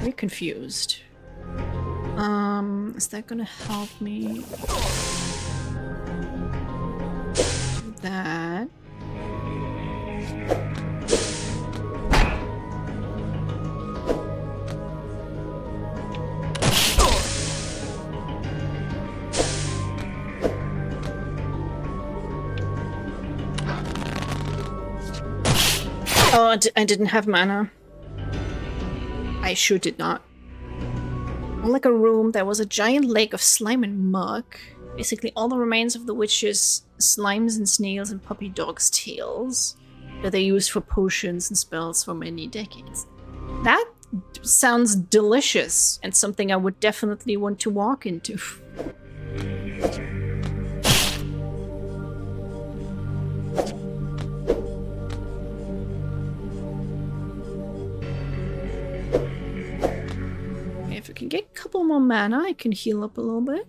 Very confused. Is that gonna help me do that? Oh, I didn't have mana. I sure did not. Like a room, there was a giant lake of slime and muck. Basically all the remains of the witches' slimes and snails and puppy dogs' tails that they used for potions and spells for many decades. That sounds delicious and something I would definitely want to walk into. If I can get a couple more mana, I can heal up a little bit.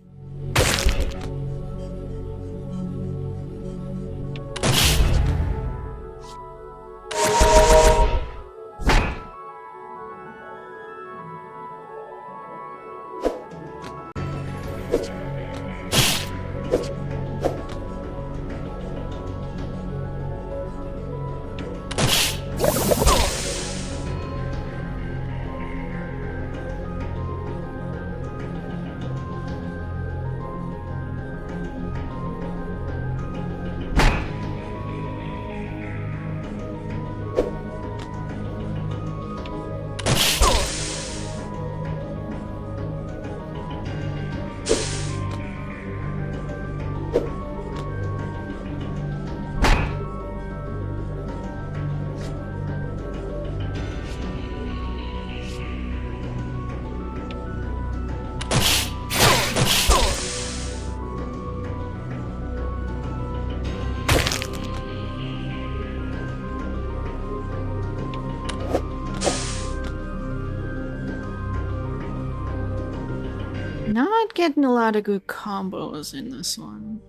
Not getting a lot of good combos in this one.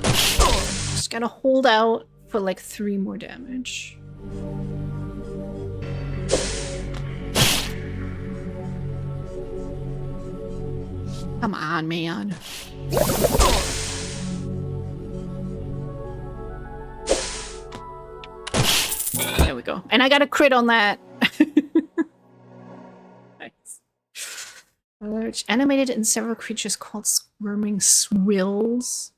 Just gotta hold out for like 3 more damage. Come on, man. There we go. And I got a crit on that. Nice. It's animated in several creatures called squirming swills.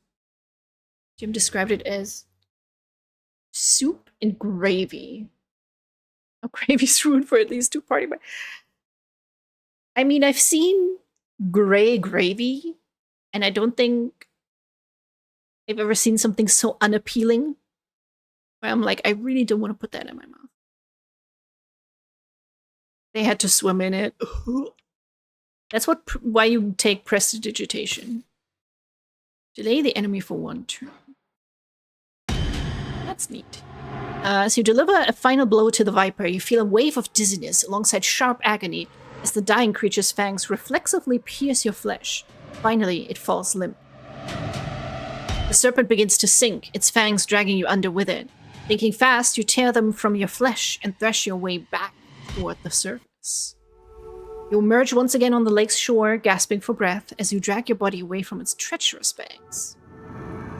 Jim described it as soup and gravy. Oh, gravy's ruined for at least 2 party members. I mean, I've seen gray gravy, and I don't think I've ever seen something so unappealing. Where I'm like, I really don't want to put that in my mouth. They had to swim in it. That's why you take prestidigitation. Delay the enemy for 1 turn. That's neat. As you deliver a final blow to the Viper, you feel a wave of dizziness alongside sharp agony as the dying creature's fangs reflexively pierce your flesh. Finally, it falls limp. The serpent begins to sink, its fangs dragging you under with it. Thinking fast, you tear them from your flesh and thresh your way back toward the surface. You emerge once again on the lake's shore, gasping for breath as you drag your body away from its treacherous fangs.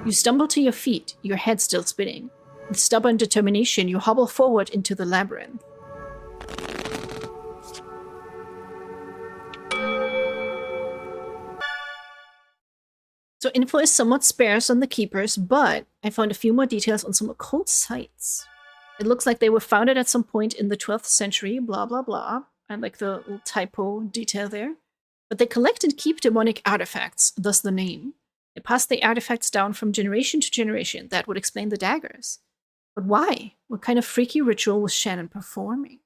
You stumble to your feet, your head still spinning. With stubborn determination, you hobble forward into the labyrinth. So info is somewhat sparse on the keepers, but I found a few more details on some occult sites. It looks like they were founded at some point in the 12th century, blah blah blah. I like the little typo detail there. But they collect and keep demonic artifacts, thus the name. They pass the artifacts down from generation to generation. That would explain the daggers. But why? What kind of freaky ritual was Shannon performing?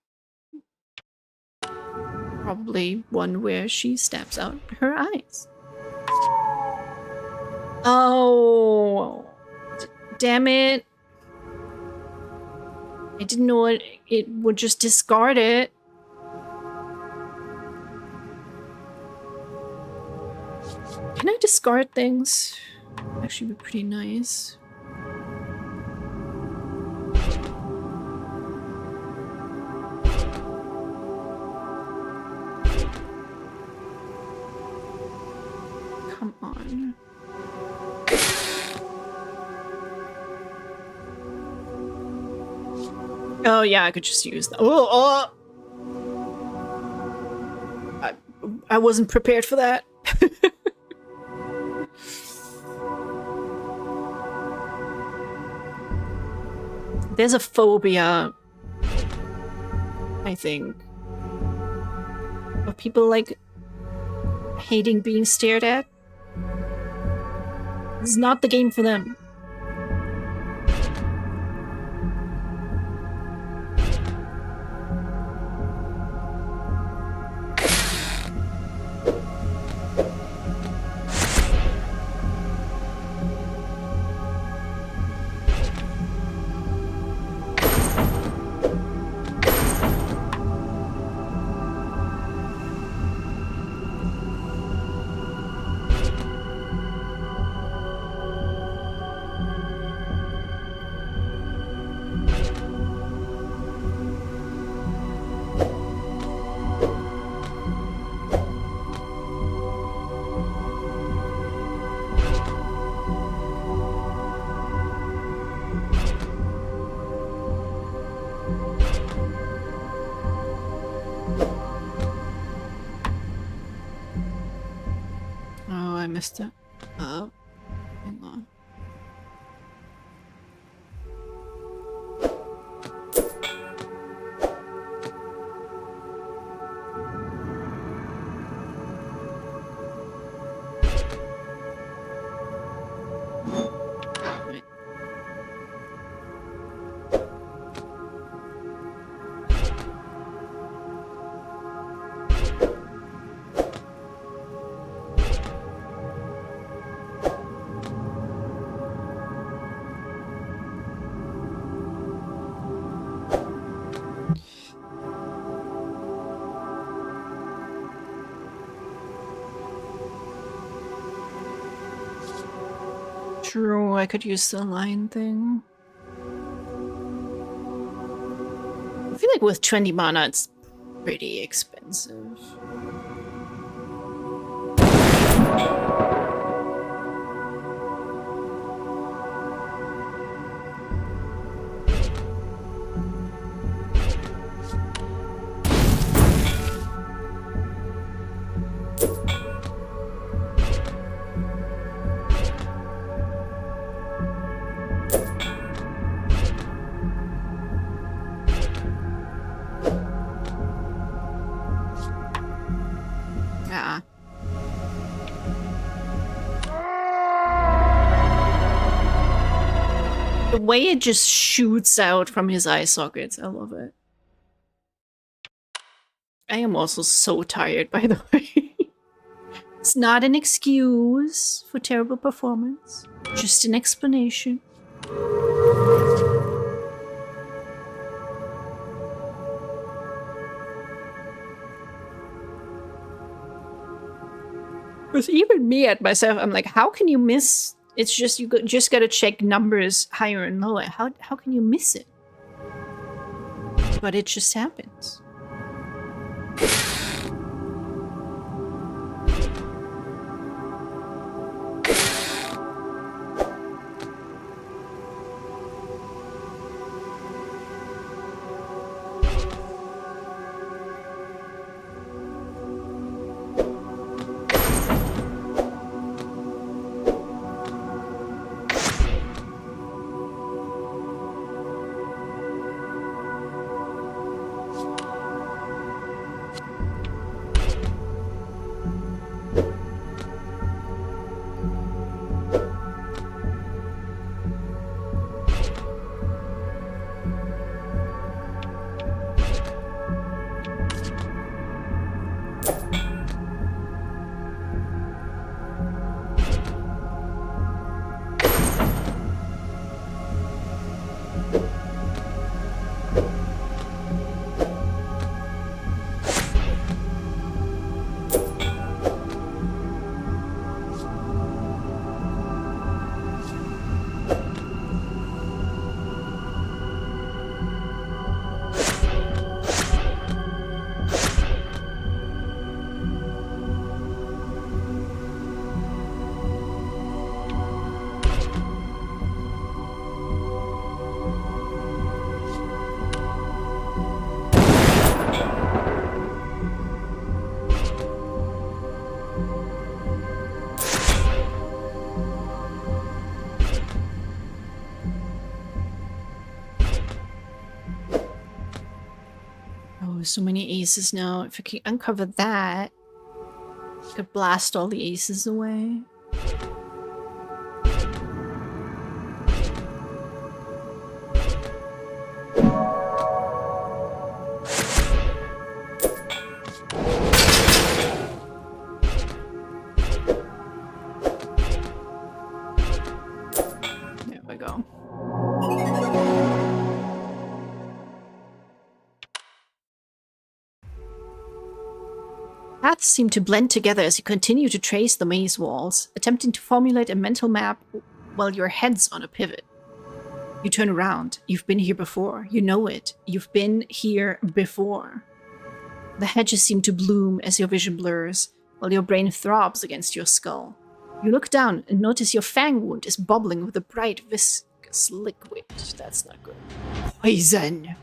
Probably one where she stabs out her eyes. Oh, damn it. I didn't know it would just discard it. Can I discard things? Actually be pretty nice. Come on. Oh yeah, I could just use that. Oh! I wasn't prepared for that. There's a phobia, I think, of people like hating being stared at. It's not the game for them. Missed it. Hang on. True, I could use the line thing. I feel like with 20 mana, it's pretty expensive. Yeah. The way it just shoots out from his eye sockets, I love it. I am also so tired, by the way. It's not an excuse for terrible performance, just an explanation. Because even me at myself, I'm like, how can you miss? It's just, you just gotta check numbers higher and lower. How can you miss it? But it just happens. So many aces now. If I can uncover that, I could blast all the aces away. There we go. Paths seem to blend together as you continue to trace the maze walls, attempting to formulate a mental map while your head's on a pivot. You turn around. You've been here before. You know it. You've been here before. The hedges seem to bloom as your vision blurs, while your brain throbs against your skull. You look down and notice your fang wound is bubbling with a bright, viscous liquid. That's not good. Poison!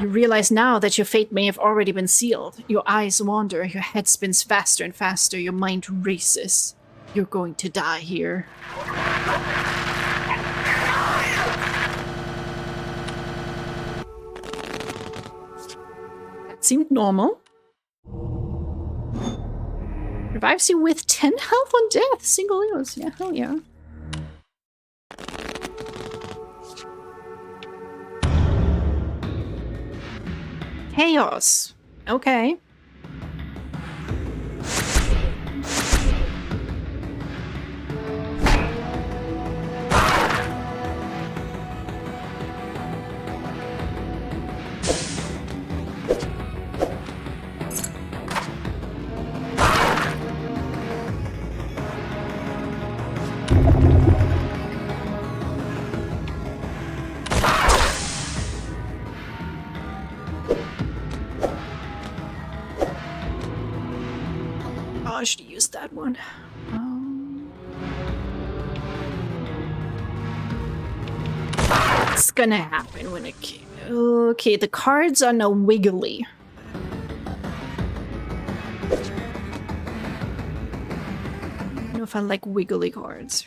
You realize now that your fate may have already been sealed. Your eyes wander, your head spins faster and faster, your mind races. You're going to die here. That seemed normal. Revives you with 10 health on death. Single use. Yeah, hell yeah. Chaos. Okay. Oh, I should use that one. It's gonna happen when it came. Okay, the cards are now wiggly. I don't know if I like wiggly cards.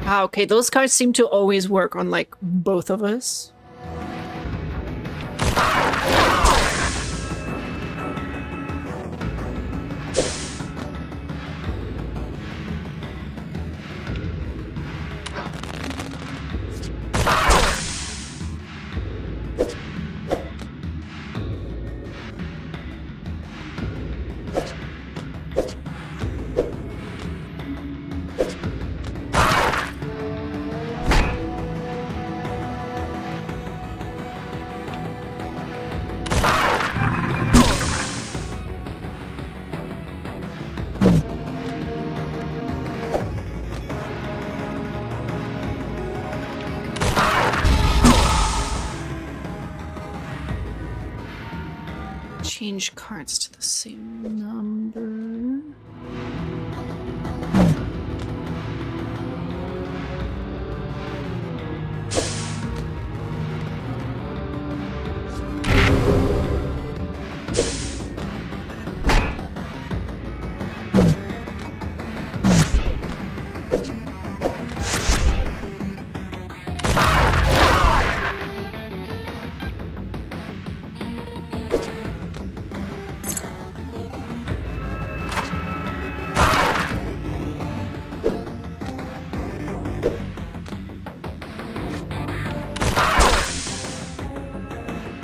Ah, okay, those cards seem to always work on, like, both of us. Change cards to the same number.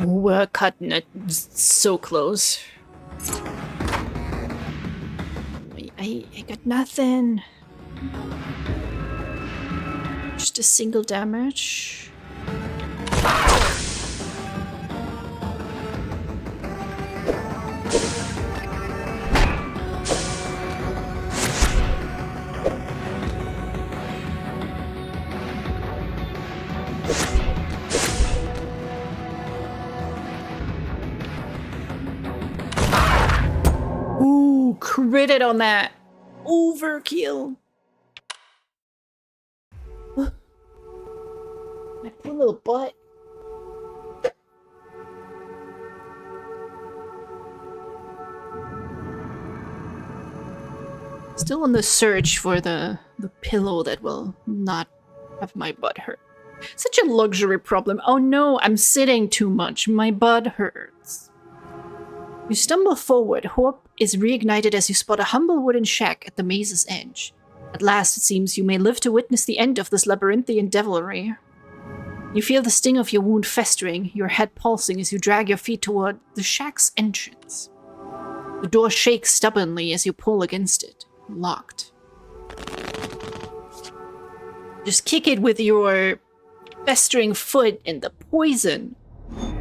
We're cutting it so close. I got nothing. Just a single damage. Ooh, critted on that. Overkill. My poor little butt. Still on the search for the pillow that will not have my butt hurt. Such a luxury problem. Oh no, I'm sitting too much. My butt hurts. You stumble forward. Hope is reignited as you spot a humble wooden shack at the maze's edge. At last, it seems, you may live to witness the end of this labyrinthian devilry. You feel the sting of your wound festering, your head pulsing as you drag your feet toward the shack's entrance. The door shakes stubbornly as you pull against it. Locked. Just kick it with your festering foot and the poison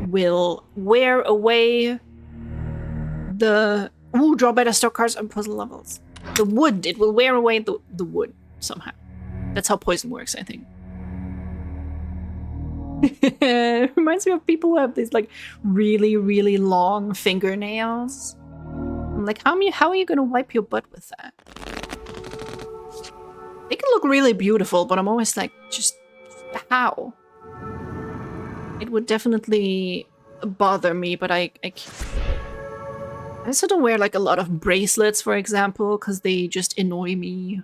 will wear away the... Ooh, draw better stock cards on puzzle levels. The wood, it will wear away the wood somehow. That's how poison works, I think. It reminds me of people who have these like really, really long fingernails. I'm like, how are you gonna wipe your butt with that? They can look really beautiful, but I'm always like, just how? It would definitely bother me, but I also don't wear like a lot of bracelets, for example, because they just annoy me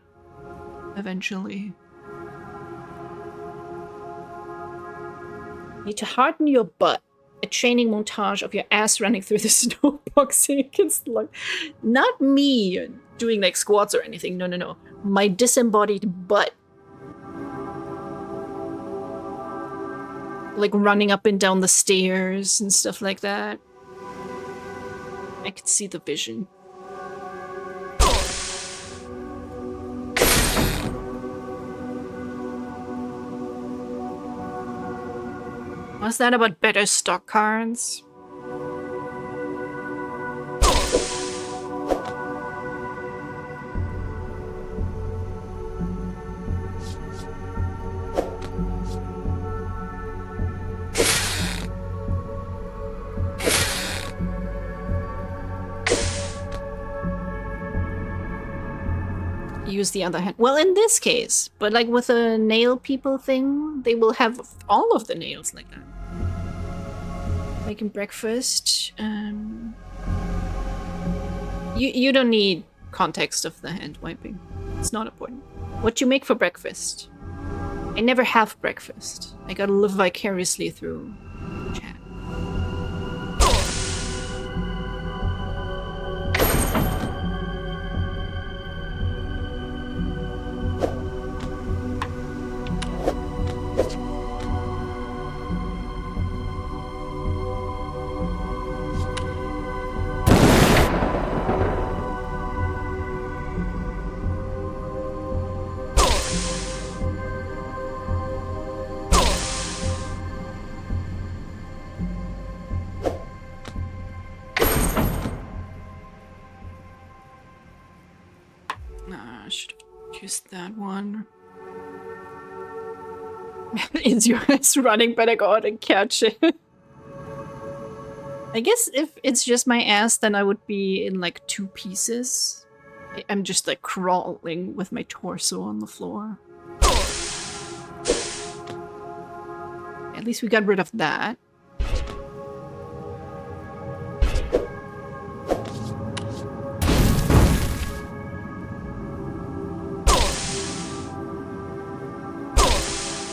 eventually. Need to harden your butt. a training montage of your ass running through the snow boxing against like not me doing like squats or anything. No. My disembodied butt. Like running up and down the stairs and stuff like that. I could see the vision. Was that about better stock cards? Use the other hand. Well, in this case, but like with a nail people thing, they will have all of the nails like that. Making breakfast. You don't need context of the hand wiping. It's not important. What you make for breakfast? I never have breakfast. I gotta live vicariously through chat. I should have used that one. Is your ass running? Better go out and catch it. I guess if it's just my ass, then I would be in like 2 pieces. I'm just like crawling with my torso on the floor. At least we got rid of that.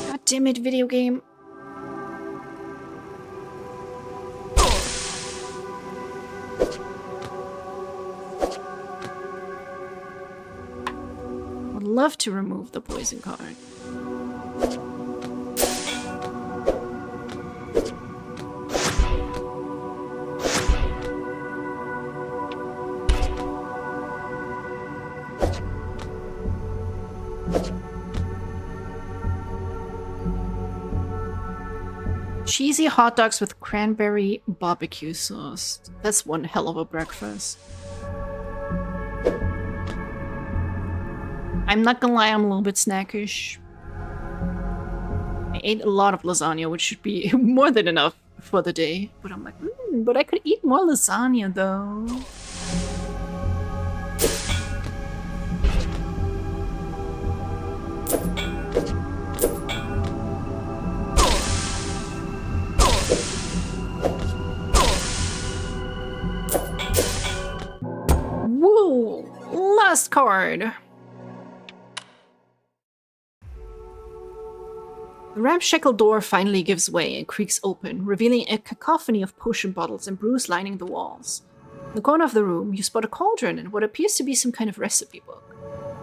God damn it, video game. Would love to remove the poison card. Cheesy hot dogs with cranberry barbecue sauce. That's one hell of a breakfast. I'm not gonna lie, I'm a little bit snackish. I ate a lot of lasagna, which should be more than enough for the day. But I'm like, but I could eat more lasagna though. Woo! Last card. The ramshackle door finally gives way and creaks open, revealing a cacophony of potion bottles and brews lining the walls. In the corner of the room, you spot a cauldron and what appears to be some kind of recipe book.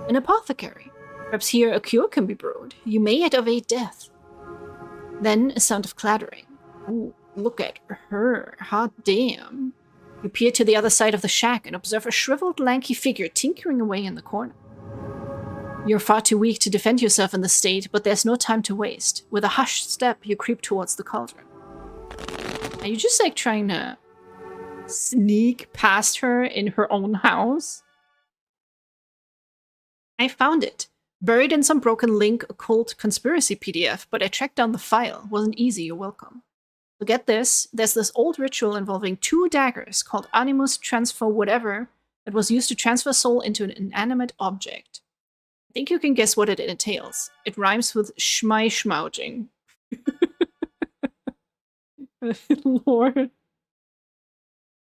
An apothecary. Perhaps here a cure can be brewed. You may yet evade death. Then a sound of clattering. Ooh, look at her. Hot damn. You peer to the other side of the shack and observe a shriveled, lanky figure tinkering away in the corner. You're far too weak to defend yourself in this state, but there's no time to waste. With a hushed step, you creep towards the cauldron. Are you just like trying to sneak past her in her own house? I found it. Buried in some broken link occult conspiracy PDF, but I tracked down the file. Wasn't easy, you're welcome. So get this, there's this old ritual involving 2 daggers called Animus Transfer Whatever that was used to transfer soul into an inanimate object. I think you can guess what it entails. It rhymes with schmei-schmauging. Lord.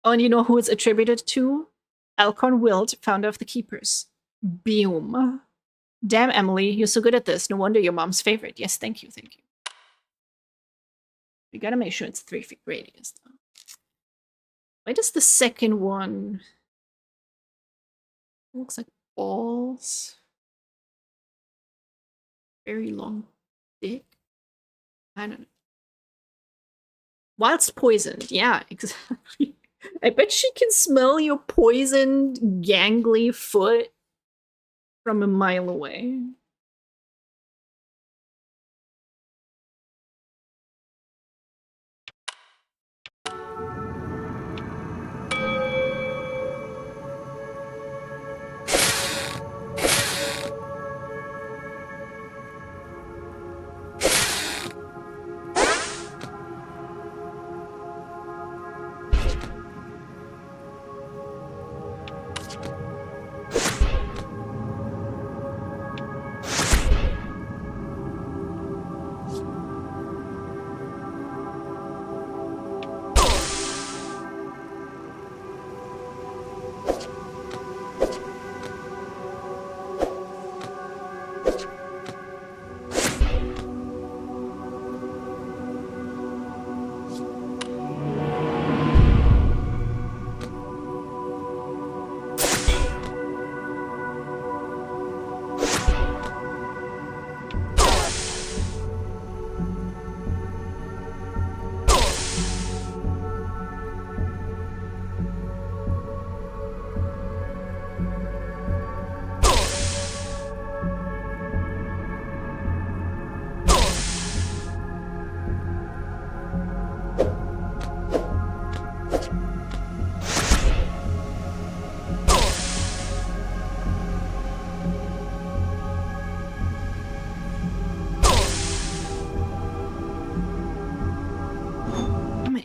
Oh, and you know who it's attributed to? Alcorn Wild, founder of the Keepers. Boom. Damn, Emily, you're so good at this. No wonder you're mom's favorite. Yes, thank you, thank you. You gotta make sure it's 3 feet radius, though. Why does the second one... It looks like balls. Very long dick. I don't know. Whilst poisoned, yeah, exactly. I bet she can smell your poisoned, gangly foot from a mile away.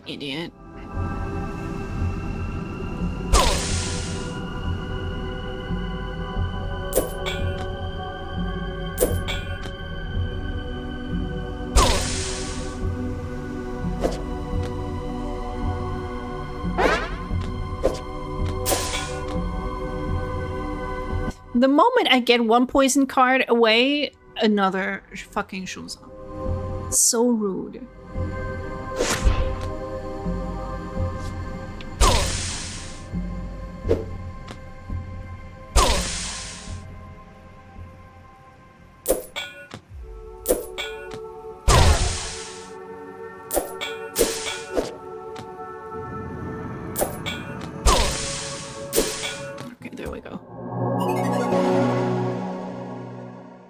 Idiot. The moment I get one poison card away, another fucking shows up. So rude.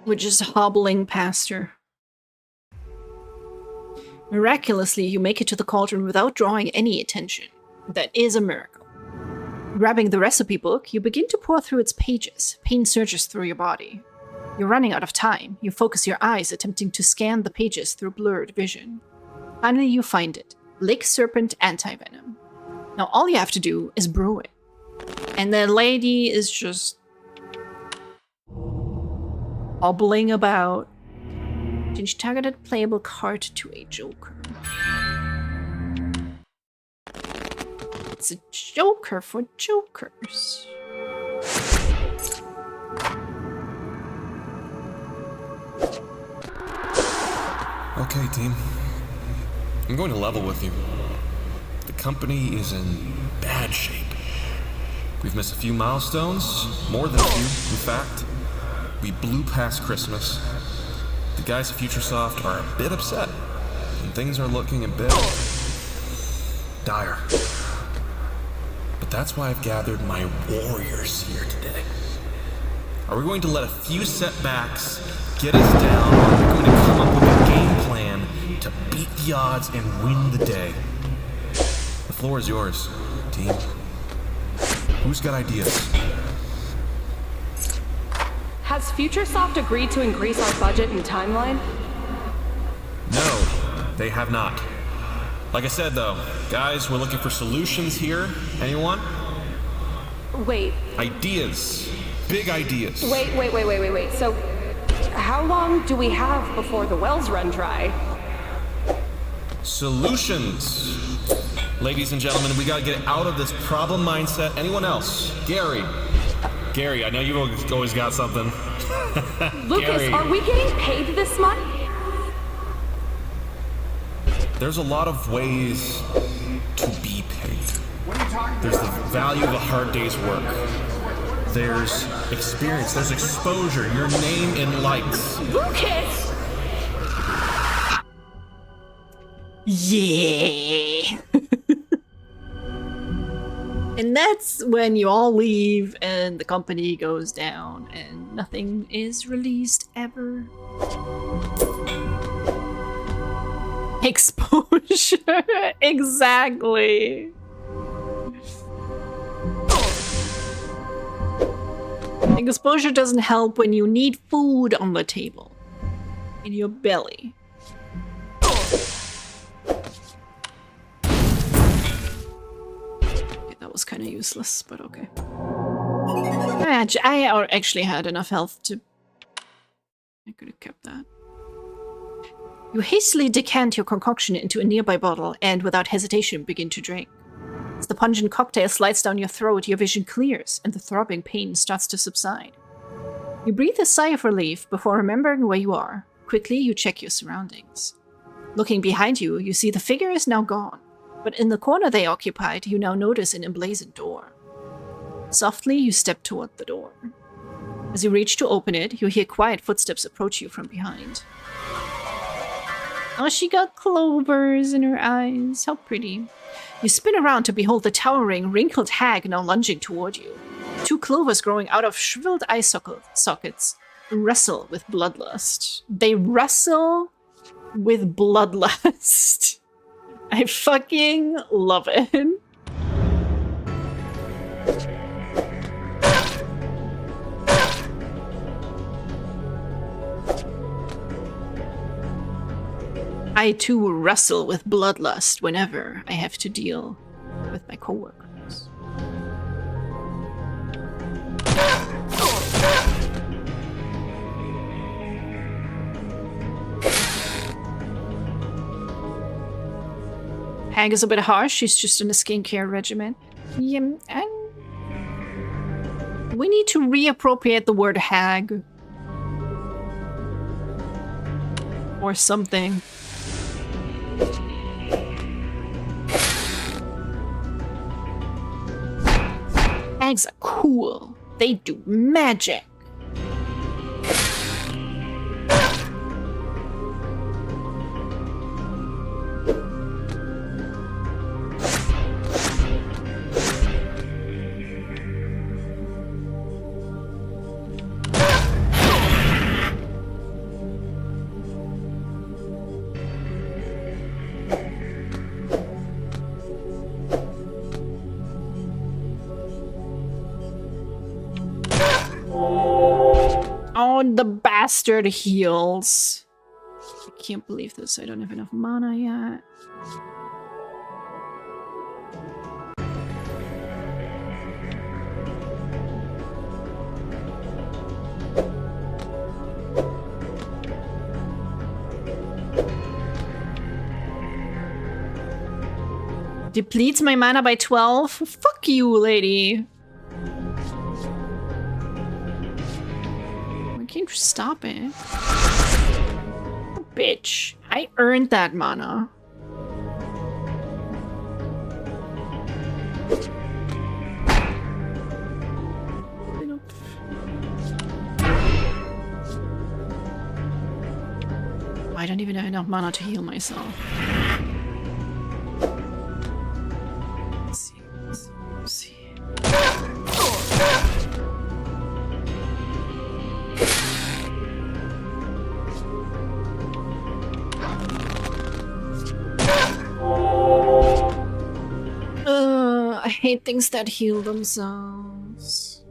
We're just hobbling past her. Miraculously, you make it to the cauldron without drawing any attention. That is a miracle. Grabbing the recipe book, you begin to pour through its pages. Pain surges through your body. You're running out of time. You focus your eyes, attempting to scan the pages through blurred vision. Finally, you find it. Lake Serpent Antivenom. Now, all you have to do is brew it. And the lady is just hobbling about. Change targeted playable card to a joker. It's a joker for jokers. Okay, team. I'm going to level with you. The company is in bad shape. We've missed a few milestones, more than a few, in fact. We blew past Christmas. The guys at FutureSoft are a bit upset, and things are looking a bit dire. But that's why I've gathered my warriors here today. Are we going to let a few setbacks get us down, or are we going to come up with a game plan to beat the odds and win the day? The floor is yours, team. Who's got ideas? Has FutureSoft agreed to increase our budget and timeline? No, they have not. Like I said, though, guys, we're looking for solutions here. Anyone? Wait. Ideas. Big ideas. Wait. So, how long do we have before the wells run dry? Solutions. Ladies and gentlemen, we gotta get out of this problem mindset. Anyone else? Gary, I know you've always got something. Lucas, Gary. are we getting paid this month? There's a lot of ways to be paid. There's the value of a hard day's work. There's experience, there's exposure, your name in lights. Lucas! Yeah. And that's when you all leave and the company goes down and nothing is released ever. Exposure. Exactly. Exposure doesn't help when you need food on the table. In your belly. That was kind of useless, but okay. I actually had enough health to... I could have kept that. You hastily decant your concoction into a nearby bottle and, without hesitation, begin to drink. As the pungent cocktail slides down your throat, your vision clears and the throbbing pain starts to subside. You breathe a sigh of relief before remembering where you are. Quickly, you check your surroundings. Looking behind you, you see the figure is now gone. But in the corner they occupied, you now notice an emblazoned door. Softly, you step toward the door. As you reach to open it, you hear quiet footsteps approach you from behind. Oh, she got clovers in her eyes. How pretty. You spin around to behold the towering, wrinkled hag now lunging toward you. Two clovers growing out of shriveled eye sockets wrestle with bloodlust. They wrestle with bloodlust. I fucking love it. I too wrestle with bloodlust whenever I have to deal with my coworkers. Hag is a bit harsh, she's just in a skincare regimen. Yeah, and we need to reappropriate the word hag. Or something. Hags are cool. They do magic. Oh, the bastard heals. I can't believe this. I don't have enough mana yet. Depletes my mana by 12? Fuck you, lady. Why can't you stop it? Bitch. I earned that mana. I don't even have enough mana to heal myself. Let's see. I hate things that heal themselves.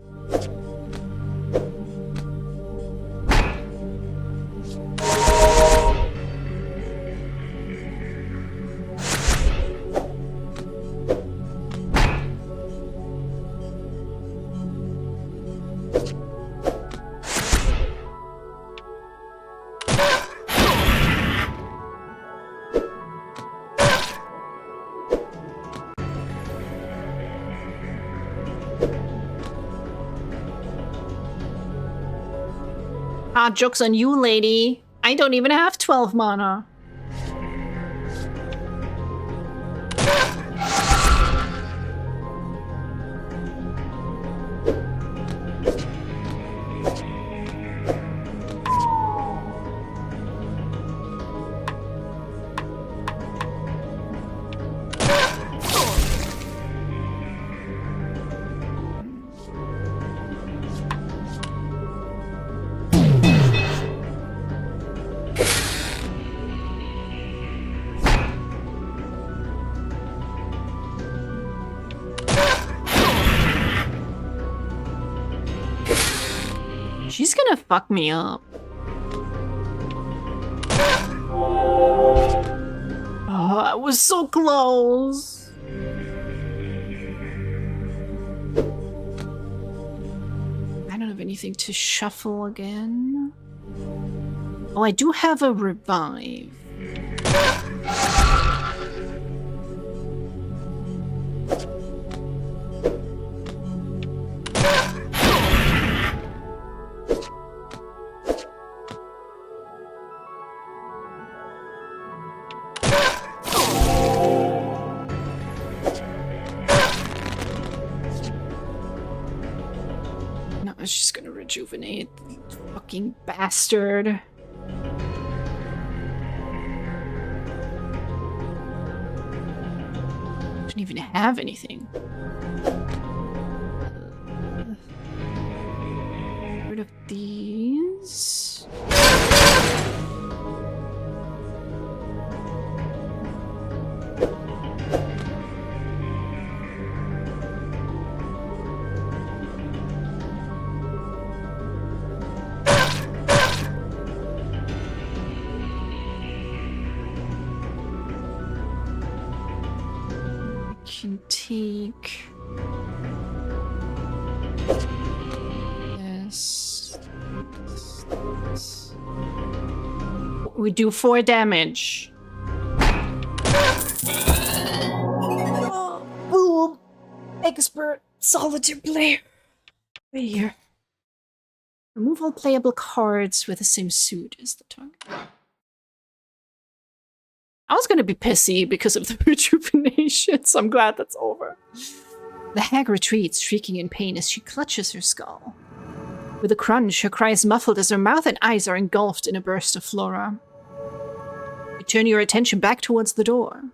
Ah, joke's on you, lady. I don't even have 12 mana. She's gonna fuck me up. Oh, I was so close. I don't have anything to shuffle again. Oh, I do have a revive. No, it's just gonna rejuvenate. Fucking bastard. Don't even have anything. Get rid of these. Can take this. We do 4 damage. Oh, boom! Expert solitaire player. Right here. Remove all playable cards with the same suit as the target. I was gonna be pissy because of the rejuvenation, so I'm glad that's over. The hag retreats, shrieking in pain as she clutches her skull. With a crunch, her cry is muffled as her mouth and eyes are engulfed in a burst of flora. You turn your attention back towards the door.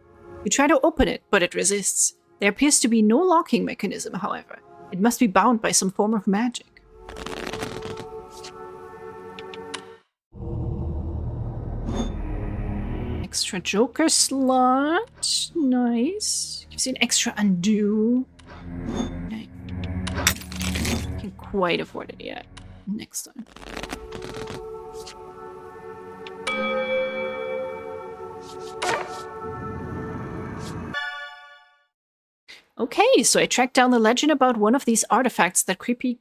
You try to open it, but it resists. There appears to be no locking mechanism, however. It must be bound by some form of magic. Extra Joker slot. Nice. Gives you an extra undo. Okay. Can't quite afford it yet. Next time. Okay, so I tracked down the legend about one of these artifacts that creepy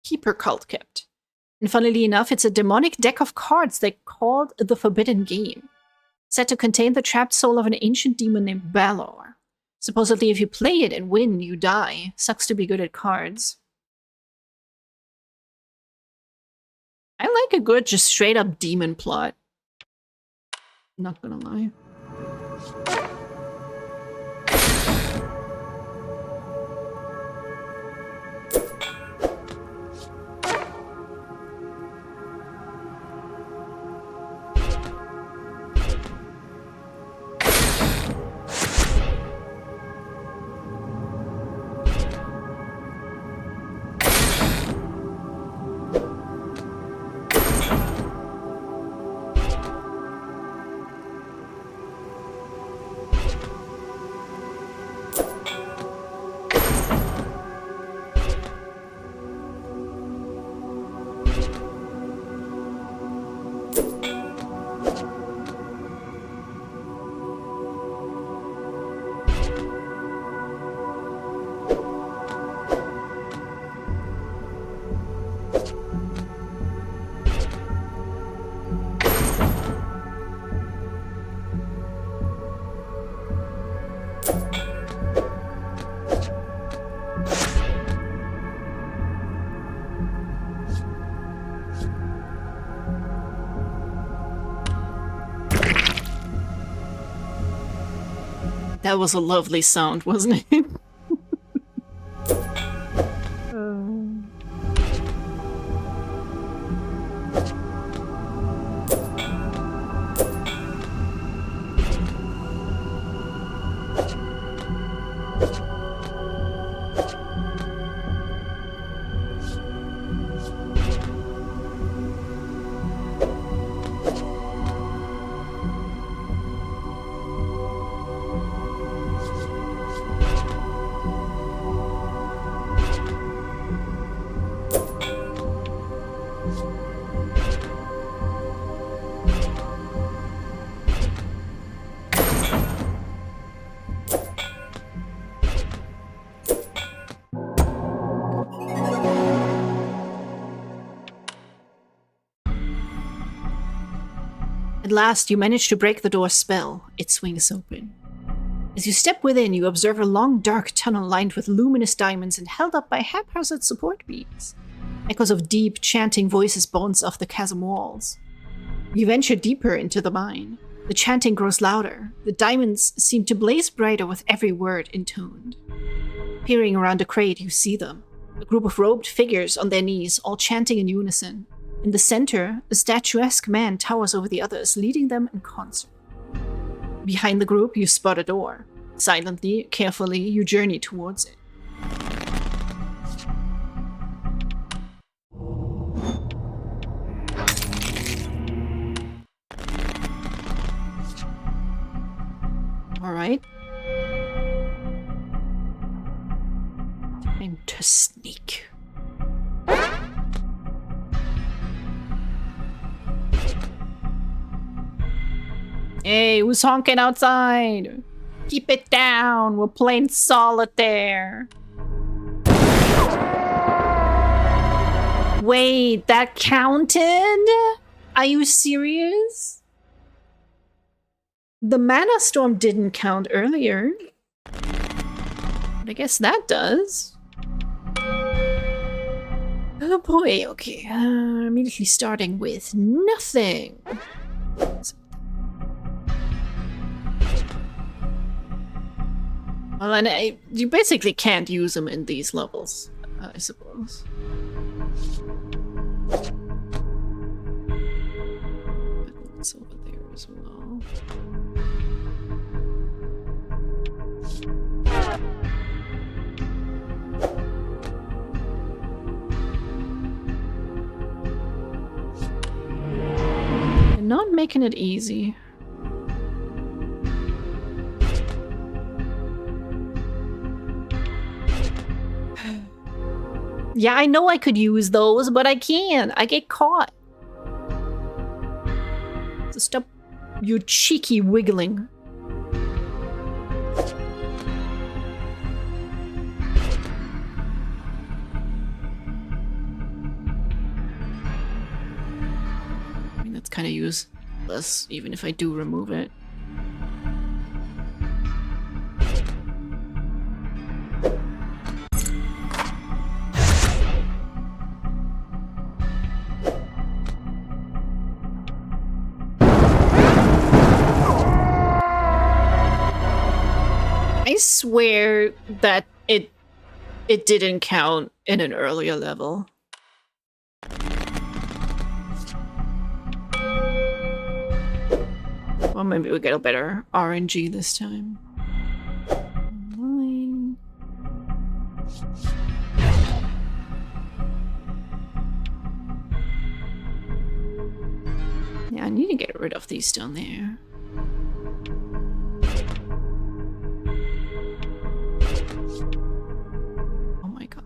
keeper cult kept. And funnily enough, it's a demonic deck of cards they called the Forbidden Game. Said to contain the trapped soul of an ancient demon named Balor. Supposedly, if you play it and win, you die. Sucks to be good at cards. I like a good, just straight up demon plot. Not gonna lie. That was a lovely sound, wasn't it? At last, you manage to break the door's spell. It swings open. As you step within, you observe a long, dark tunnel lined with luminous diamonds and held up by haphazard support beams. Echoes of deep, chanting voices bounce off the chasm walls. You venture deeper into the mine. The chanting grows louder. The diamonds seem to blaze brighter with every word intoned. Peering around a crate, you see them. A group of robed figures on their knees, all chanting in unison. In the center, a statuesque man towers over the others, leading them in concert. Behind the group, you spot a door. Silently, carefully, you journey towards it. All right. Time to sneak. Hey, who's honking outside? Keep it down. We're playing solitaire. Wait, that counted? Are you serious? The mana storm didn't count earlier. But I guess that does. Oh boy, okay. Immediately starting with nothing. Well, and you basically can't use them in these levels, I suppose. It's over there as well. They're not making it easy. Yeah, I know I could use those, but I can't. I get caught. So stop your cheeky wiggling. I mean, that's kind of useless, even if I do remove it. I swear that it didn't count in an earlier level. Well, maybe we get a better RNG this time. Online. Yeah, I need to get rid of these down there. Oh my god.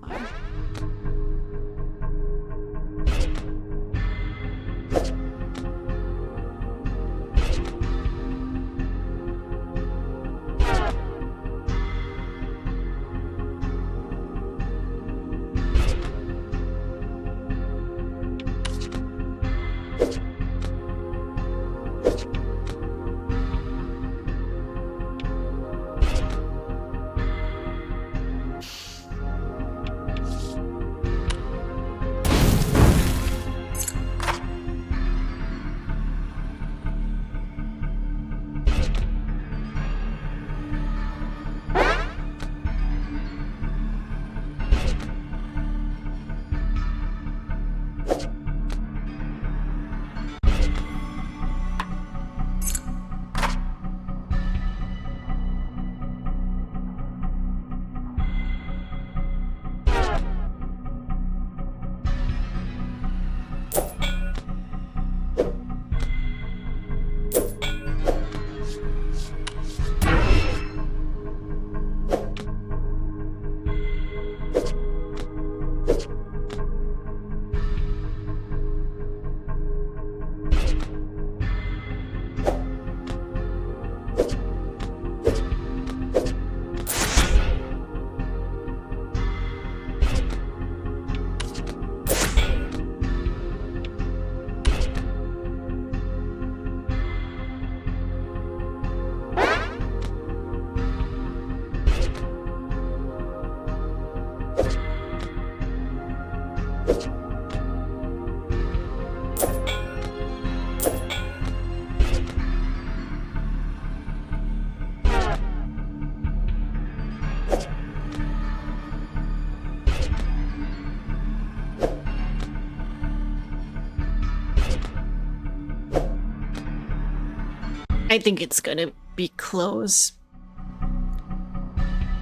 I think it's gonna be close.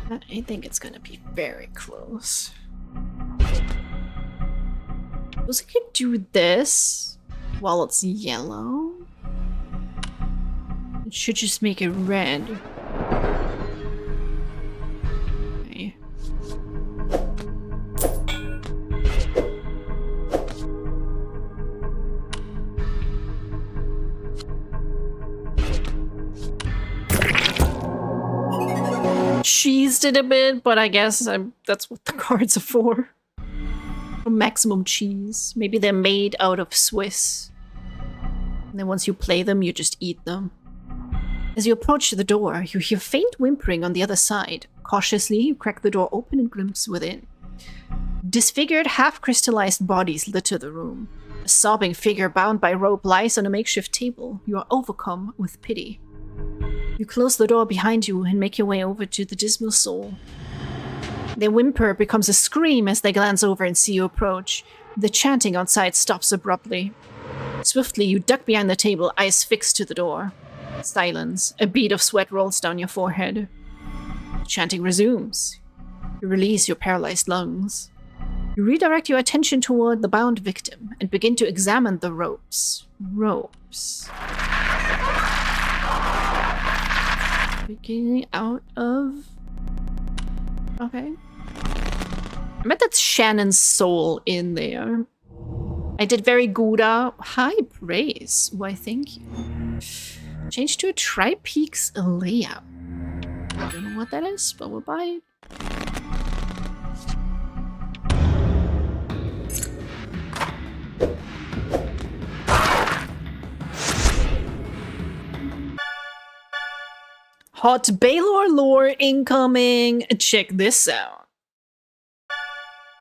I think it's gonna be very close. Suppose I could do this while it's yellow. It should just make it red. Okay. Cheesed it a bit, but I guess that's what the cards are for. For maximum cheese. Maybe they're made out of Swiss. And then once you play them, you just eat them. As you approach the door, you hear faint whimpering on the other side. Cautiously, you crack the door open and glimpse within. Disfigured, half-crystallized bodies litter the room. A sobbing figure bound by rope lies on a makeshift table. You are overcome with pity. You close the door behind you and make your way over to the dismal soul. Their whimper becomes a scream as they glance over and see you approach. The chanting outside stops abruptly. Swiftly, you duck behind the table, eyes fixed to the door. Silence. A bead of sweat rolls down your forehead. The chanting resumes. You release your paralyzed lungs. You redirect your attention toward the bound victim and begin to examine the ropes. Beginning out of... Okay. I bet that's Shannon's soul in there. I did very good. High praise. Why, thank you. Change to a Tri-Peaks layout. I don't know what that is, but we'll buy it. Hot Baylor lore incoming! Check this out.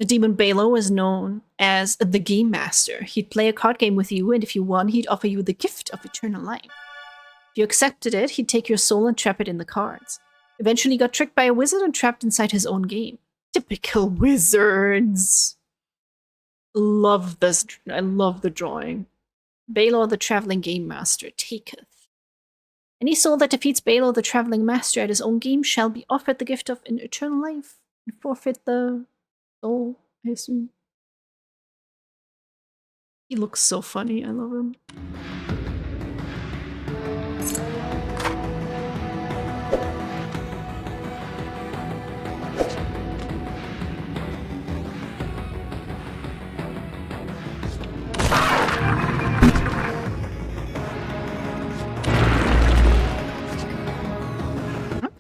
The demon Baylor was known as the Game Master. He'd play a card game with you, and if you won, he'd offer you the gift of eternal life. If you accepted it, he'd take your soul and trap it in the cards. Eventually got tricked by a wizard and trapped inside his own game. Typical wizards! Love this. I love the drawing. Baylor the Traveling Game Master taketh. Any soul that defeats Baylor the Traveling Master at his own game shall be offered the gift of an eternal life and forfeit the soul, I assume. He looks so funny, I love him.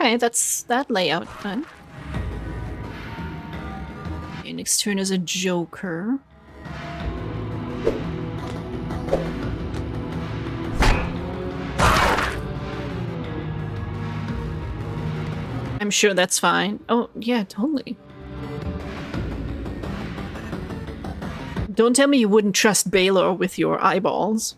Okay, that's that layout done. Okay, next turn is a Joker. I'm sure that's fine. Oh, yeah, totally. Don't tell me you wouldn't trust Baylor with your eyeballs.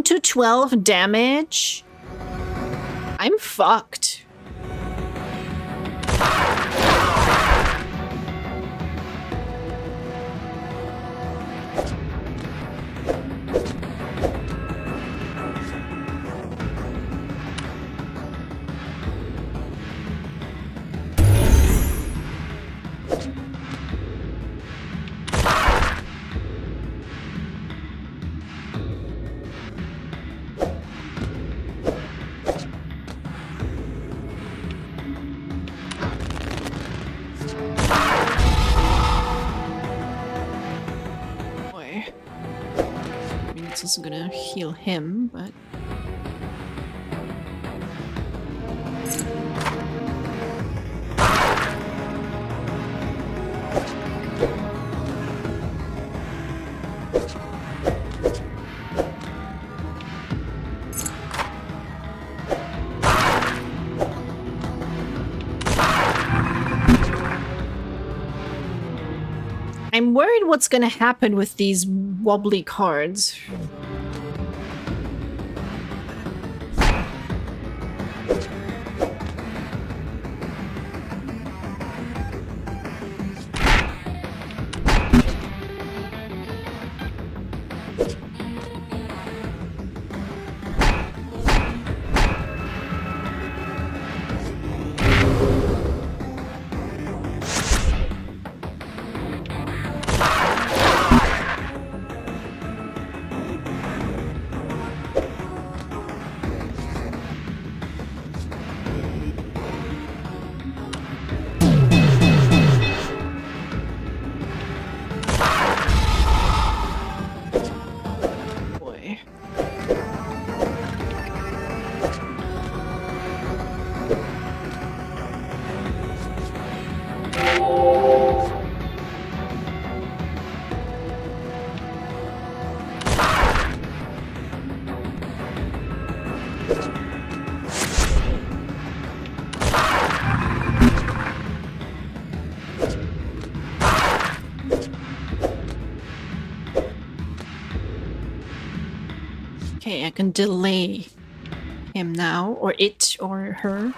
To 12 damage? I'm fucked. Also gonna heal him, but I'm worried what's gonna happen with these wobbly cards. Boy. Okay, I can delay him now, or it, or her.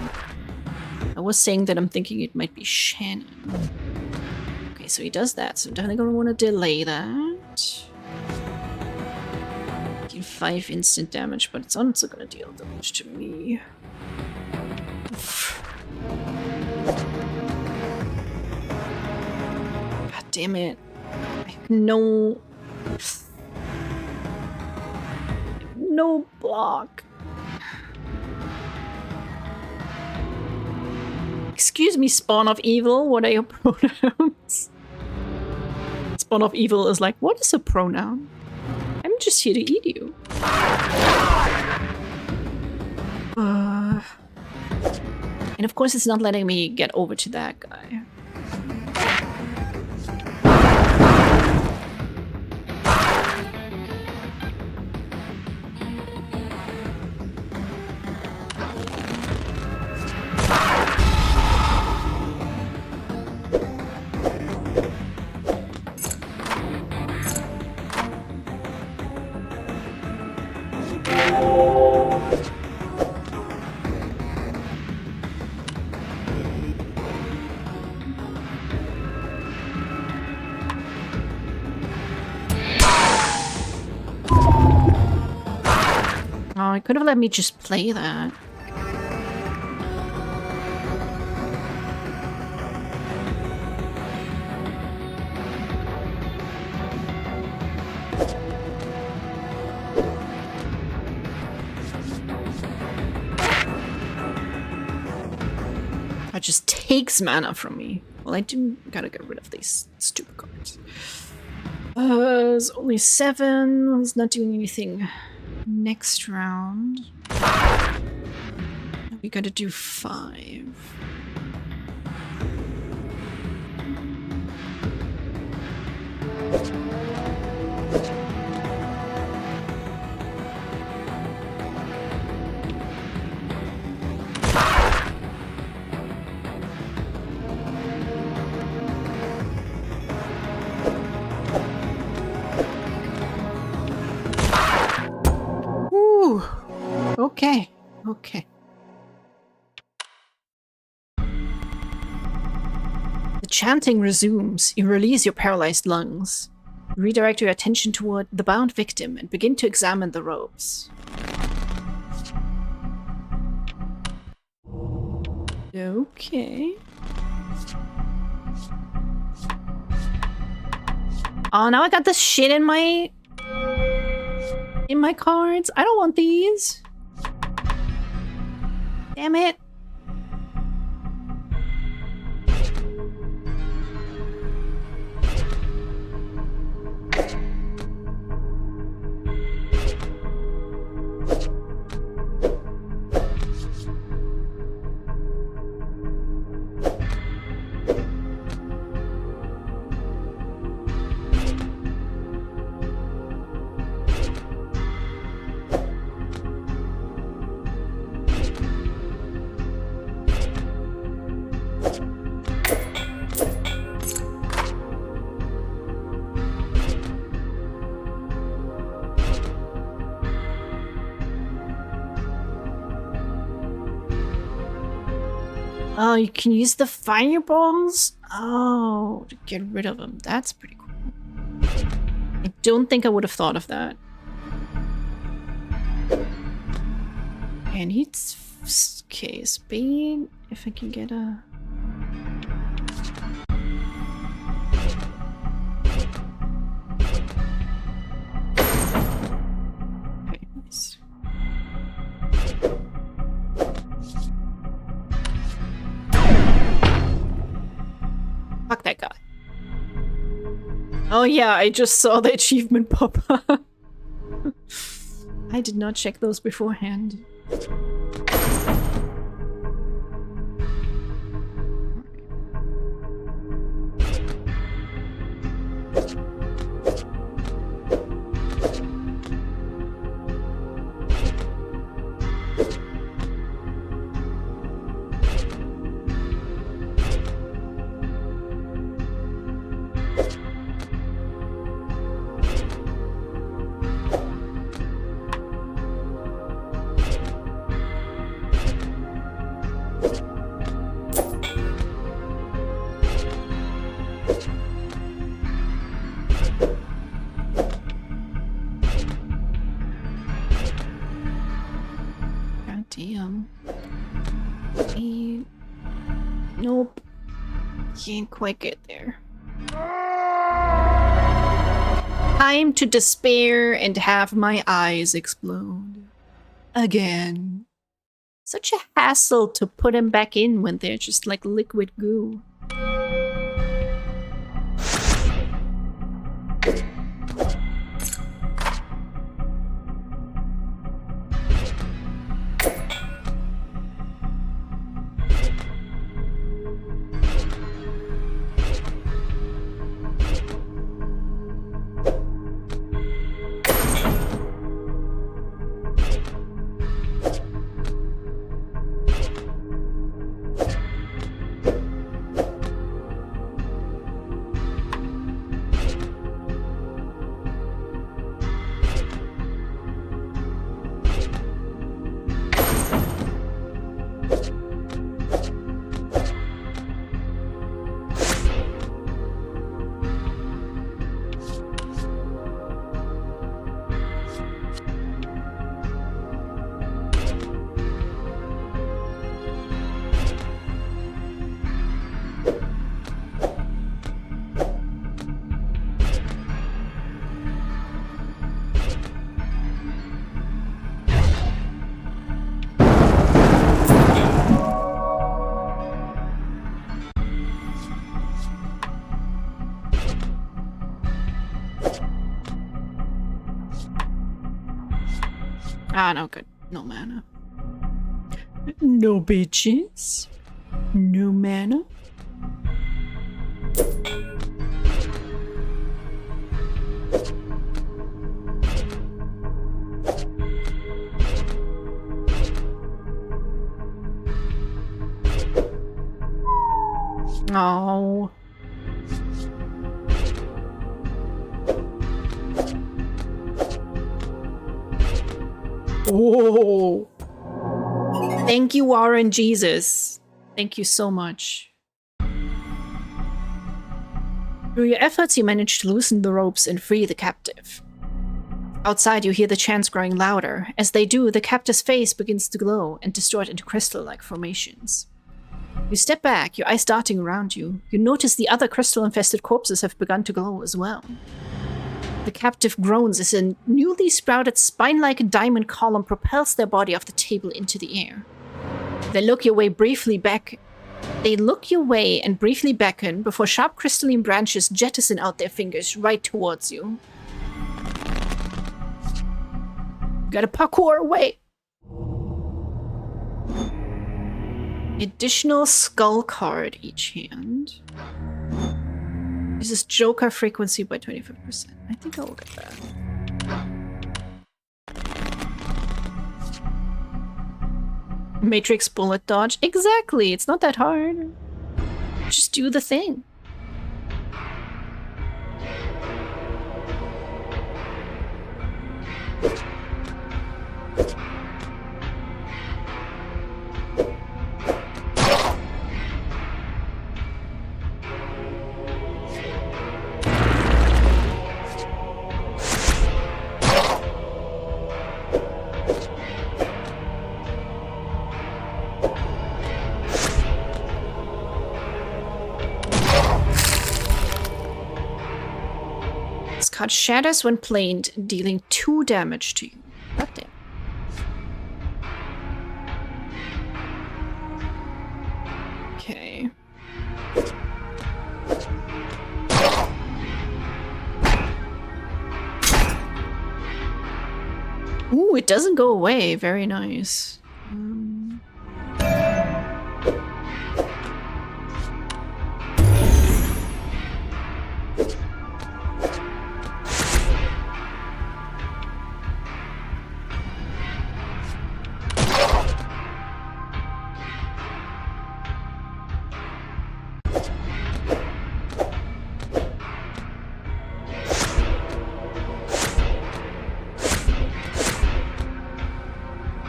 I was saying that I'm thinking it might be Shannon. Okay, so he does that, so I'm definitely gonna want to delay that. Gain 5 instant damage, but it's also gonna deal damage to me. Oof. God damn it. I have no block. Excuse me, Spawn of Evil, what are your pronouns? Spawn of Evil is like, what is a pronoun? I'm just here to eat you. And of course it's not letting me get over to that guy. Oh, it could have let me just play that. That just takes mana from me. Well, I do gotta get rid of these stupid cards. It's only 7. He's not doing anything next round. We gotta do 5. Ooh. Okay. Okay. The chanting resumes. You release your paralyzed lungs. Redirect your attention toward the bound victim and begin to examine the ropes. Okay. Oh, now I got this shit in my cards. I don't want these. Damn it. Oh, you can use the fireballs? Oh, to get rid of them. That's pretty cool. I don't think I would have thought of that. And he's... Okay, speed. If I can get a... Okay, nice. Fuck that guy. Oh yeah, I just saw the achievement pop up. I did not check those beforehand. Nope. Can't quite get there. Time to despair and have my eyes explode. Again. Such a hassle to put them back in when they're just like liquid goo. Ah, no good. No mana. No bitches. No mana. Oh. Oh. Thank you, Warren Jesus. Thank you so much. Through your efforts, you managed to loosen the ropes and free the captive. Outside, you hear the chants growing louder. As they do, the captive's face begins to glow and distort into crystal-like formations. You step back, your eyes darting around you. You notice the other crystal-infested corpses have begun to glow as well. The captive groans as a newly sprouted spine-like diamond column propels their body off the table into the air. They look your way and briefly beckon before sharp crystalline branches jettison out their fingers right towards you. Gotta parkour away! Additional skull card each hand. This is Joker frequency by 25%. I think I will get that. Matrix bullet dodge. Exactly! It's not that hard. Just do the thing. Card shatters when planed, dealing 2 damage to you. God damn. Okay. Ooh, it doesn't go away. Very nice.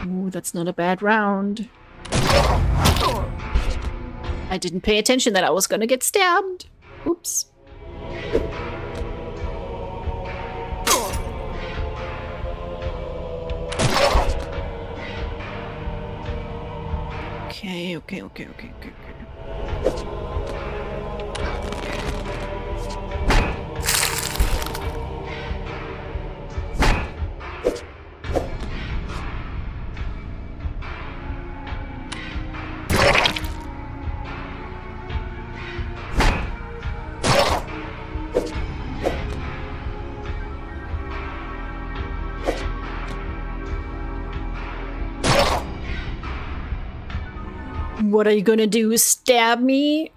Ooh, that's not a bad round. I didn't pay attention that I was gonna get stabbed. Oops. Okay. What are you gonna do? Stab me?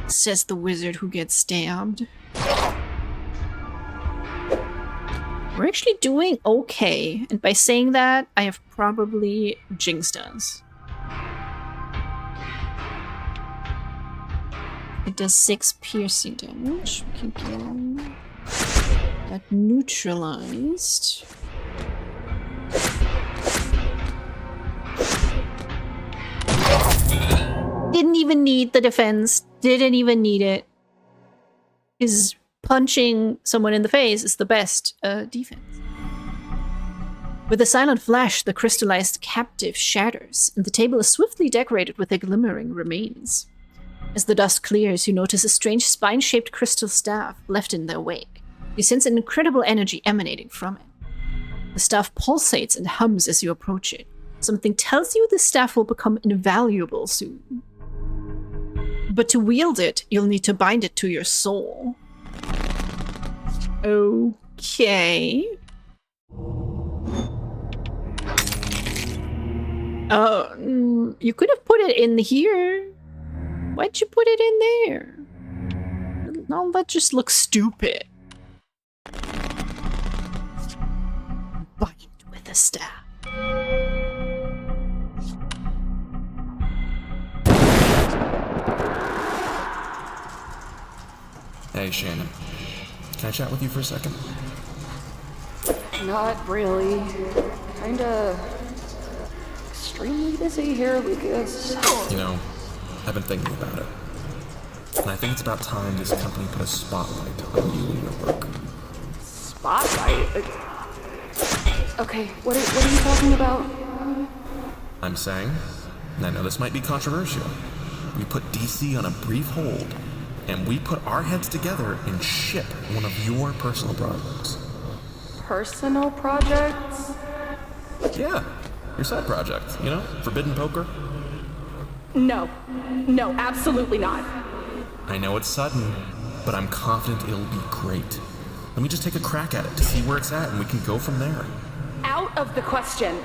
Says the wizard who gets stabbed. We're actually doing okay, and by saying that, I have probably jinxed us. It does 6 piercing damage. We can get that neutralized. Didn't even need the defense. Didn't even need it. Because punching someone in the face is the best defense. With a silent flash, the crystallized captive shatters, and the table is swiftly decorated with their glimmering remains. As the dust clears, you notice a strange spine-shaped crystal staff left in their wake. You sense an incredible energy emanating from it. The staff pulsates and hums as you approach it. Something tells you the staff will become invaluable soon. But to wield it, you'll need to bind it to your soul. Okay. Oh, you could have put it in here. Why'd you put it in there? No, that just looks stupid. Bind with a staff. Hey, Shannon. Can I chat with you for a second? Not really. Kinda extremely busy here, Lucas. You know, I've been thinking about it. And I think it's about time this company put a spotlight on you and your work. Spotlight? Okay, what are you talking about? I'm saying, and I know this might be controversial, we put DC on a brief hold, and we put our heads together and ship one of your personal projects. Personal projects? Yeah, your side project, you know, Forbidden Poker. No, absolutely not. I know it's sudden, but I'm confident it'll be great. Let me just take a crack at it to see where it's at, and we can go from there. Out of the question.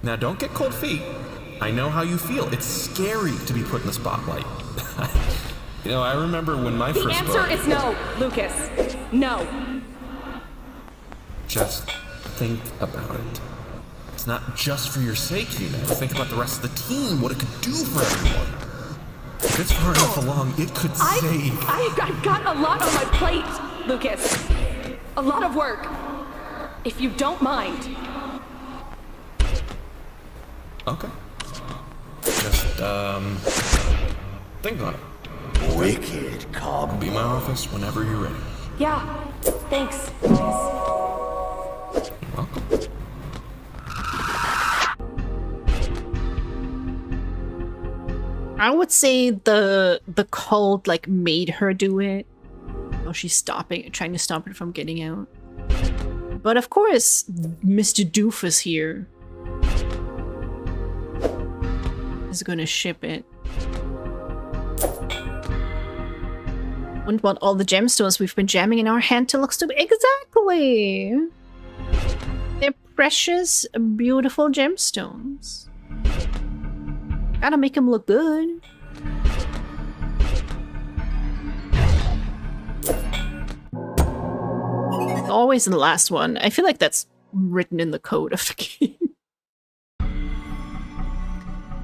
Now, don't get cold feet. I know how you feel. It's scary to be put in the spotlight. You know, I remember when my first book... The answer is no, Lucas. No. Just think about it. It's not just for your sake, you know. Think about the rest of the team, what it could do for everyone. If it's far enough along, it could save... I've got a lot on my plate, Lucas. A lot of work. If you don't mind. Okay. Just, think on it. Wicked combo. Be in my office whenever you're ready. Yeah, thanks, Lucas. You're welcome. I would say the cult like made her do it. she's trying to stop it from getting out. But of course, Mr. Doofus here is gonna ship it. Wouldn't want all the gemstones we've been jamming in our hand to look stupid. Exactly! They're precious, beautiful gemstones. Gotta make them look good. Always in the last one. I feel like that's written in the code of the game.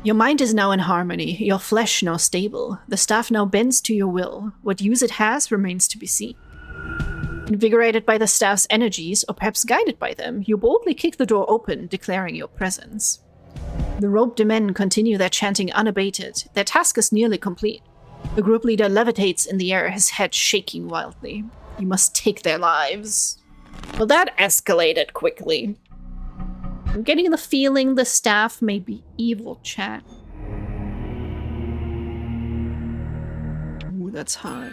Your mind is now in harmony, your flesh now stable. The staff now bends to your will. What use it has remains to be seen. Invigorated by the staff's energies, or perhaps guided by them, you boldly kick the door open, declaring your presence. The robed men continue their chanting unabated. Their task is nearly complete. The group leader levitates in the air, his head shaking wildly. You must take their lives. Well, that escalated quickly. I'm getting the feeling the staff may be evil, chat. Ooh, that's hot.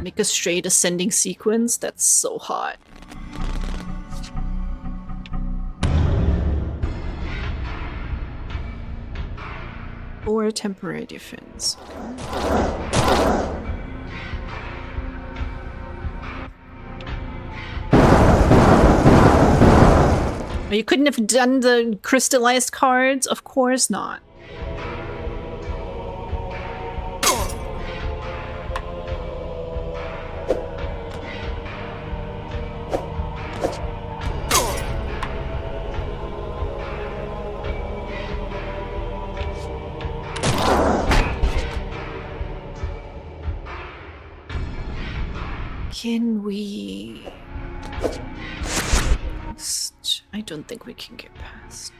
Make a straight ascending sequence? That's so hot. Or temporary defense. You couldn't have done the crystallized cards? Of course not. Can we... I don't think we can get past.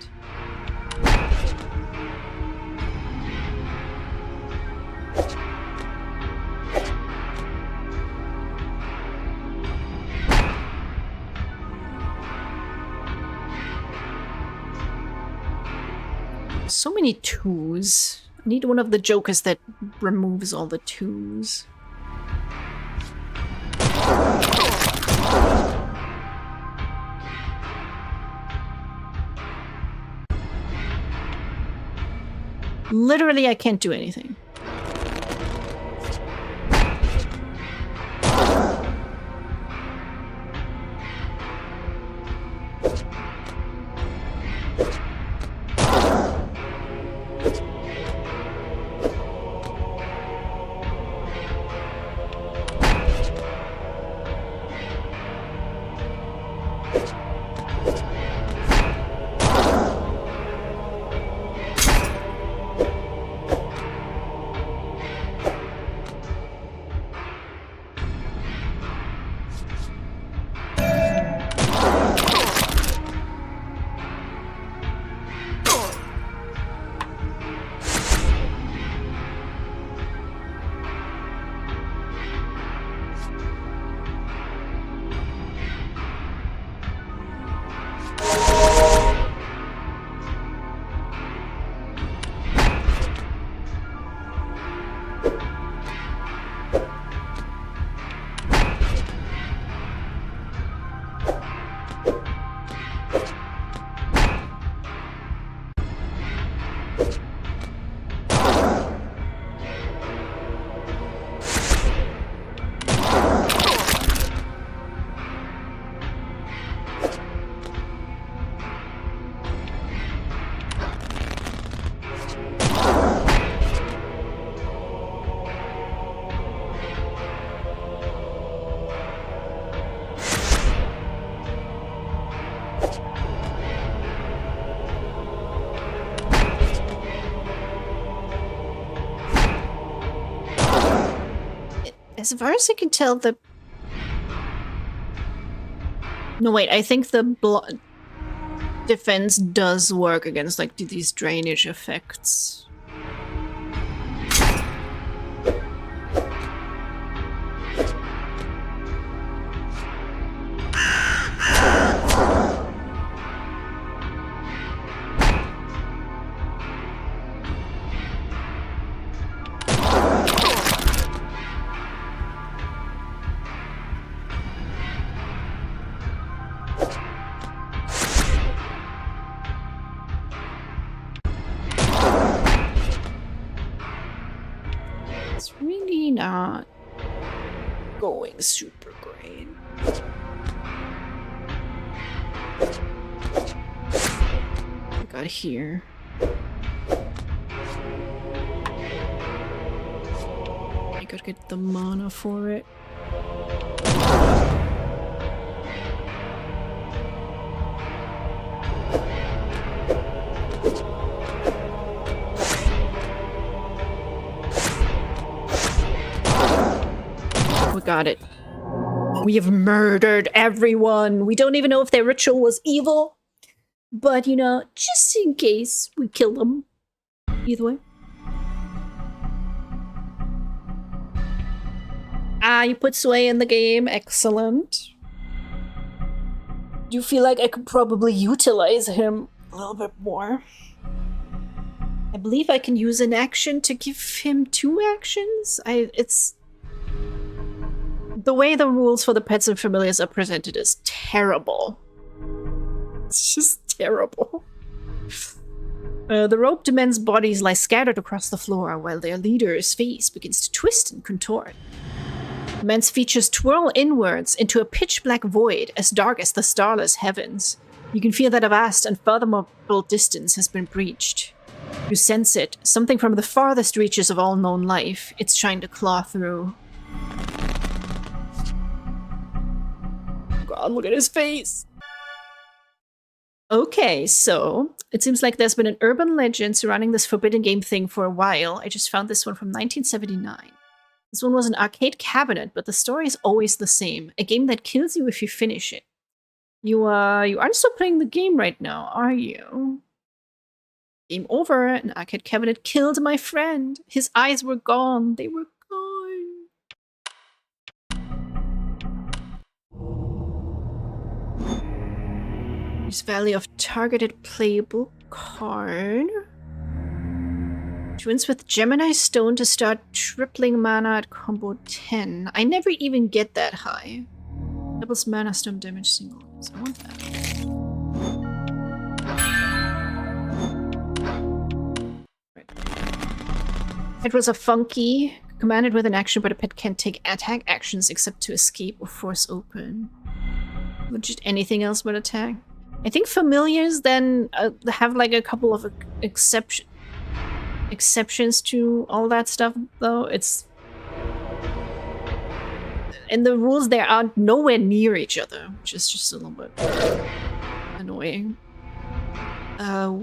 So many twos. I need one of the jokers that removes all the twos. Literally, I can't do anything. As far as I can tell, the... No, wait, I think the blood defense does work against, like, these drainage effects. not going super great. I got here. I gotta get the mana for it. We got it. We have murdered everyone. We don't even know if their ritual was evil. But, you know, just in case, we kill them. Either way. Ah, you put Sway in the game. Excellent. Do you feel like I could probably utilize him a little bit more? I believe I can use an action to give him 2 actions. It's... The way the rules for the pets and familiars are presented is terrible. It's just terrible. The roped men's bodies lie scattered across the floor while their leader's face begins to twist and contort. The men's features twirl inwards into a pitch-black void as dark as the starless heavens. You can feel that a vast and fathomable distance has been breached. You sense it, something from the farthest reaches of all known life. It's trying to claw through. God, look at his face! Okay, so it seems like there's been an urban legend surrounding this forbidden game thing for a while. I just found this one from 1979. This one was an arcade cabinet, but the story is always the same. A game that kills you if you finish it. You aren't still playing the game right now, are you? Game over. An arcade cabinet killed my friend. His eyes were gone. They were gone. There's value of targeted playable card. Twins with Gemini Stone to start tripling mana at combo 10. I never even get that high. Doubles mana stone damage single. So I want that. Right. It was a funky. Commanded with an action, but a pet can't take attack actions except to escape or force open. Legit anything else but attack. I think familiars then have like a couple of exceptions to all that stuff, though. It's... And the rules there are nowhere near each other, which is just a little bit annoying.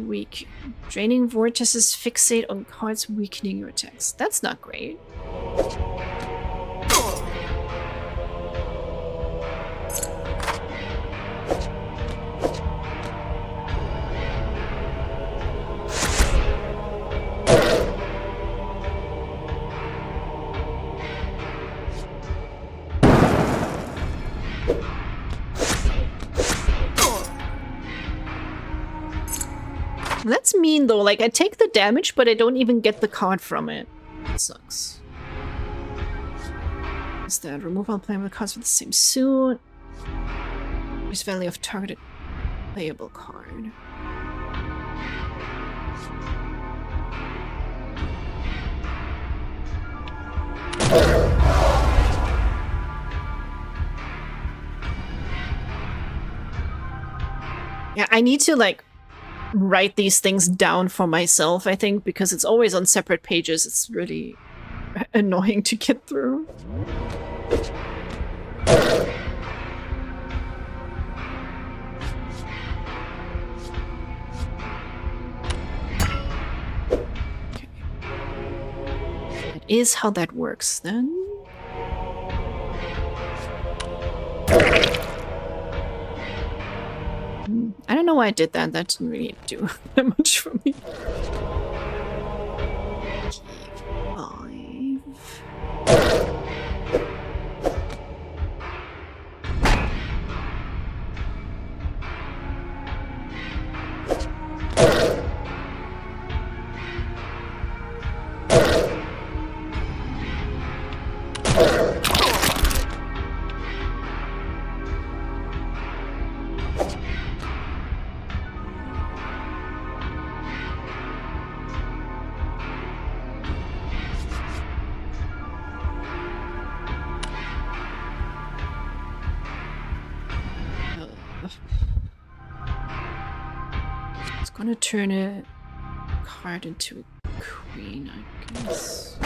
Weak. Draining vortices fixate on cards weakening your attacks. That's not great. That's mean though, like I take the damage but I don't even get the card from it. That sucks. Is that remove all playable cards with the same suit? There's value of targeted playable card. Yeah, I need to like write these things down for myself, I think, because it's always on separate pages. It's really annoying to get through. Okay. That is how that works then. I don't know why I did that. That didn't really do that much for me. 5. gonna turn a card into a queen, I guess.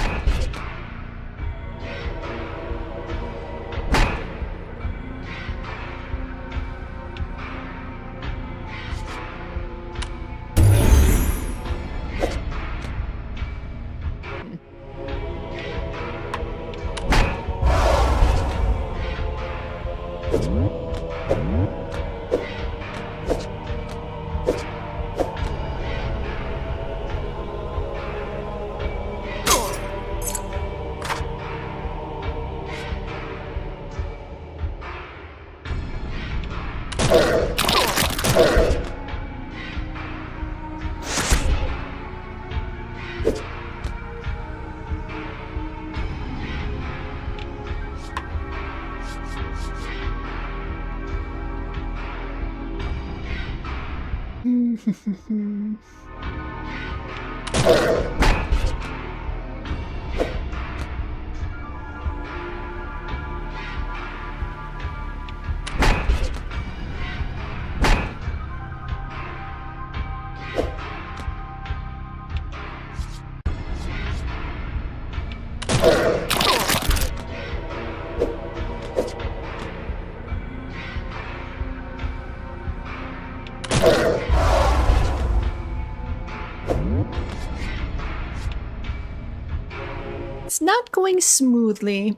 It's not going smoothly.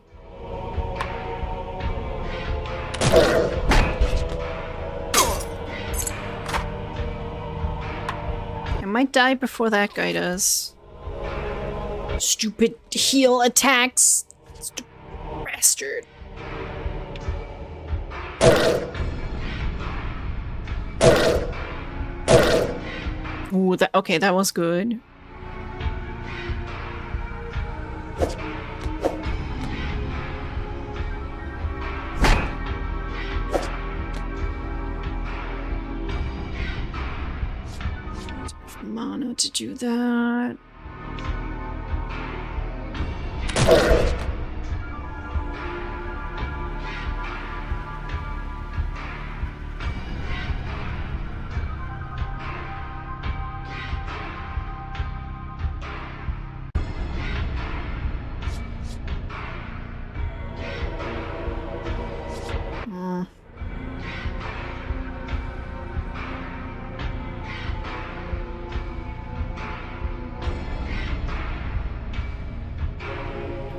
I might die before that guy does. Stupid heal attacks. Stupid bastard. Ooh, okay, that was good. Mana to do that.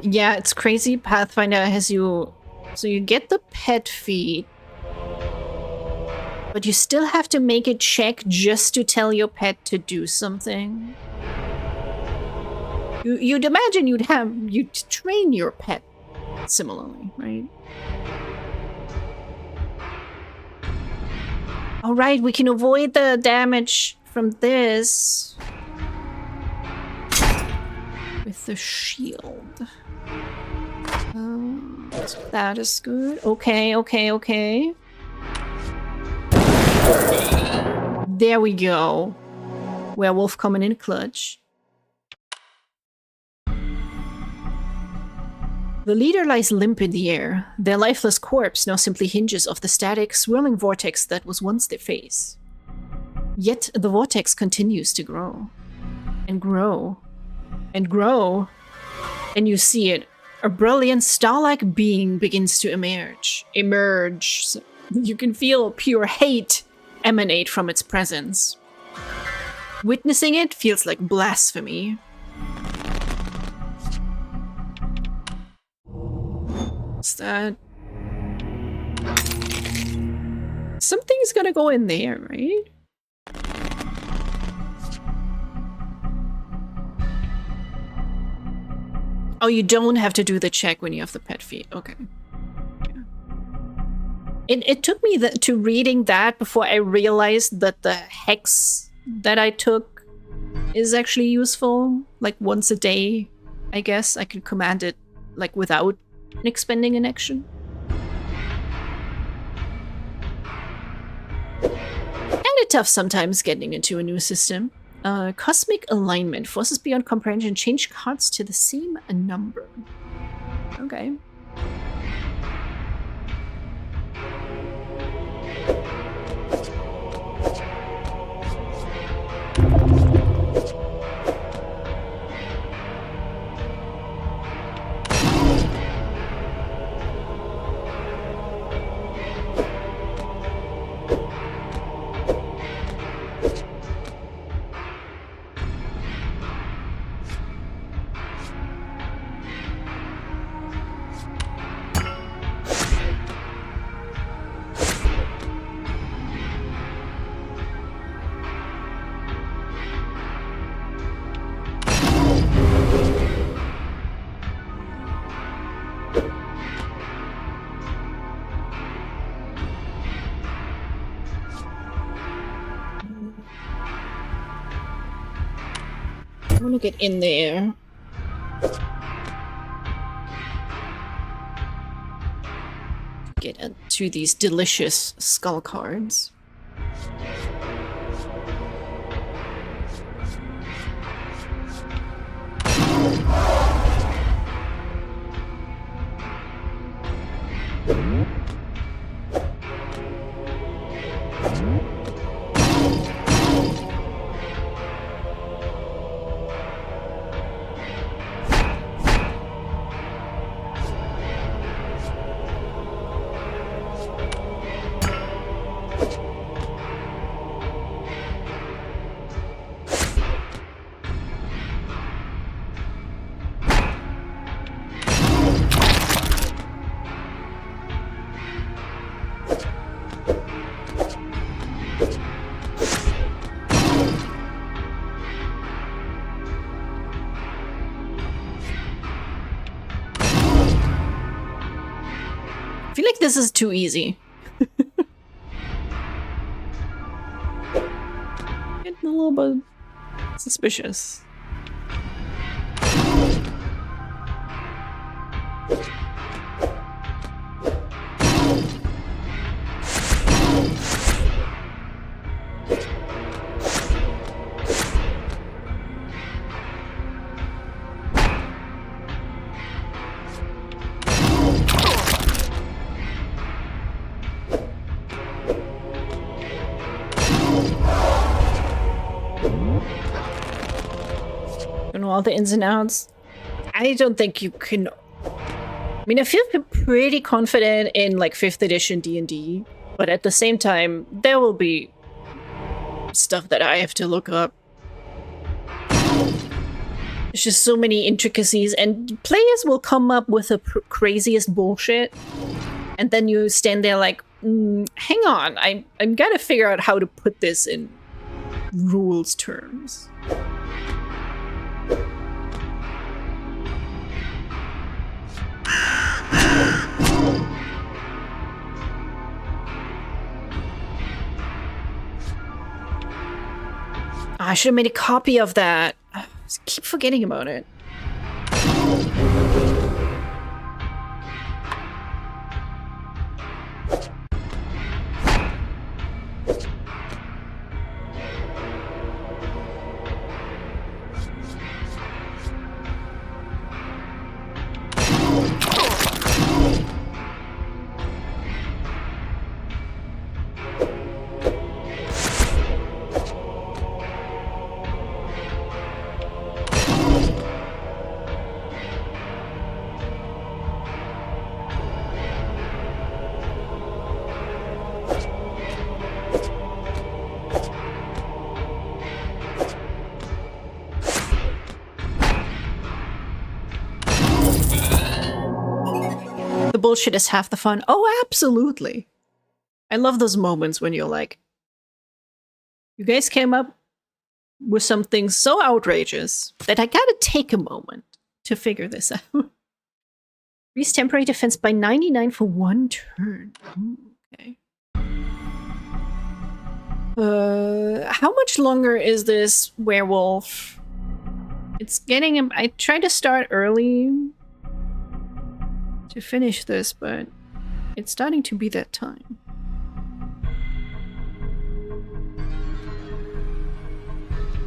Yeah, it's crazy. Pathfinder has you... So you get the pet feed, but you still have to make a check just to tell your pet to do something. You'd imagine you'd train your pet similarly, right? Alright, we can avoid the damage from this with the shield. That is good. Okay, okay, okay. There we go. Werewolf coming in clutch. The leader lies limp in the air. Their lifeless corpse now simply hinges off the static, swirling vortex that was once their face. Yet the vortex continues to grow. And grow. And grow. And you see it. A brilliant star-like being begins to emerge. So you can feel pure hate emanate from its presence. Witnessing it feels like blasphemy. What's that? Something's gonna go in there, right? Oh, you don't have to do the check when you have the pet feed. Okay. Yeah. It took me to reading that before I realized that the hex that I took is actually useful. Like once a day, I guess. I can command it like without expending an action. Kinda tough sometimes getting into a new system. Cosmic alignment. Forces beyond comprehension change cards to the same number. Okay. I want to get in there. Get to these delicious skull cards. I feel like this is too easy. Getting a little bit suspicious. All the ins and outs. I don't think you can. I mean, I feel pretty confident in like 5th edition D&D, but at the same time, there will be stuff that I have to look up. There's just so many intricacies, and players will come up with the craziest bullshit, and then you stand there like, hang on, I'm gonna figure out how to put this in rules terms. I should have made a copy of that. I keep forgetting about it. The bullshit is half the fun. Oh, absolutely. I love those moments when you're like, you guys came up with something so outrageous that I gotta take a moment to figure this out. Increase temporary defense by 99 for 1 turn. Okay. How much longer is this werewolf? It's getting... I tried to start early to finish this, but it's starting to be that time.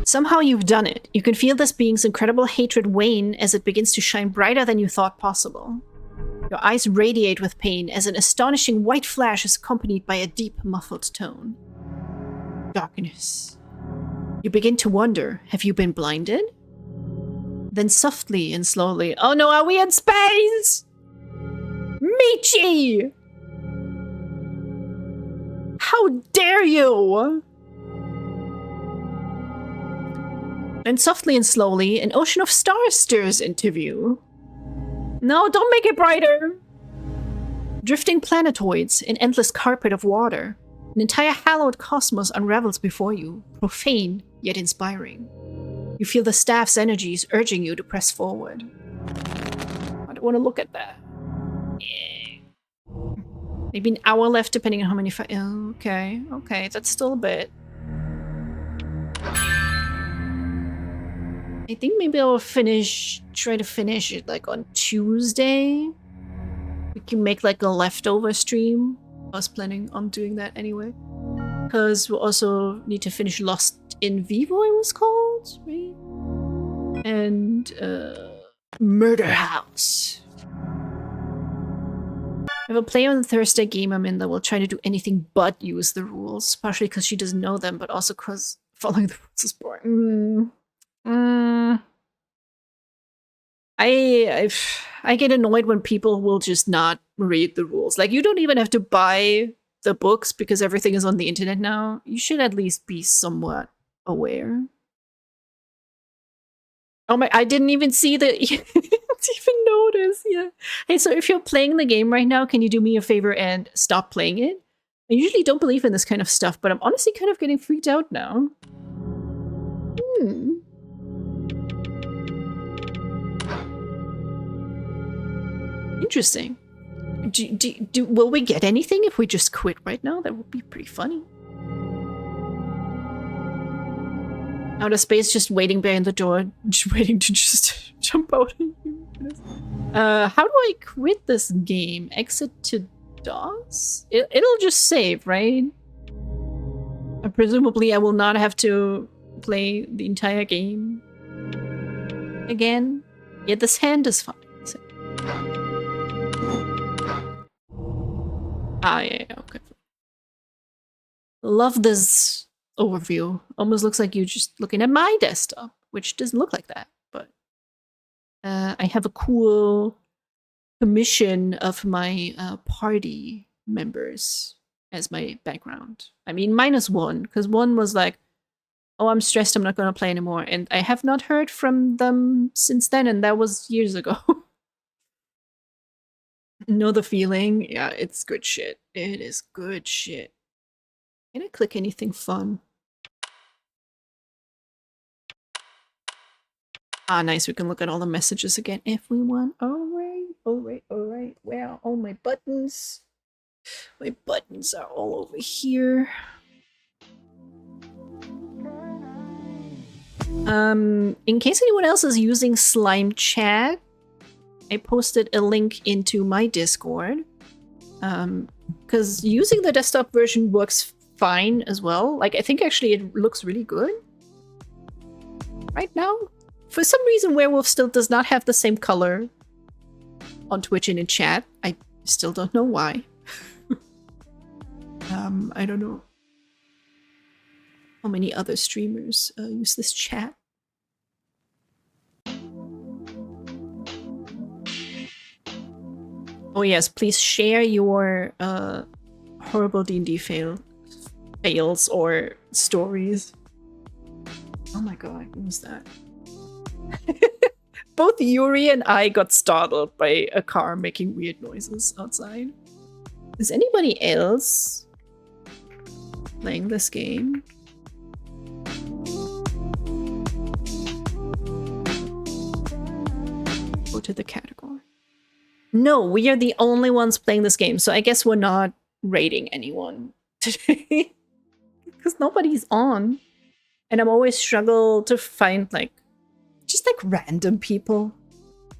Somehow you've done it. You can feel this being's incredible hatred wane as it begins to shine brighter than you thought possible. Your eyes radiate with pain as an astonishing white flash is accompanied by a deep, muffled tone. Darkness. You begin to wonder, have you been blinded? Then softly and slowly, oh no, are we in space? Michi! How dare you! Then softly and slowly, an ocean of stars stirs into view. No, don't make it brighter! Drifting planetoids, an endless carpet of water. An entire hallowed cosmos unravels before you, profane yet inspiring. You feel the staff's energies urging you to press forward. I don't want to look at that. Maybe an hour left depending on how many okay, okay, that's still a bit. I think maybe I'll try to finish it like on Tuesday. We can make like a leftover stream. I was planning on doing that anyway. Because we'll also need to finish Lost in Vivo, it was called, right? And Murder House. I have a player on the Thursday game I'm in that will try to do anything but use the rules, partially because she doesn't know them, but also because following the rules is boring. I get annoyed when people will just not read the rules. Like, you don't even have to buy the books because everything is on the internet now. You should at least be somewhat aware. Oh my, I didn't even see the even notice. Yeah. Hey, so if you're playing the game right now, can you do me a favor and stop playing it? I usually don't believe in this kind of stuff, but I'm honestly kind of getting freaked out now. Interesting. Will we get anything if we just quit right now? That would be pretty funny. Outer space, just waiting behind the door, just waiting to just jump out. How do I quit this game? Exit to DOS? It'll just save, right? Presumably I will not have to play the entire game again. Yeah, this hand is fine. So. Ah, yeah, okay. Love this overview. Almost looks like you're just looking at my desktop, which doesn't look like that, but I have a cool commission of my party members as my background. I mean, -1, because one was like, oh, I'm stressed, I'm not going to play anymore, and I have not heard from them since then, and that was years ago. Know the feeling? Yeah, it's good shit. It is good shit. Can I click anything fun? Ah, nice. We can look at all the messages again if we want. Alright, alright, alright. Where are all my buttons? My buttons are all over here. In case anyone else is using Slime Chat, I posted a link into my Discord. Because using the desktop version works fine as well. Like, I think actually it looks really good right now. For some reason, Werewolf still does not have the same color on Twitch and in chat. I still don't know why. I don't know how many other streamers use this chat. Oh yes, please share your horrible D&D fails or stories. Oh my god, what was that? Both Yuri and I got startled by a car making weird noises outside. Is anybody else playing this game? Go to the category. No, we are the only ones playing this game, so I guess we're not rating anyone today. Because nobody's on. And I'm always struggle to find, like, just like random people.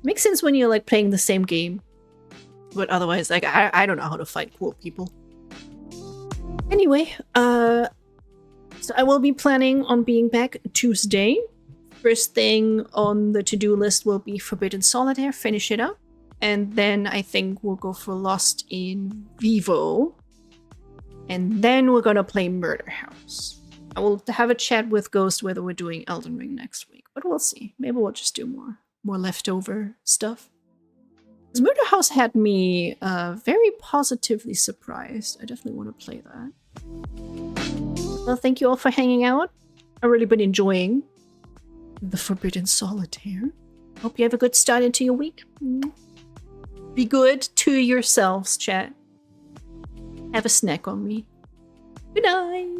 Makes sense when you're like playing the same game. But otherwise, like, I don't know how to find cool people. Anyway, so I will be planning on being back Tuesday. First thing on the to-do list will be Forbidden Solitaire, finish it up. And then I think we'll go for Lost in Vivo. And then we're gonna play Murder House. I will have a chat with Ghost whether we're doing Elden Ring next week, but we'll see. Maybe we'll just do more leftover stuff. Because Murder House had me very positively surprised. I definitely want to play that. Well, thank you all for hanging out. I've really been enjoying the Forbidden Solitaire. Hope you have a good start into your week. Be good to yourselves, chat. Have a snack on me. Good night.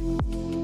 Bye.